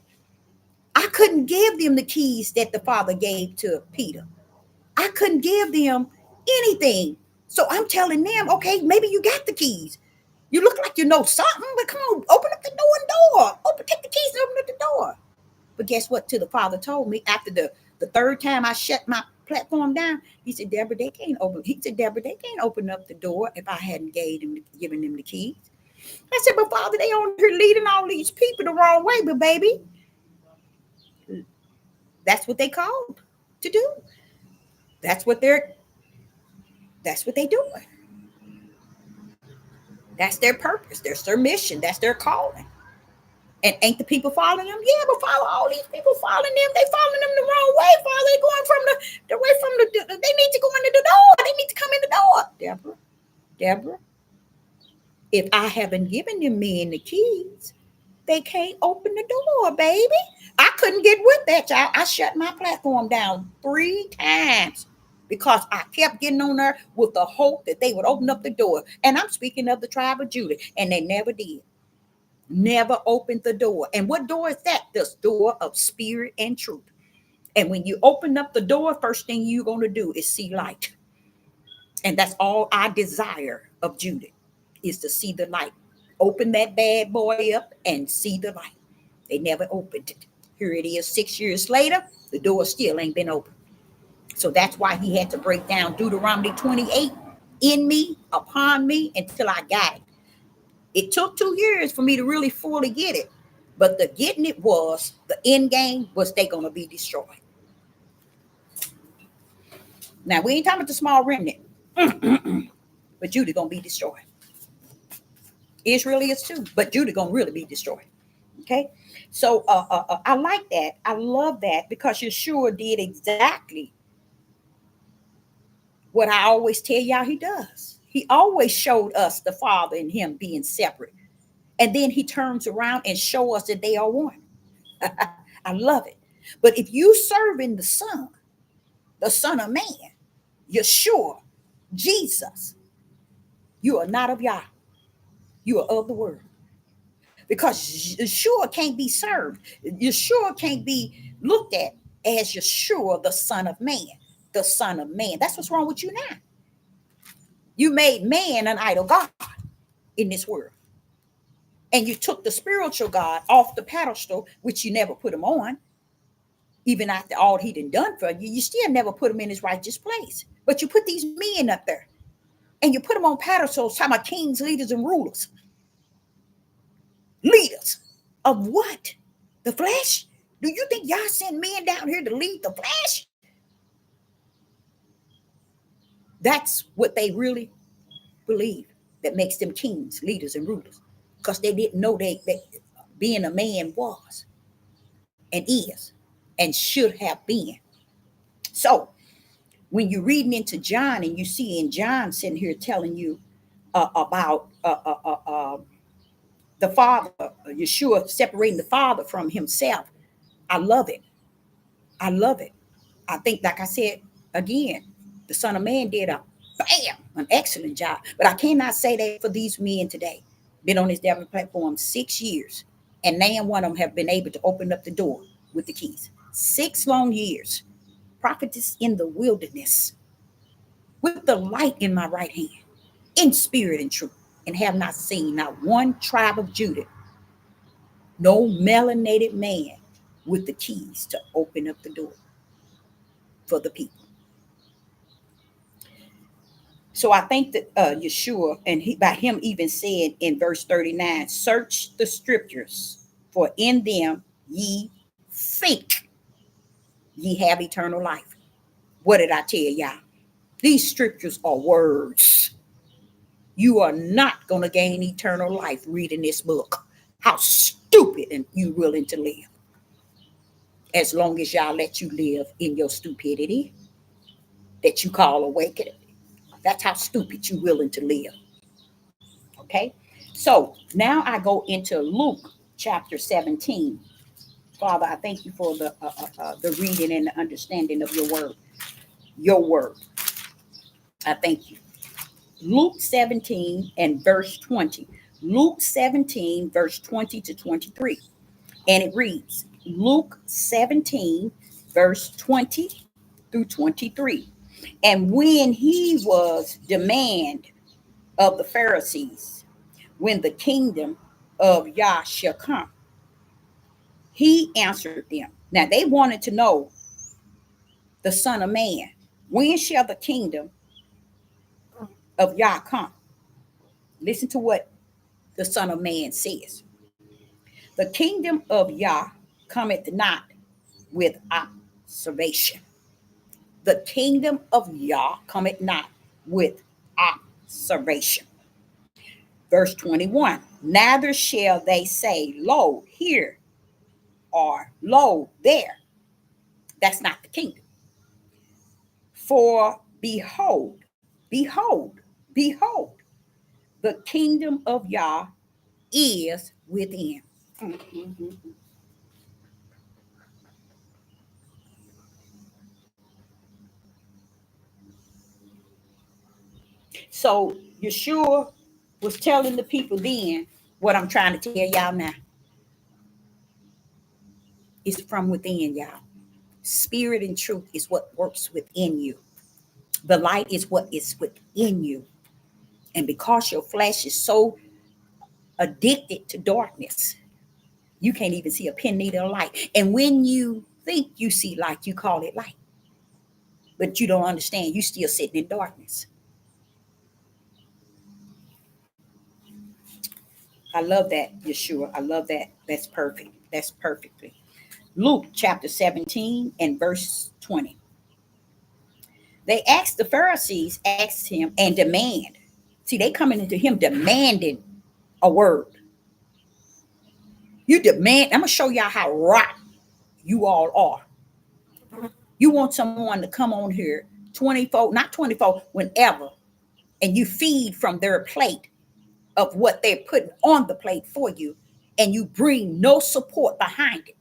I couldn't give them the keys that the Father gave to Peter. I couldn't give them anything. So I'm telling them, okay, maybe you got the keys. You look like you know something, but come on, open up the door. Take the keys and open up the door. But guess what? Till the Father told me after the third time I shut my platform down, he said, Deborah, they can't open. He said, Deborah, they can't open up the door if I hadn't given them the keys. I said, but Father, they on here leading all these people the wrong way. But baby, that's what they called to do. That's what they doing. That's their purpose. That's their mission. That's their calling. And ain't the people following them? Yeah, but follow all these people following them. They following them the wrong way. Father, they going from the way from the. They need to go into the door. They need to come in the door. Deborah. If I haven't given them men the keys, they can't open the door, baby. I couldn't get with that, y'all. I shut my platform down 3 times because I kept getting on there with the hope that they would open up the door. And I'm speaking of the tribe of Judah, and they never did. Never opened the door. And what door is that? The door of spirit and truth. And when you open up the door, first thing you're going to do is see light. And that's all I desire of Judah, is to see the light. open that bad boy up and see the light. They never opened it. Here it is 6 years later, the door still ain't been opened. So that's why he had to break down Deuteronomy 28 in me, upon me, until I got it. It took 2 years for me to really fully get it. But the getting it was, the end game was they going to be destroyed. Now, we ain't talking about the small remnant. But Judah going to be destroyed. Israel is too, but Judah going to really be destroyed. Okay? So I like that. I love that because Yeshua did exactly what I always tell y'all he does. He always showed us the Father and him being separate. And then he turns around and show us that they are one. I love it. But if you serving the Son of Man, Yeshua, Jesus, you are not of Yah. You are of the world. Because Yeshua can't be served. Yeshua can't be looked at as Yeshua, the Son of Man. The Son of Man. That's what's wrong with you now. You made man an idol God in this world. And you took the spiritual God off the pedestal, which you never put him on. Even after all he done for you, you still never put him in his righteous place. But you put these men up there. And you put them on pedestals, talking about kings, leaders, and rulers. Leaders of what? The flesh? Do you think y'all send men down here to lead the flesh? That's what they really believe that makes them kings, leaders, and rulers. Because they didn't know that being a man was and is and should have been. So when you're reading into John and you see in John sitting here telling you about the Father, Yeshua separating the Father from himself, I love it. I love it. I think, like I said, again, the Son of Man did an excellent job. But I cannot say that for these men today. Been on this devil platform 6 years, and now one of them have been able to open up the door with the keys. 6 long years. Prophetess in the wilderness, with the light in my right hand, in spirit and truth, and have not seen not one tribe of Judah, no melanated man with the keys to open up the door for the people. So I think that Yeshua, and by him even said in verse 39, search the scriptures, for in them ye think ye have eternal life. What did I tell y'all? These scriptures are words. You are not going to gain eternal life reading this book. How stupid and you willing to live. As long as y'all let you live in your stupidity that you call awakening. That's how stupid you willing to live. Okay? So now I go into Luke chapter 17. Father, I thank you for the reading and the understanding of your word. Your word. I thank you. Luke 17 and verse 20. Luke 17, verse 20 to 23. And it reads, Luke 17, verse 20 through 23. And when he was demanded of the Pharisees, when the kingdom of Yah shall come, he answered them. Now they wanted to know the Son of Man. When shall the kingdom of Yah come? Listen to what the Son of Man says. The kingdom of Yah cometh not with observation. The kingdom of Yah cometh not with observation. Verse 21, neither shall they say, lo, here, or lo, there. That's not the kingdom. For behold, behold, behold, the kingdom of Yah is within. Mm-hmm. So Yeshua was telling the people then what I'm trying to tell y'all now. It's from within y'all. Spirit and truth is what works within you. The light is what is within you. And because your flesh is so addicted to darkness. You can't even see a pin needle of light. And when you think you see light, you call it light. But you don't understand. You still sitting in darkness. I love that, Yeshua. I love that. That's perfect. That's perfectly. Luke chapter 17 and verse 20. The Pharisees asked him and demand. See, they coming into him demanding a word. You demand, I'm going to show y'all how rotten you all are. You want someone to come on here 24, not 24, whenever, and you feed from their plate of what they're putting on the plate for you, and you bring no support behind it,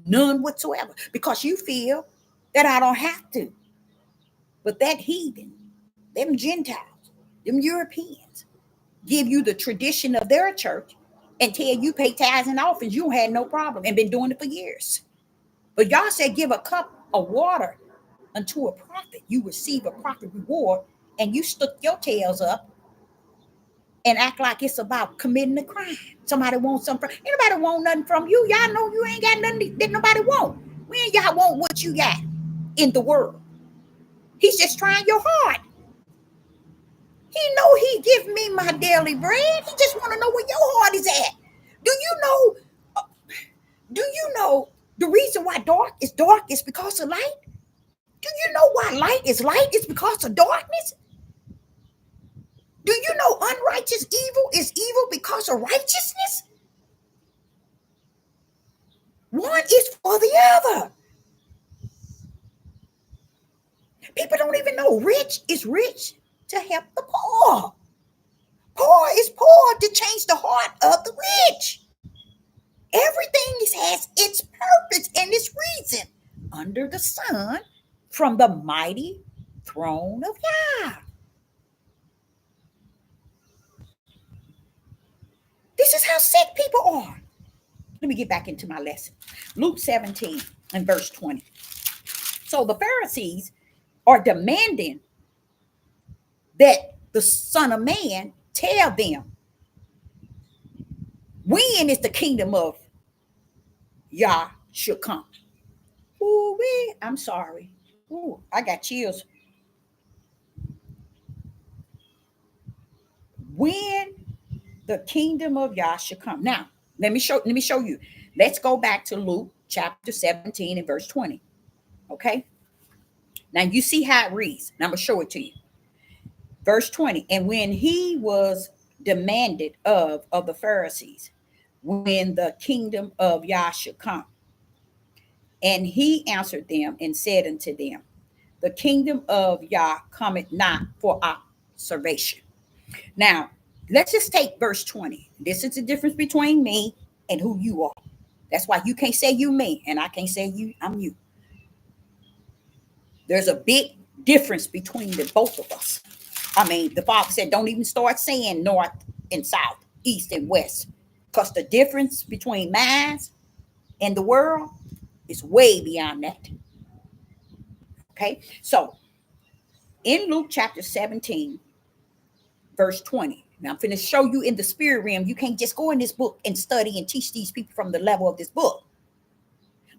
none whatsoever, because you feel that I don't have to. But that heathen, them Gentiles, them Europeans, give you the tradition of their church and tell you pay tithes and offerings. You had no problem and been doing it for years. But y'all said give a cup of water unto a prophet, you receive a prophet reward, and you stuck your tails up and act like it's about committing a crime. Somebody wants something. Anybody want nothing from you? Y'all know you ain't got nothing that nobody want. When y'all want what you got in the world, he's just trying your heart. He know he give me my daily bread. He just want to know where your heart is at. Do you know? Do you know the reason why dark is because of light? Do you know why light? It's because of darkness? Do you know unrighteous evil is evil because of righteousness? One is for the other. People don't even know rich is rich to help the poor. Poor is poor to change the heart of the rich. Everything has its purpose and its reason under the sun from the mighty throne of Yah. This is how sick people are. Let me get back into my lesson. Luke 17 and verse 20. So the Pharisees are demanding that the Son of Man tell them when is the kingdom of Yah should come. Ooh, I'm sorry. Ooh, I got chills. When the kingdom of Yah should come. Now, let me show you. Let's go back to Luke chapter 17 and verse 20. Okay? Now you see how it reads. Now I'm going to show it to you. Verse 20. And when he was demanded of the Pharisees, when the kingdom of Yah should come. And he answered them and said unto them, the kingdom of Yah cometh not for observation. Now, let's just take verse 20. This is the difference between me and who you are. That's why you can't say you me and I can't say I'm you. There's a big difference between the both of us. I mean, the Father said, don't even start saying north and south, east and west, because the difference between minds and the world is way beyond that. Okay, so in Luke chapter 17, verse 20, now I'm going to show you in the spirit realm, you can't just go in this book and study and teach these people from the level of this book.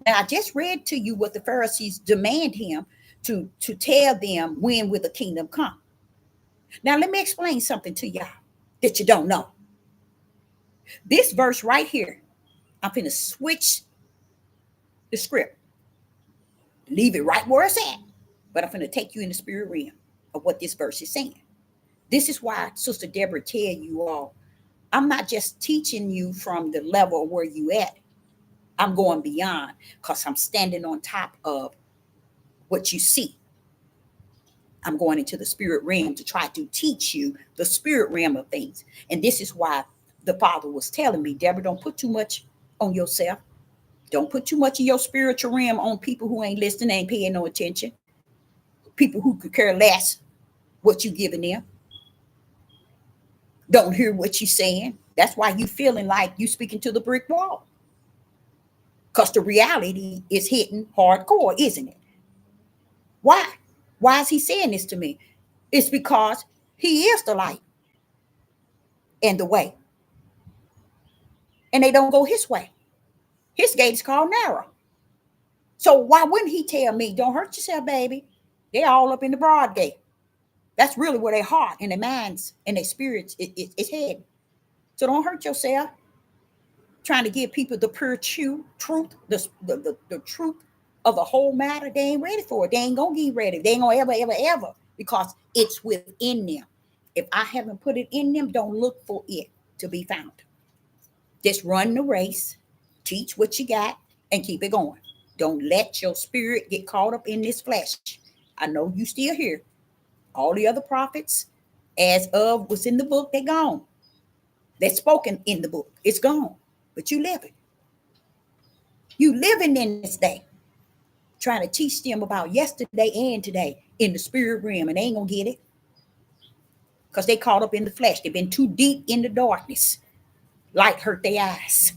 Now, I just read to you what the Pharisees demand him to tell them when will the kingdom come. Now, let me explain something to y'all that you don't know. This verse right here, I'm going to switch the script. Leave it right where it's at. But I'm going to take you in the spirit realm of what this verse is saying. This is why Sister Deborah tell you all, I'm not just teaching you from the level where you at. I'm going beyond because I'm standing on top of what you see. I'm going into the spirit realm to try to teach you the spirit realm of things. And this is why the Father was telling me, Deborah, don't put too much on yourself. Don't put too much of your spiritual realm on people who ain't listening, ain't paying no attention. People who could care less what you giving them. Don't hear what you saying. That's why you feeling like you speaking to the brick wall. Because the reality is hitting hardcore, isn't it? Why? Why is he saying this to me? It's because he is the light and the way. and they don't go his way. His gate is called narrow. So why wouldn't he tell me, don't hurt yourself, baby? They're all up in the broad gate. That's really where their heart and their minds and their spirits is heading. So don't hurt yourself trying to give people the pure truth, the truth of the whole matter. They ain't ready for it. They ain't going to get ready. They ain't going to ever, because it's within them. If I haven't put it in them, don't look for it to be found. Just run the race, teach what you got, and keep it going. Don't let your spirit get caught up in this flesh. I know you still here. All the other prophets, as of what's in the book, they're gone. They're spoken in the book. It's gone. But you live it. You living in this day, trying to teach them about yesterday and today in the spirit realm, and they ain't going to get it because they caught up in the flesh. They've been too deep in the darkness. Light hurt their eyes.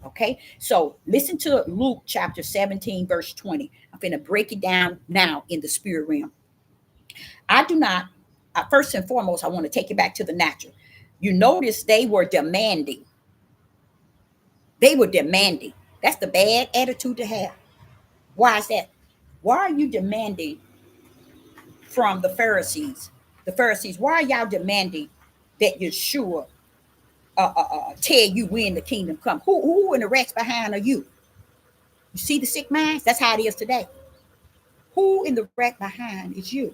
Okay, so listen to Luke chapter 17, verse 20. I'm going to break it down now in the spirit realm. I do not, first and foremost, I want to take it back to the natural. You notice they were demanding. They were demanding. That's the bad attitude to have. Why is that? Why are you demanding from the Pharisees? The Pharisees, why are y'all demanding that Yeshua tell you when the kingdom comes? Who in the rest behind are you? You see the sick minds? That's how it is today. Who in the wreck behind is you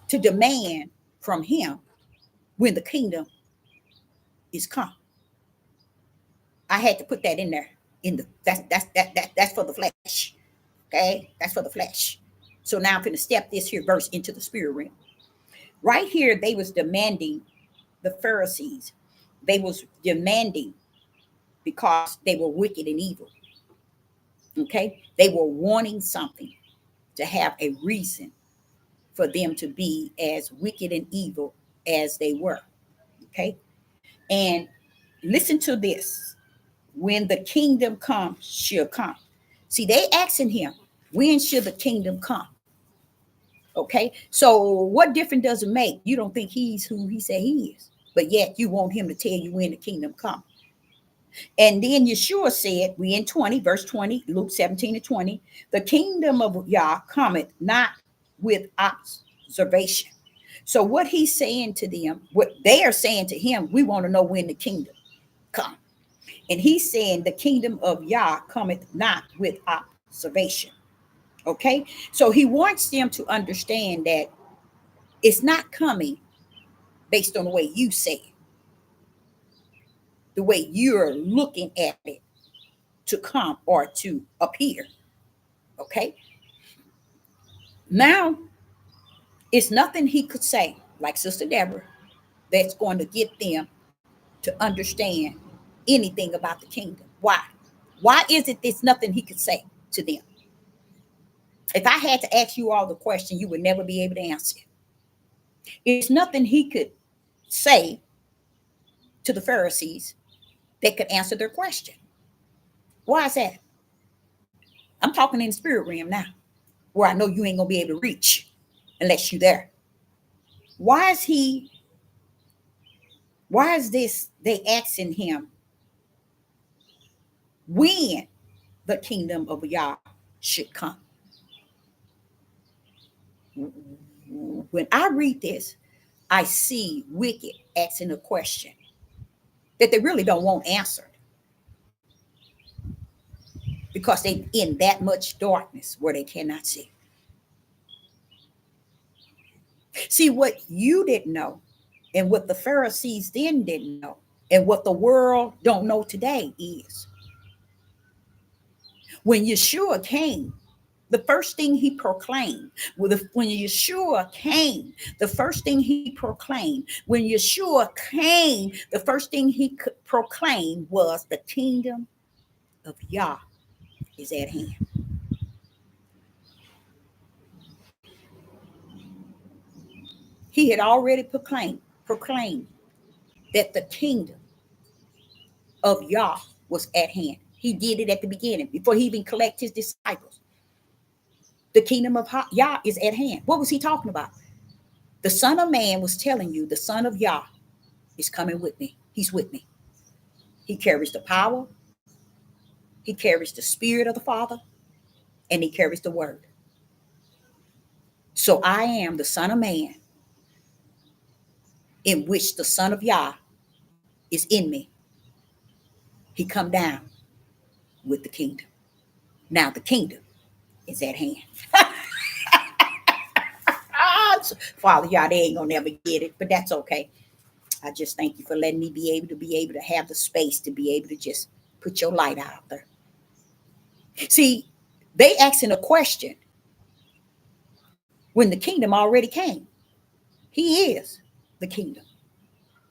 to demand from him when the kingdom is come? I had to put that in there. That's for the flesh. Okay, that's for the flesh. So now I'm going to step this here verse into the spirit realm. Right here, they was demanding the Pharisees. They was demanding because they were wicked and evil. Okay, they were wanting something to have a reason for them to be as wicked and evil as they were. Okay, and listen to this. When the kingdom comes, shall come. See, they asking him, when should the kingdom come? Okay, so what difference does it make? You don't think he's who he said he is, but yet you want him to tell you when the kingdom comes. And then Yeshua said, we in 20, verse 20, Luke 17 and 20, the kingdom of Yah cometh not with observation. So what he's saying to them, what they are saying to him, we want to know when the kingdom come. And he's saying the kingdom of Yah cometh not with observation. Okay, so he wants them to understand that it's not coming based on the way you say it, the way you're looking at it to come or to appear. Okay, now it's nothing he could say, like Sister Deborah, that's going to get them to understand anything about the kingdom. Why? Why is it there's nothing he could say to them? If I had to ask you all the question, you would never be able to answer it. It's nothing he could say to the Pharisees that could answer their question. Why is that? I'm talking in the spirit realm now, where I know you ain't gonna be able to reach unless you're there. Why is this they asking him when the kingdom of Yah should come? When I read this, I see wicked asking a question that they really don't want answered because they're in that much darkness where they cannot see. See, what you didn't know and what the Pharisees then didn't know and what the world don't know today is when Yeshua came, the first thing he proclaimed, when Yeshua came, the first thing he proclaimed, when Yeshua came, the first thing he proclaimed was the kingdom of Yah is at hand. He had already proclaimed that the kingdom of Yah was at hand. He did it at the beginning before he even collected his disciples. The kingdom of Yah is at hand. What was he talking about? The Son of Man was telling you the Son of Yah is coming with me. He's with me. He carries the power, he carries the spirit of the Father, and he carries the word. So I am the Son of Man, in which the Son of Yah is in me. He come down with the kingdom. Now the kingdom is at hand. Father, y'all, they ain't gonna never get it, but that's okay. I just thank you for letting me be able to have the space to be able to just put your light out there. See, they asking a question when the kingdom already came. He is the kingdom.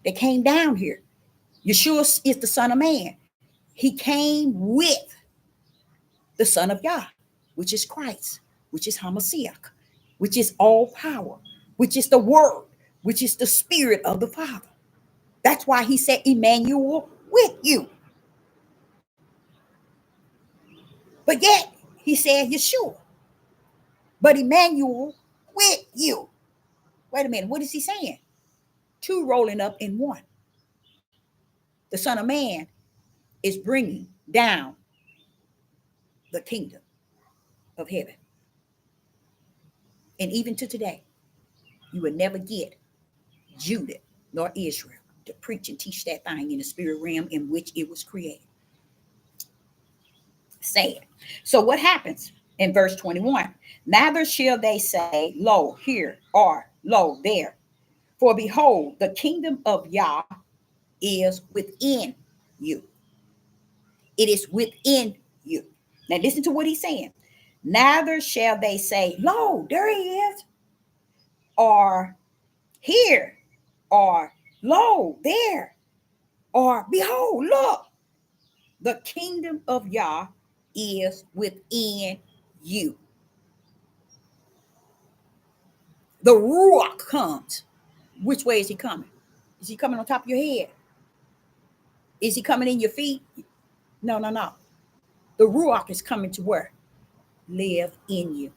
They came down here. Yeshua is the Son of Man. He came with the Son of Yah, which is Christ, which is Hamashiach, which is all power, which is the Word, which is the Spirit of the Father. That's why he said, Emmanuel with you. But yet, he said, Yeshua. But Emmanuel with you. Wait a minute, what is he saying? Two rolling up in one. The Son of Man is bringing down the kingdom of heaven. And even to today, you will never get Judah nor Israel to preach and teach that thing in the spirit realm in which it was created. Say it. So what happens in verse 21? Neither shall they say, lo, here, or lo, there. For behold, the kingdom of Yah is within you. It is within you. Now listen to what he's saying. Neither shall they say, lo, there he is, or here, or lo, there, or behold, look. The kingdom of Yah is within you. The Ruach comes. Which way is he coming? Is he coming on top of your head? Is he coming in your feet? No, no, no. The Ruach is coming to where? Live in you.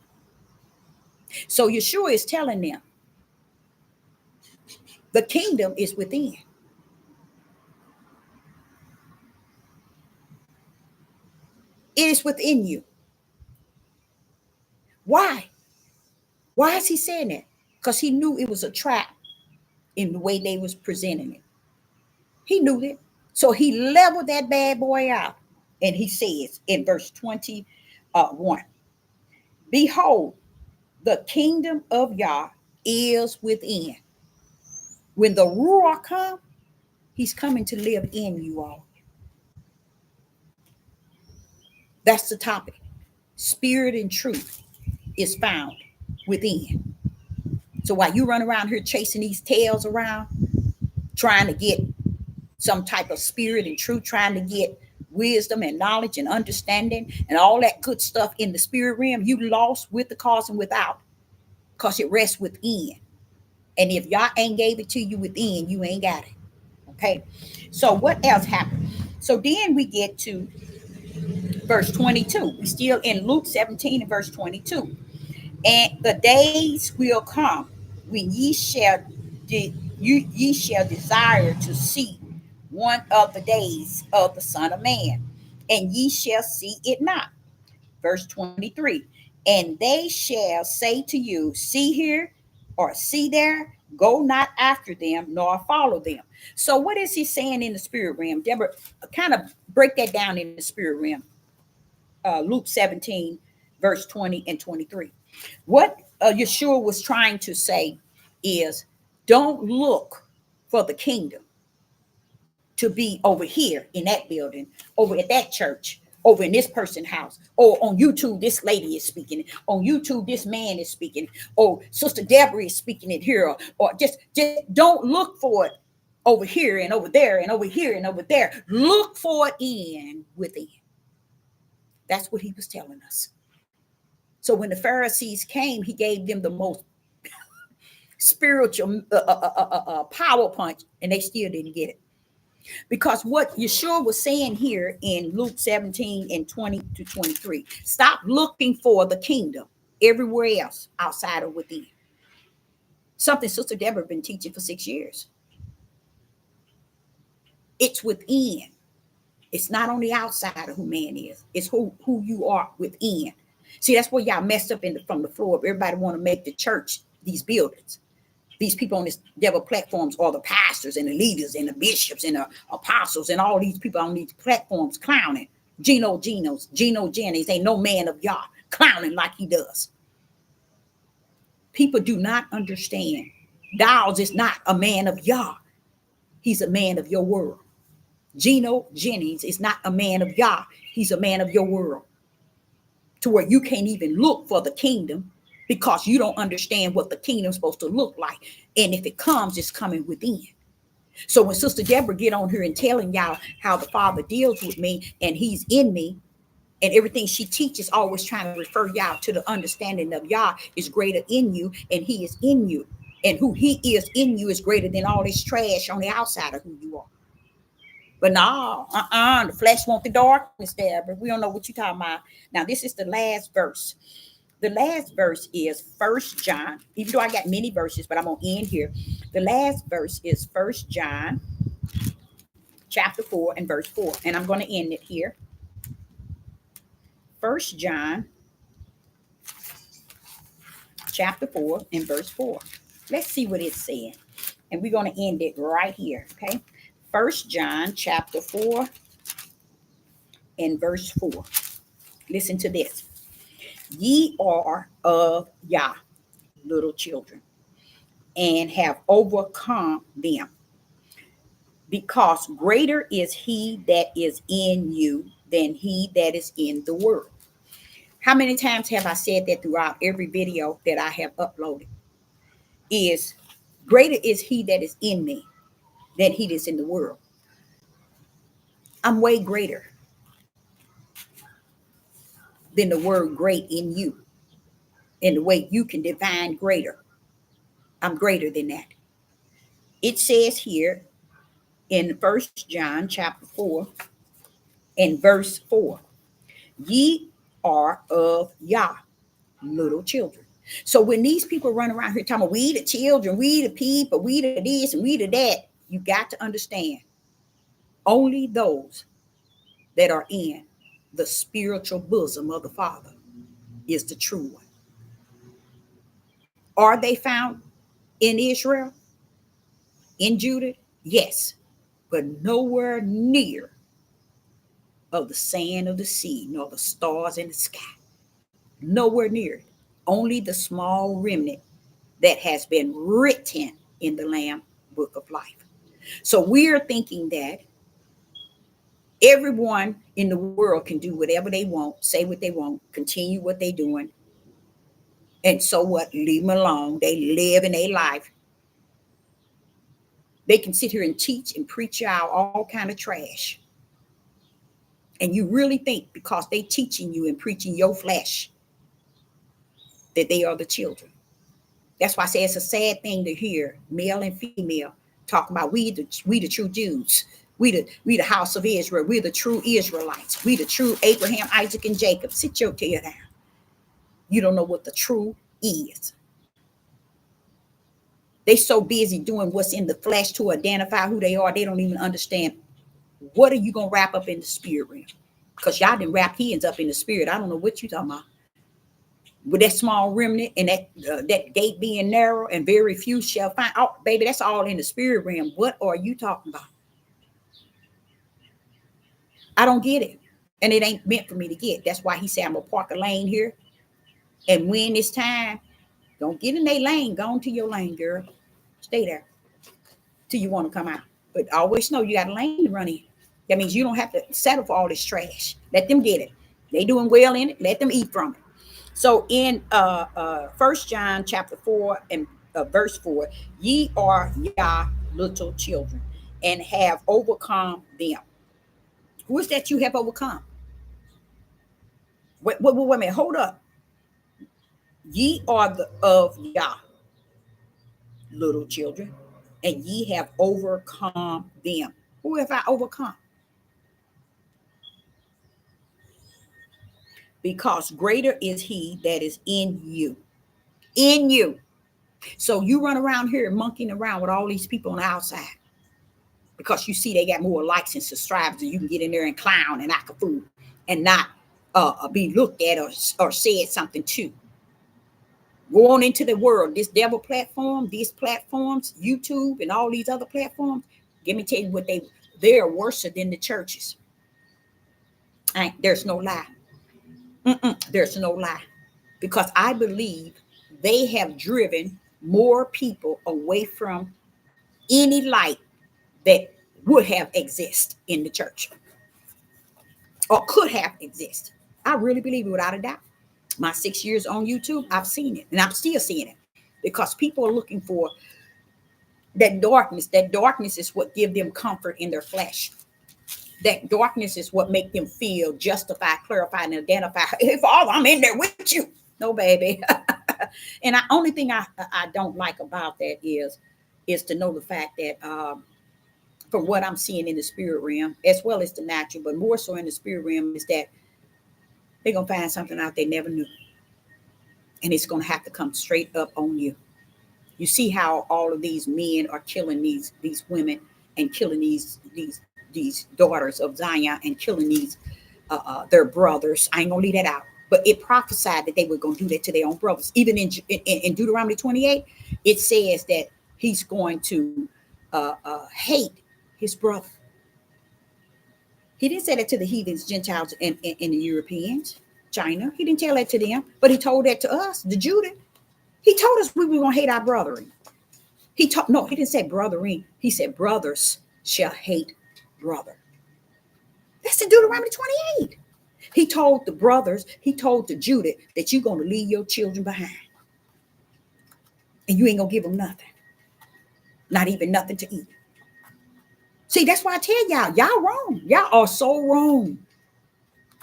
So Yeshua is telling them, the kingdom is within. It is within you. Why? Why is he saying that? Because he knew it was a trap in the way they was presenting it. He knew that. So he leveled that bad boy out. And he says in verse 21, behold, the kingdom of Yah is within. When the Ruach comes, he's coming to live in you all. That's the topic. Spirit and truth is found within. So while you run around here chasing these tails around, trying to get some type of spirit and truth, trying to get wisdom and knowledge and understanding and all that good stuff in the spirit realm, you lost with the cause and without, because it rests within. And if y'all ain't gave it to you within, you ain't got it. Okay. So what else happened? So then we get to verse 22. We still in Luke 17 and verse 22. And the days will come when ye shall desire to see one of the days of the Son of Man, and ye shall see it not. Verse 23. And they shall say to you, see here, or see there, go not after them, nor follow them. So what is he saying in the spirit realm? Deborah, kind of break that down in the spirit realm. Luke 17, verse 20 and 23. What Yeshua was trying to say is, don't look for the kingdom to be over here in that building, over at that church, over in this person's house, or on YouTube, this lady is speaking. On YouTube, this man is speaking. Or Sister Deborah is speaking it here. Or just don't look for it over here and over there and over here and over there. Look for it in within. That's what he was telling us. So when the Pharisees came, he gave them the most spiritual power punch, and they still didn't get it. Because what Yeshua was saying here in Luke 17 and 20 to 23, stop looking for the kingdom everywhere else outside of within. Something Sister Deborah been teaching for 6 years. It's within. It's not on the outside of who man is. It's who you are within. See, that's where y'all messed up from the floor. Everybody want to make the church these buildings. These people on this devil platforms are the pastors and the leaders and the bishops and the apostles and all these people on these platforms clowning. Geno Jennings ain't no man of Yah, clowning like he does. People do not understand. Dowles is not a man of Yah. He's a man of your world. Geno Jennings is not a man of Yah. He's a man of your world. To where you can't even look for the kingdom because you don't understand what the kingdom's supposed to look like. And if it comes, it's coming within. So when Sister Deborah get on here and telling y'all how the Father deals with me and he's in me, and everything she teaches always trying to refer y'all to the understanding of Yah is greater in you and he is in you. And who he is in you is greater than all this trash on the outside of who you are. But no, the flesh want the darkness, Deborah. We don't know what you're talking about. Now, this is the last verse. The last verse is 1 John, even though I got many verses, but I'm going to end here. The last verse is 1 John chapter 4 and verse 4. And I'm going to end it here. 1 John chapter 4 and verse 4. Let's see what it's saying. And we're going to end it right here, okay? 1 John chapter 4 and verse 4. Listen to this. Ye are of Yah, little children, and have overcome them, because greater is he that is in you than he that is in the world. How many times have I said that throughout every video that I have uploaded? Is greater is he that is in me than he that's in the world. I'm way greater than the word great in you. In the way you can define greater. I'm greater than that. It says here in 1 John chapter 4 and verse 4, ye are of Yah, little children. So when these people run around here talking about we the children, we the people, we the this and we the that, you got to understand only those that are in the spiritual bosom of the Father is the true one. Are they found in Israel? In Judah? Yes, but nowhere near of the sand of the sea, nor the stars in the sky. Nowhere near it. Only the small remnant that has been written in the Lamb Book of Life. So we're thinking that everyone in the world can do whatever they want, say what they want, continue what they're doing. And so what? Leave them alone. They live in their life. They can sit here and teach and preach out all kind of trash. And you really think because they teaching you and preaching your flesh that they are the children. That's why I say it's a sad thing to hear male and female talk about we the true Jews. We the house of Israel. We're the true Israelites. We the true Abraham, Isaac, and Jacob. Sit your tail down. You don't know what the true is. They so busy doing what's in the flesh to identify who they are. They don't even understand what are you going to wrap up in the spirit realm. Because y'all didn't wrap hands up in the spirit. I don't know what you're talking about. With that small remnant and that gate being narrow and very few shall find. Oh, baby, that's all in the spirit realm. What are you talking about? I don't get it. And it ain't meant for me to get. That's why he said, I'm going to park a lane here. And when it's time, don't get in their lane. Go into your lane, girl. Stay there till you want to come out. But always know you got a lane to run in. That means you don't have to settle for all this trash. Let them get it. They doing well in it. Let them eat from it. So in 1 John chapter 4 and verse 4, ye are Yah little children and have overcome them. Who is that you have overcome? Wait a minute. Hold up. Ye are of Yah little children and ye have overcome them. Who have I overcome? Because greater is he that is in you. In you. So you run around here monkeying around with all these people on the outside. because you see they got more likes and subscribers, and you can get in there and clown and act a fool and not be looked at or said something to. Go on into the world, this devil platform, these platforms, YouTube and all these other platforms. Let me tell you what they're worse than the churches. There's no lie. There's no lie. Because I believe they have driven more people away from any light that would have existed in the church or could have existed. I really believe it without a doubt. My 6 years on YouTube, I've seen it, and I'm still seeing it, because people are looking for that darkness. That darkness is what gives them comfort in their flesh. That darkness is what makes them feel justified, clarified, and identified. Hey, Father, I'm in there with you. No, baby. And the only thing I don't like about that is to know the fact that from what I'm seeing in the spirit realm, as well as the natural, but more so in the spirit realm, is that they're going to find something out they never knew. And it's going to have to come straight up on you. You see how all of these men are killing these women and killing these daughters of Zion and killing these their brothers. I ain't going to leave that out. But it prophesied that they were going to do that to their own brothers. Even in Deuteronomy 28, it says that he's going to hate his brother. He didn't say that to the heathens, Gentiles, and the Europeans, China. He didn't tell that to them, but he told that to us, the Judah. He told us we were going to hate our brethren. He didn't say brethren. He said brothers shall hate brother. That's in Deuteronomy 28. He told the brothers, he told the Judah that you're going to leave your children behind. And you ain't going to give them nothing. Not even nothing to eat. See, that's why I tell y'all wrong. Y'all are so wrong.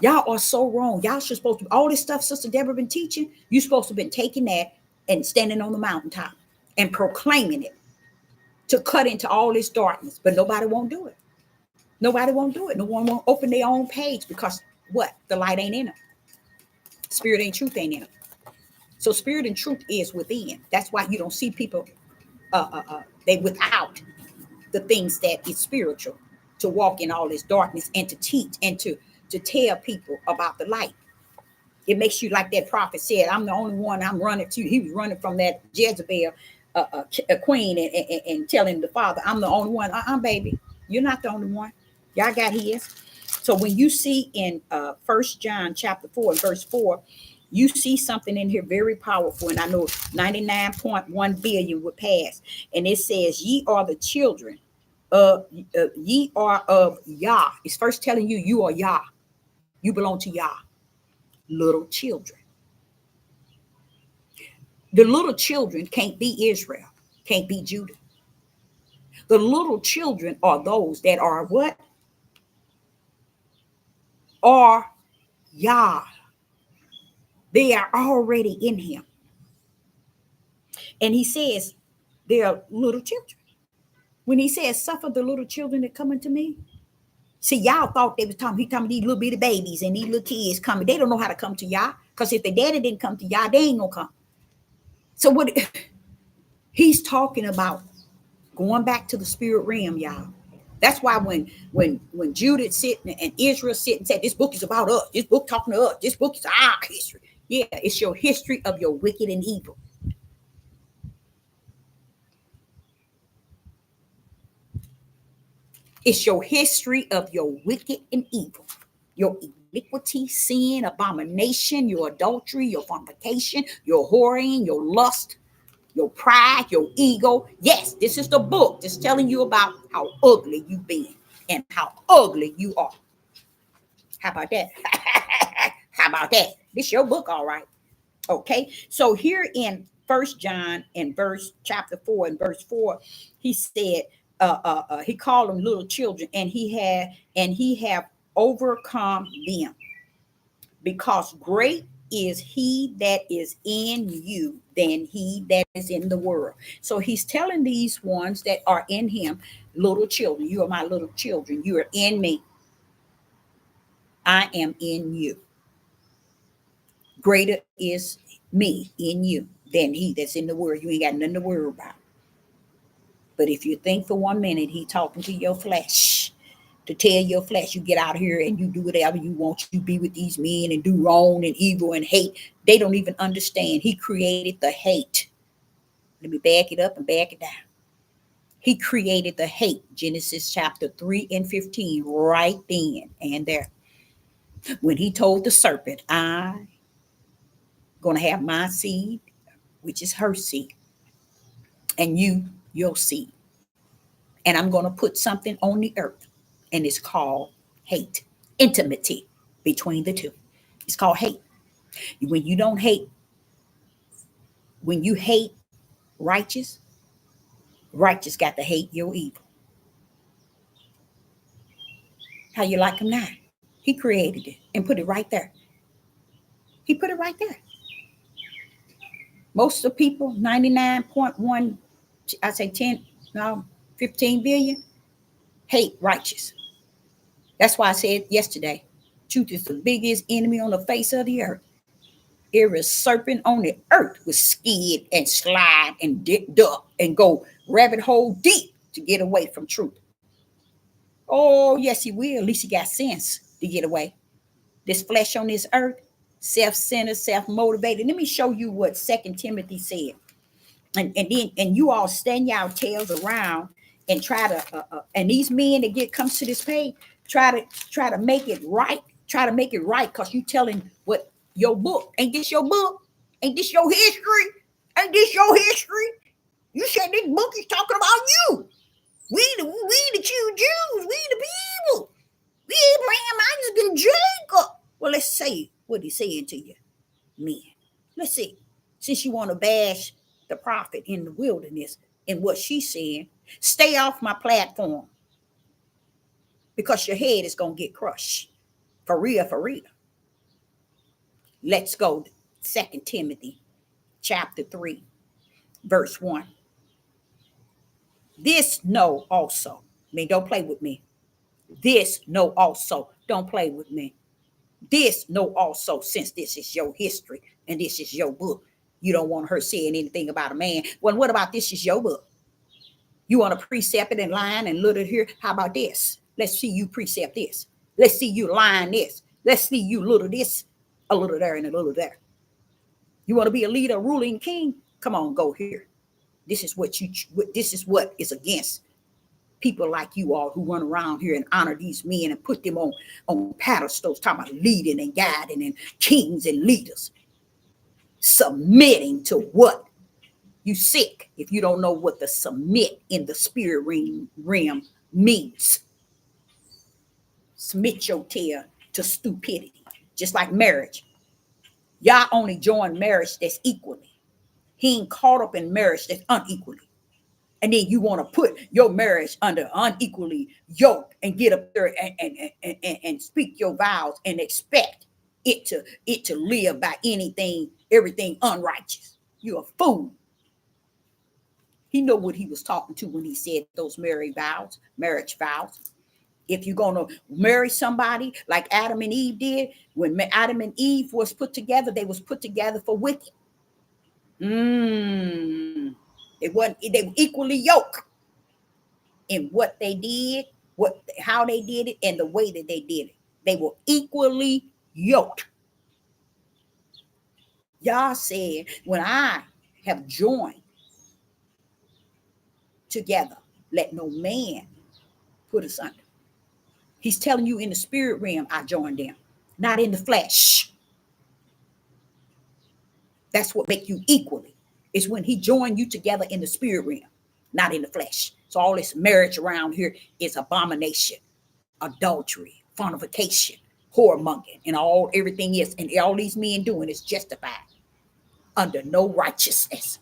Y'all are so wrong. Y'all should supposed to, all this stuff Sister Deborah been teaching, you're supposed to have been taking that and standing on the mountaintop and proclaiming it to cut into all this darkness. But nobody won't do it. Nobody won't do it. No one won't open their own page because what? The light ain't in them. Spirit and truth ain't in them. So spirit and truth is within. That's why you don't see people they without the things that is spiritual to walk in all this darkness and to teach and to tell people about the light. It makes you like that prophet said, I'm the only one I'm running to. He was running from that Jezebel queen and telling the father, I'm the only one. Baby, you're not the only one. Y'all got his. So when you see in 1 John chapter 4 and verse 4, you see something in here very powerful. And I know 99.1 billion would pass. And it says, ye are the children ye are of Yah. It's first telling you, you are Yah. You belong to Yah. Little children. The little children can't be Israel, can't be Judah. The little children are those that are what? Are Yah. They are already in him. And he says they are little children. When he says, suffer the little children that come unto me. See, y'all thought they was talking, he talking these little bitty babies and these little kids coming. They don't know how to come to Yah. Because if the daddy didn't come to Yah, they ain't gonna come. So what he's talking about, going back to the spirit realm, y'all. That's why when Judah sit and Israel sit and said, this book is about us, this book talking to us, this book is our history. Yeah, it's your history of your wicked and evil. It's your history of your wicked and evil. Your iniquity, sin, abomination, your adultery, your fornication, your whoring, your lust, your pride, your ego. Yes, this is the book that's telling you about how ugly you've been and how ugly you are. How about that? How about that? This your book, all right. Okay, so here in 1 John and chapter 4 and verse 4, he said, he called them little children, and he have overcome them, because great is he that is in you than he that is in the world. So he's telling these ones that are in him, little children, you are my little children, you are in me, I am in you. Greater is me in you than he that's in the world. You ain't got nothing to worry about. But if you think for 1 minute he talking to your flesh, to tell your flesh you get out here and you do whatever you want, you be with these men and do wrong and evil and hate. They don't even understand. He created the hate. Let me back it up and back it down. He created the hate. Genesis chapter 3 and 15, right then and there. When he told the serpent, I'm going to have my seed, which is her seed, and you, your seed. And I'm going to put something on the earth, and it's called hate, intimacy between the two. It's called hate. When you don't hate, when you hate righteous, righteous got to hate your evil. How you like him now? He created it and put it right there. He put it right there. Most of the people, 99.1, I say 10, no, 15 billion, hate righteous. That's why I said yesterday, truth is the biggest enemy on the face of the earth. Every serpent on the earth was skid and slide and duck and go rabbit hole deep to get away from truth. Oh, yes, he will. At least he got sense to get away. This flesh on this earth, self-centered, self-motivated. Let me show you what 2 Timothy said. And you all stand your tails around and try to and these men that comes to this page try to make it right. Try to make it right because you telling what your book. Ain't this your book? Ain't this your history? Ain't this your history? You said this book is talking about you. We the Jews, we the people. We Abraham, Isaac, and Jacob. Well, let's say what he's saying to you, men. Let's see. Since you want to bash the prophet in the wilderness and what she's saying, stay off my platform because your head is going to get crushed. For real, for real. Let's go to 2 Timothy chapter 3, verse 1. This know also. I mean, don't play with me. This know also. Don't play with me. This know also, since this is your history and this is your book. You don't want her saying anything about a man. Well, what about this is your book? You want to precept it and line and little here? How about this? Let's see you precept this. Let's see you line this. Let's see you little this, a little there, and a little there. You want to be a leader, ruling king? Come on, go here. This is what is against people like you all who run around here and honor these men and put them on pedestals, talking about leading and guiding and kings and leaders. Submitting to what? You sick if you don't know what the submit in the spirit realm means. Submit your tail to stupidity. Just like marriage. Y'all only join marriage that's equally. He ain't caught up in marriage that's unequally. And then you want to put your marriage under unequally yoked and get up there and speak your vows and expect it to live by everything unrighteous. You're a fool. He know what he was talking to when he said those marriage vows. If you're going to marry somebody like Adam and Eve did, when Adam and Eve was put together, they was put together for wicked. They were equally yoked in what they did, how they did it, and the way that they did it. They were equally yoked. Yah said, when I have joined together, let no man put us under. He's telling you in the spirit realm, I joined them, not in the flesh. That's what makes you equally. It's when he joined you together in the spirit realm, not in the flesh. So all this marriage around here is abomination, adultery, fornication, whoremongering, and everything is, and all these men doing is justified under no righteousness.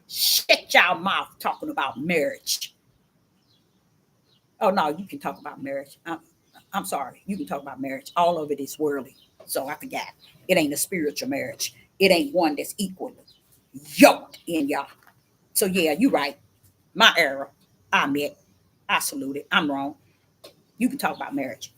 Shut your mouth talking about marriage. Oh no, you can talk about marriage. I'm sorry, you can talk about marriage. All of it is worldly. So I forgot. It ain't a spiritual marriage. It ain't one that's equally yoked in y'all. So yeah, you're right. My error. I admit. I salute it. I'm wrong. You can talk about marriage.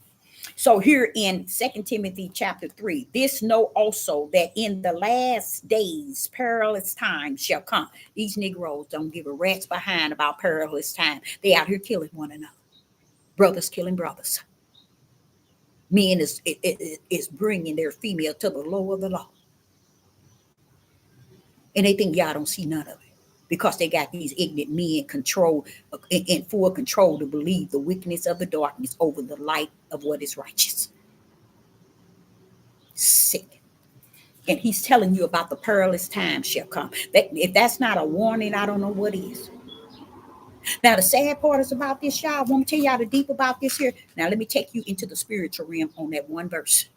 So here in 2 Timothy chapter 3, this know also that in the last days perilous times shall come. These Negroes don't give a rat's behind about perilous time. They out here killing one another. Brothers killing brothers. Men is bringing their female to the low of the law. And they think y'all don't see none of it because they got these ignorant men control in full control to believe the wickedness of the darkness over the light of what is righteous. Sick. And he's telling you about the perilous time shall come. That if that's not a warning, I don't know what is. Now the sad part is about this, y'all. I want to tell y'all the deep about this here. Now let me take you into the spiritual realm on that one verse.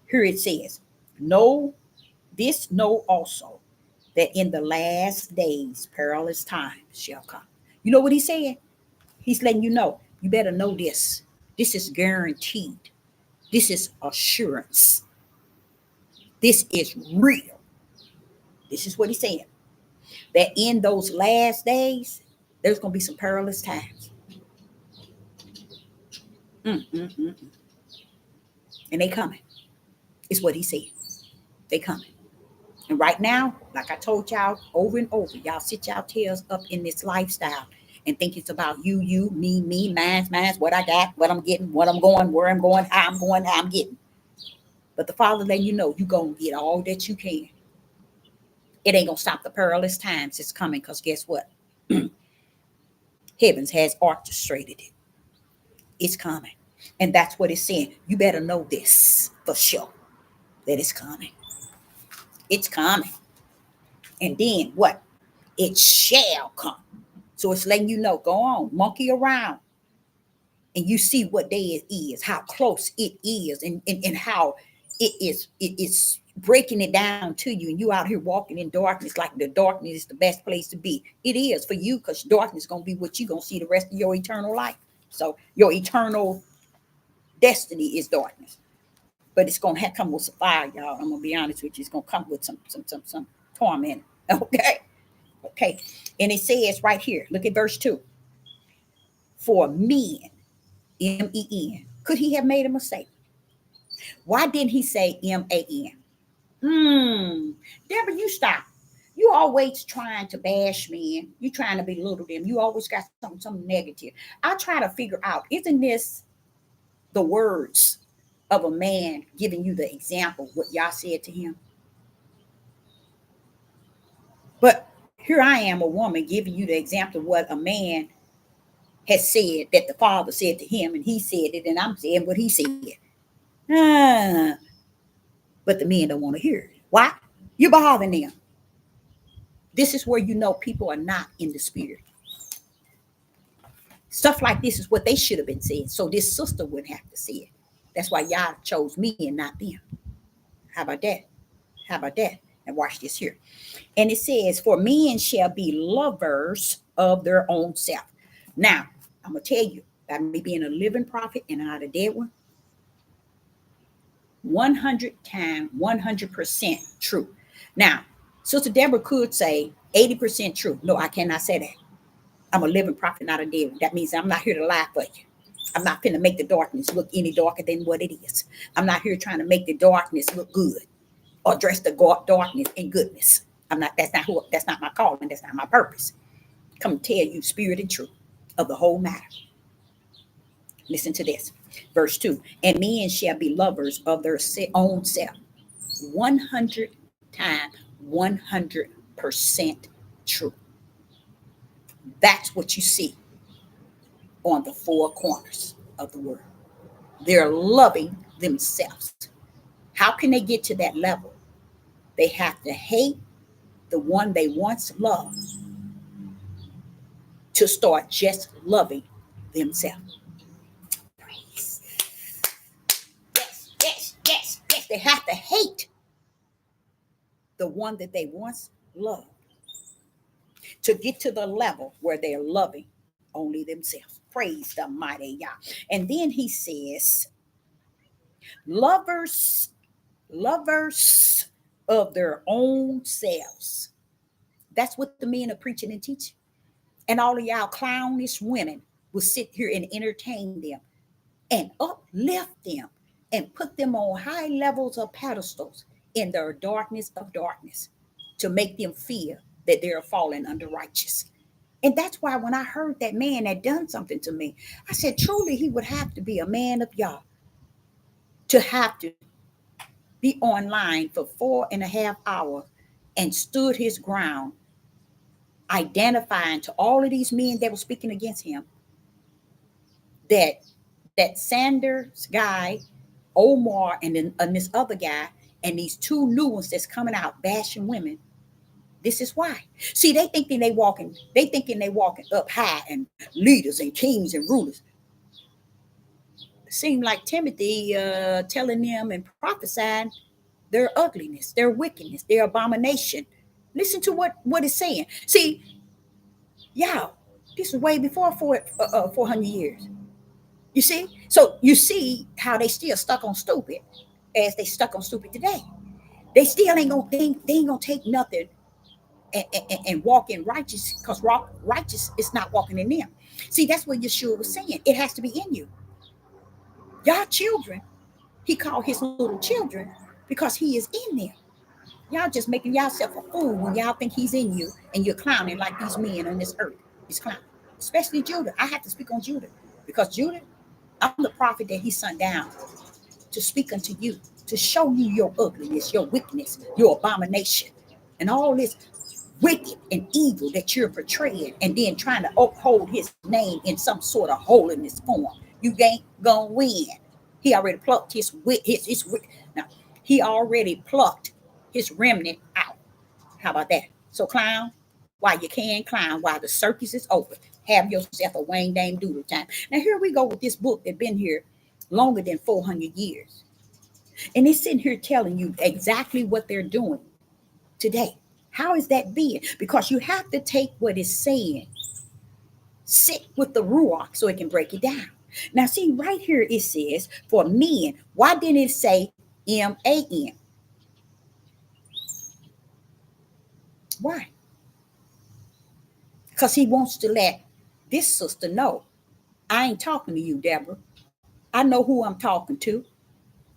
Here it says, "Know this, know also that in the last days perilous times shall come." You know what he's saying? He's letting you know. You better know this. This is guaranteed. This is assurance. This is real. This is what he's saying. That in those last days, there's going to be some perilous times. And they coming. Is what he said. They coming. And right now, like I told y'all over and over, y'all sit y'all tails up in this lifestyle and think it's about you, me, mine, what I got, what I'm getting, what I'm going, where I'm going, how I'm getting. But the Father letting you know you going to get all that you can. It ain't going to stop the perilous times it's coming because guess what? Heavens has orchestrated it. It's coming. And that's what it's saying. You better know this for sure, that it's coming. It's coming. And then what? It shall come. So it's letting you know, go on, monkey around. And you see what day it is, how close it is, and how it is breaking it down to you. And you out here walking in darkness like the darkness is the best place to be. It is for you because darkness is going to be what you're going to see the rest of your eternal life. So your eternal destiny is darkness. But it's going to come with some fire, y'all. I'm going to be honest with you. It's going to come with some torment. Okay? Okay. And it says right here, look at verse 2. For men, men, could he have made a mistake? Why didn't he say man? Deborah, you stop. You always trying to bash men. You trying to belittle them. You always got something negative. I try to figure out, isn't this the words of a man giving you the example what y'all said to him? But here I am, a woman, giving you the example of what a man has said that the Father said to him, and he said it, and I'm saying what he said. But the men don't want to hear it. Why? You're bothering them. This is where you know people are not in the spirit. Stuff like this is what they should have been saying. So this sister wouldn't have to say it. That's why y'all chose me and not them. How about that? How about that? And watch this here. And it says, for men shall be lovers of their own self. Now, I'm going to tell you, about me being a living prophet and not a dead one, 100 times, 100% true. Now, Sister Deborah could say 80% true. No, I cannot say that. I'm a living prophet, not a dead one. That means I'm not here to lie for you. I'm not finna make the darkness look any darker than what it is. I'm not here trying to make the darkness look good or dress the darkness in goodness. That's not my calling. That's not my purpose. Come tell you spirit and truth of the whole matter. Listen to this. Verse 2. And men shall be lovers of their own self. 100 times, 100% true. That's what you see on the four corners of the world. They're loving themselves. How can they get to that level? They have to hate the one they once loved to start just loving themselves. Praise. Yes. They have to hate the one that they once loved to get to the level where they're loving only themselves. Praise the mighty Yah. And then he says, lovers of their own selves. That's what the men are preaching and teaching. And all of y'all clownish women will sit here and entertain them and uplift them and put them on high levels of pedestals in their darkness of darkness to make them feel that they're falling under righteous. And that's why when I heard that man had done something to me, I said, truly, he would have to be a man of Yah to have to be online for 4.5 hours and stood his ground, identifying to all of these men that were speaking against him that Sanders guy, Omar, and this other guy, and these two new ones that's coming out bashing women. This is why. See, they thinking they walking up high and leaders and kings and rulers. It seemed like Timothy telling them and prophesying their ugliness, their wickedness, their abomination. Listen to what it's saying. See, y'all, this was way before 400 years. You see? So you see how they still stuck on stupid as they stuck on stupid today. They still ain't gonna think, they ain't gonna take nothing and walk in righteous, because righteous is not walking in them. See, that's what Yeshua was saying. It has to be in you. Y'all children, he called his little children because he is in them. Y'all just making yourself a fool when y'all think he's in you and you're clowning like these men on this earth. He's clowning. Especially Judah. I have to speak on Judah because Judah, I'm the prophet that he sent down to speak unto you, to show you your ugliness, your wickedness, your abomination, and all this wicked and evil that you're portraying and then trying to uphold his name in some sort of holiness form. You ain't gonna win. He already plucked his now, he already plucked his remnant out. How about that? So clown, while you can clown, while the circus is open, have yourself a Wayne Dame Doodle time. Now here we go with this book that's been here longer than 400 years. And it's sitting here telling you exactly what they're doing today. How is that being? Because you have to take what it's saying, sit with the Ruach so it can break it down. Now, see, right here it says for men. Why didn't it say M-A-N? Why? Because he wants to let this sister know, I ain't talking to you, Deborah. I know who I'm talking to.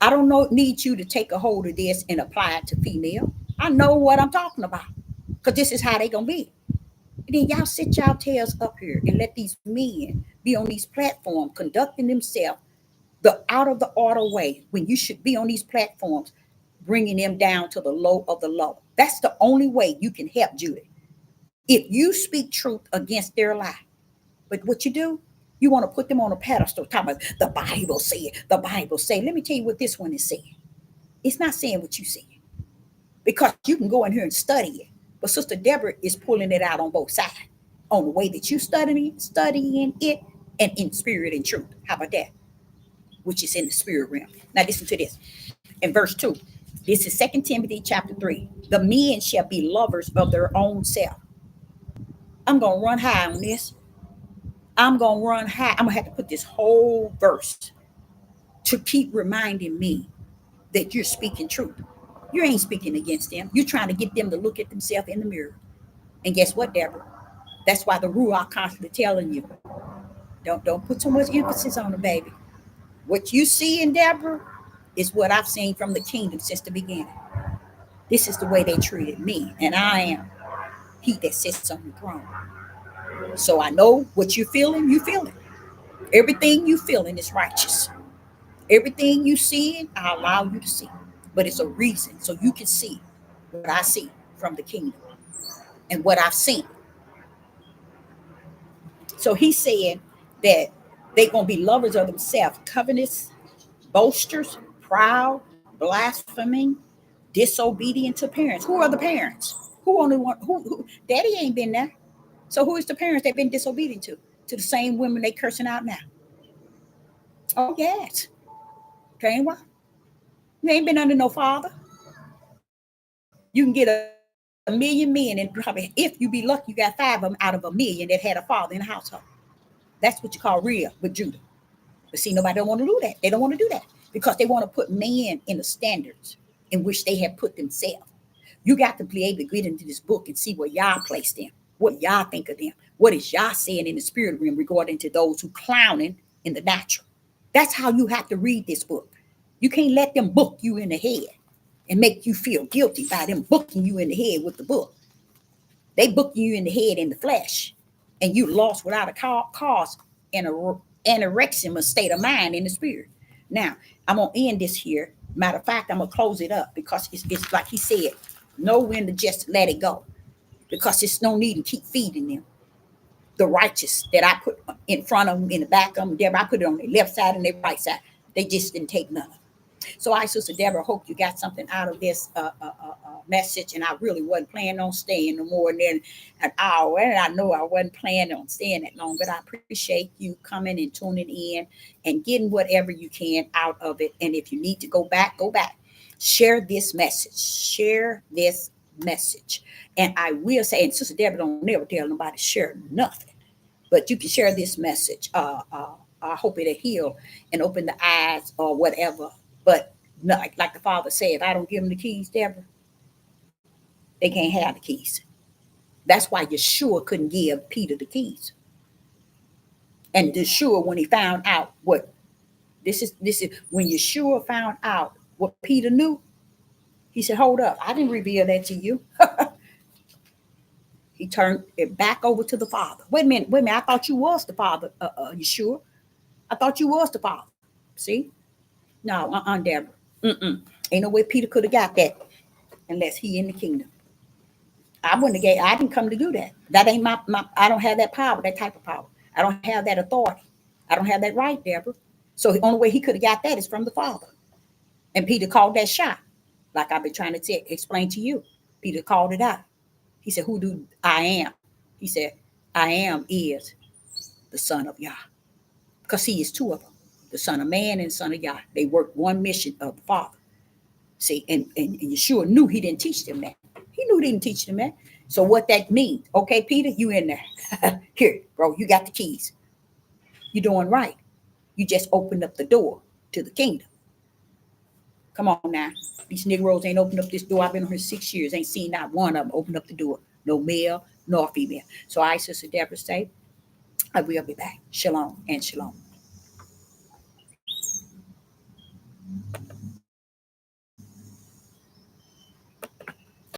I don't need you to take a hold of this and apply it to female. I know what I'm talking about because this is how they going to be. And then y'all sit y'all tails up here and let these men be on these platforms conducting themselves the out of the order way when you should be on these platforms bringing them down to the low of the low. That's the only way you can help Judah. If you speak truth against their lie. But what you do, you want to put them on a pedestal, talking about the Bible say, the Bible say. Let me tell you what this one is saying. It's not saying what you saying. Because you can go in here and study it. But Sister Deborah is pulling it out on both sides. On the way that you studying it, and in spirit and truth. How about that? Which is in the spirit realm. Now listen to this. In verse 2, this is 2 Timothy chapter 3. The men shall be lovers of their own self. I'm going to run high on this. I'm going to run high. I'm going to have to put this whole verse to keep reminding me that you're speaking truth. You ain't speaking against them. You're trying to get them to look at themselves in the mirror. And guess what, Deborah? That's why the Ruach constantly telling you, don't put too much emphasis on it, baby. What you see in Deborah is what I've seen from the kingdom since the beginning. This is the way they treated me, and I am he that sits on the throne. So I know what you're feeling, you feel it. Everything you feeling is righteous. Everything you see, I allow you to see. But it's a reason so you can see what I see from the kingdom and what I've seen. So he's saying that they're going to be lovers of themselves, covetous, boasters, proud, blaspheming, disobedient to parents. Who are the parents? Who only want who daddy ain't been there. So who is the parents they've been disobedient to? To the same women they cursing out now. Oh yes. Okay, what? You ain't been under no father. You can get a million men, and probably if you be lucky, you got 5 of them out of a million that had a father in the household. That's what you call real with Judah. But see, nobody don't want to do that. They don't want to do that because they want to put man in the standards in which they have put themselves. You got to be able to get into this book and see where y'all place them, what y'all think of them, what is y'all saying in the spirit realm regarding to those who clowning in the natural. That's how you have to read this book. You can't let them book you in the head and make you feel guilty by them booking you in the head with the book. They book you in the head in the flesh, and you lost without a cause in an anorexia state of mind in the spirit. Now, I'm going to end this here. Matter of fact, I'm going to close it up because it's like he said, know when to just let it go, because there's no need to keep feeding them. The righteous that I put in front of them, in the back of them, Deborah, I put it on their left side and their right side. They just didn't take none of it. So I, Sister Deborah, hope you got something out of this message. And I really wasn't planning on staying no more than an hour. And I know I wasn't planning on staying that long, but I appreciate you coming and tuning in and getting whatever you can out of it. And if you need to go back, go back. Share this message. Share this message. And I will say, and Sister Deborah don't never tell nobody to share nothing, but you can share this message. I hope it'll heal and open the eyes or whatever. But like the Father said, if I don't give them the keys, Deborah, they can't have the keys. That's why Yeshua couldn't give Peter the keys. And Yeshua, when he found out what this is when Yeshua found out what Peter knew, he said, hold up, I didn't reveal that to you. He turned it back over to the Father. Wait a minute. I thought you was the Father, Yeshua. I thought you was the Father. See? No, Deborah. Ain't no way Peter could have got that unless he in the kingdom. I didn't come to do that. That ain't my I don't have that power, that type of power. I don't have that authority. I don't have that right, Deborah. So the only way he could have got that is from the Father. And Peter called that shot. Like I've been trying to explain to you. Peter called it out. He said, who do I am? He said, I am is the Son of Yah. Because he is two of them. The Son of Man and Son of Yah. They work one mission of the Father. See, and Yeshua knew he didn't teach them that. He knew he didn't teach them that. So what that means, okay, Peter, you in there. Here, bro, you got the keys. You're doing right. You just opened up the door to the kingdom. Come on now. These Negroes ain't opened up this door. I've been here 6 years. Ain't seen not one of them open up the door. No male nor female. So I, Sister Deborah, say, I will be back. Shalom and shalom.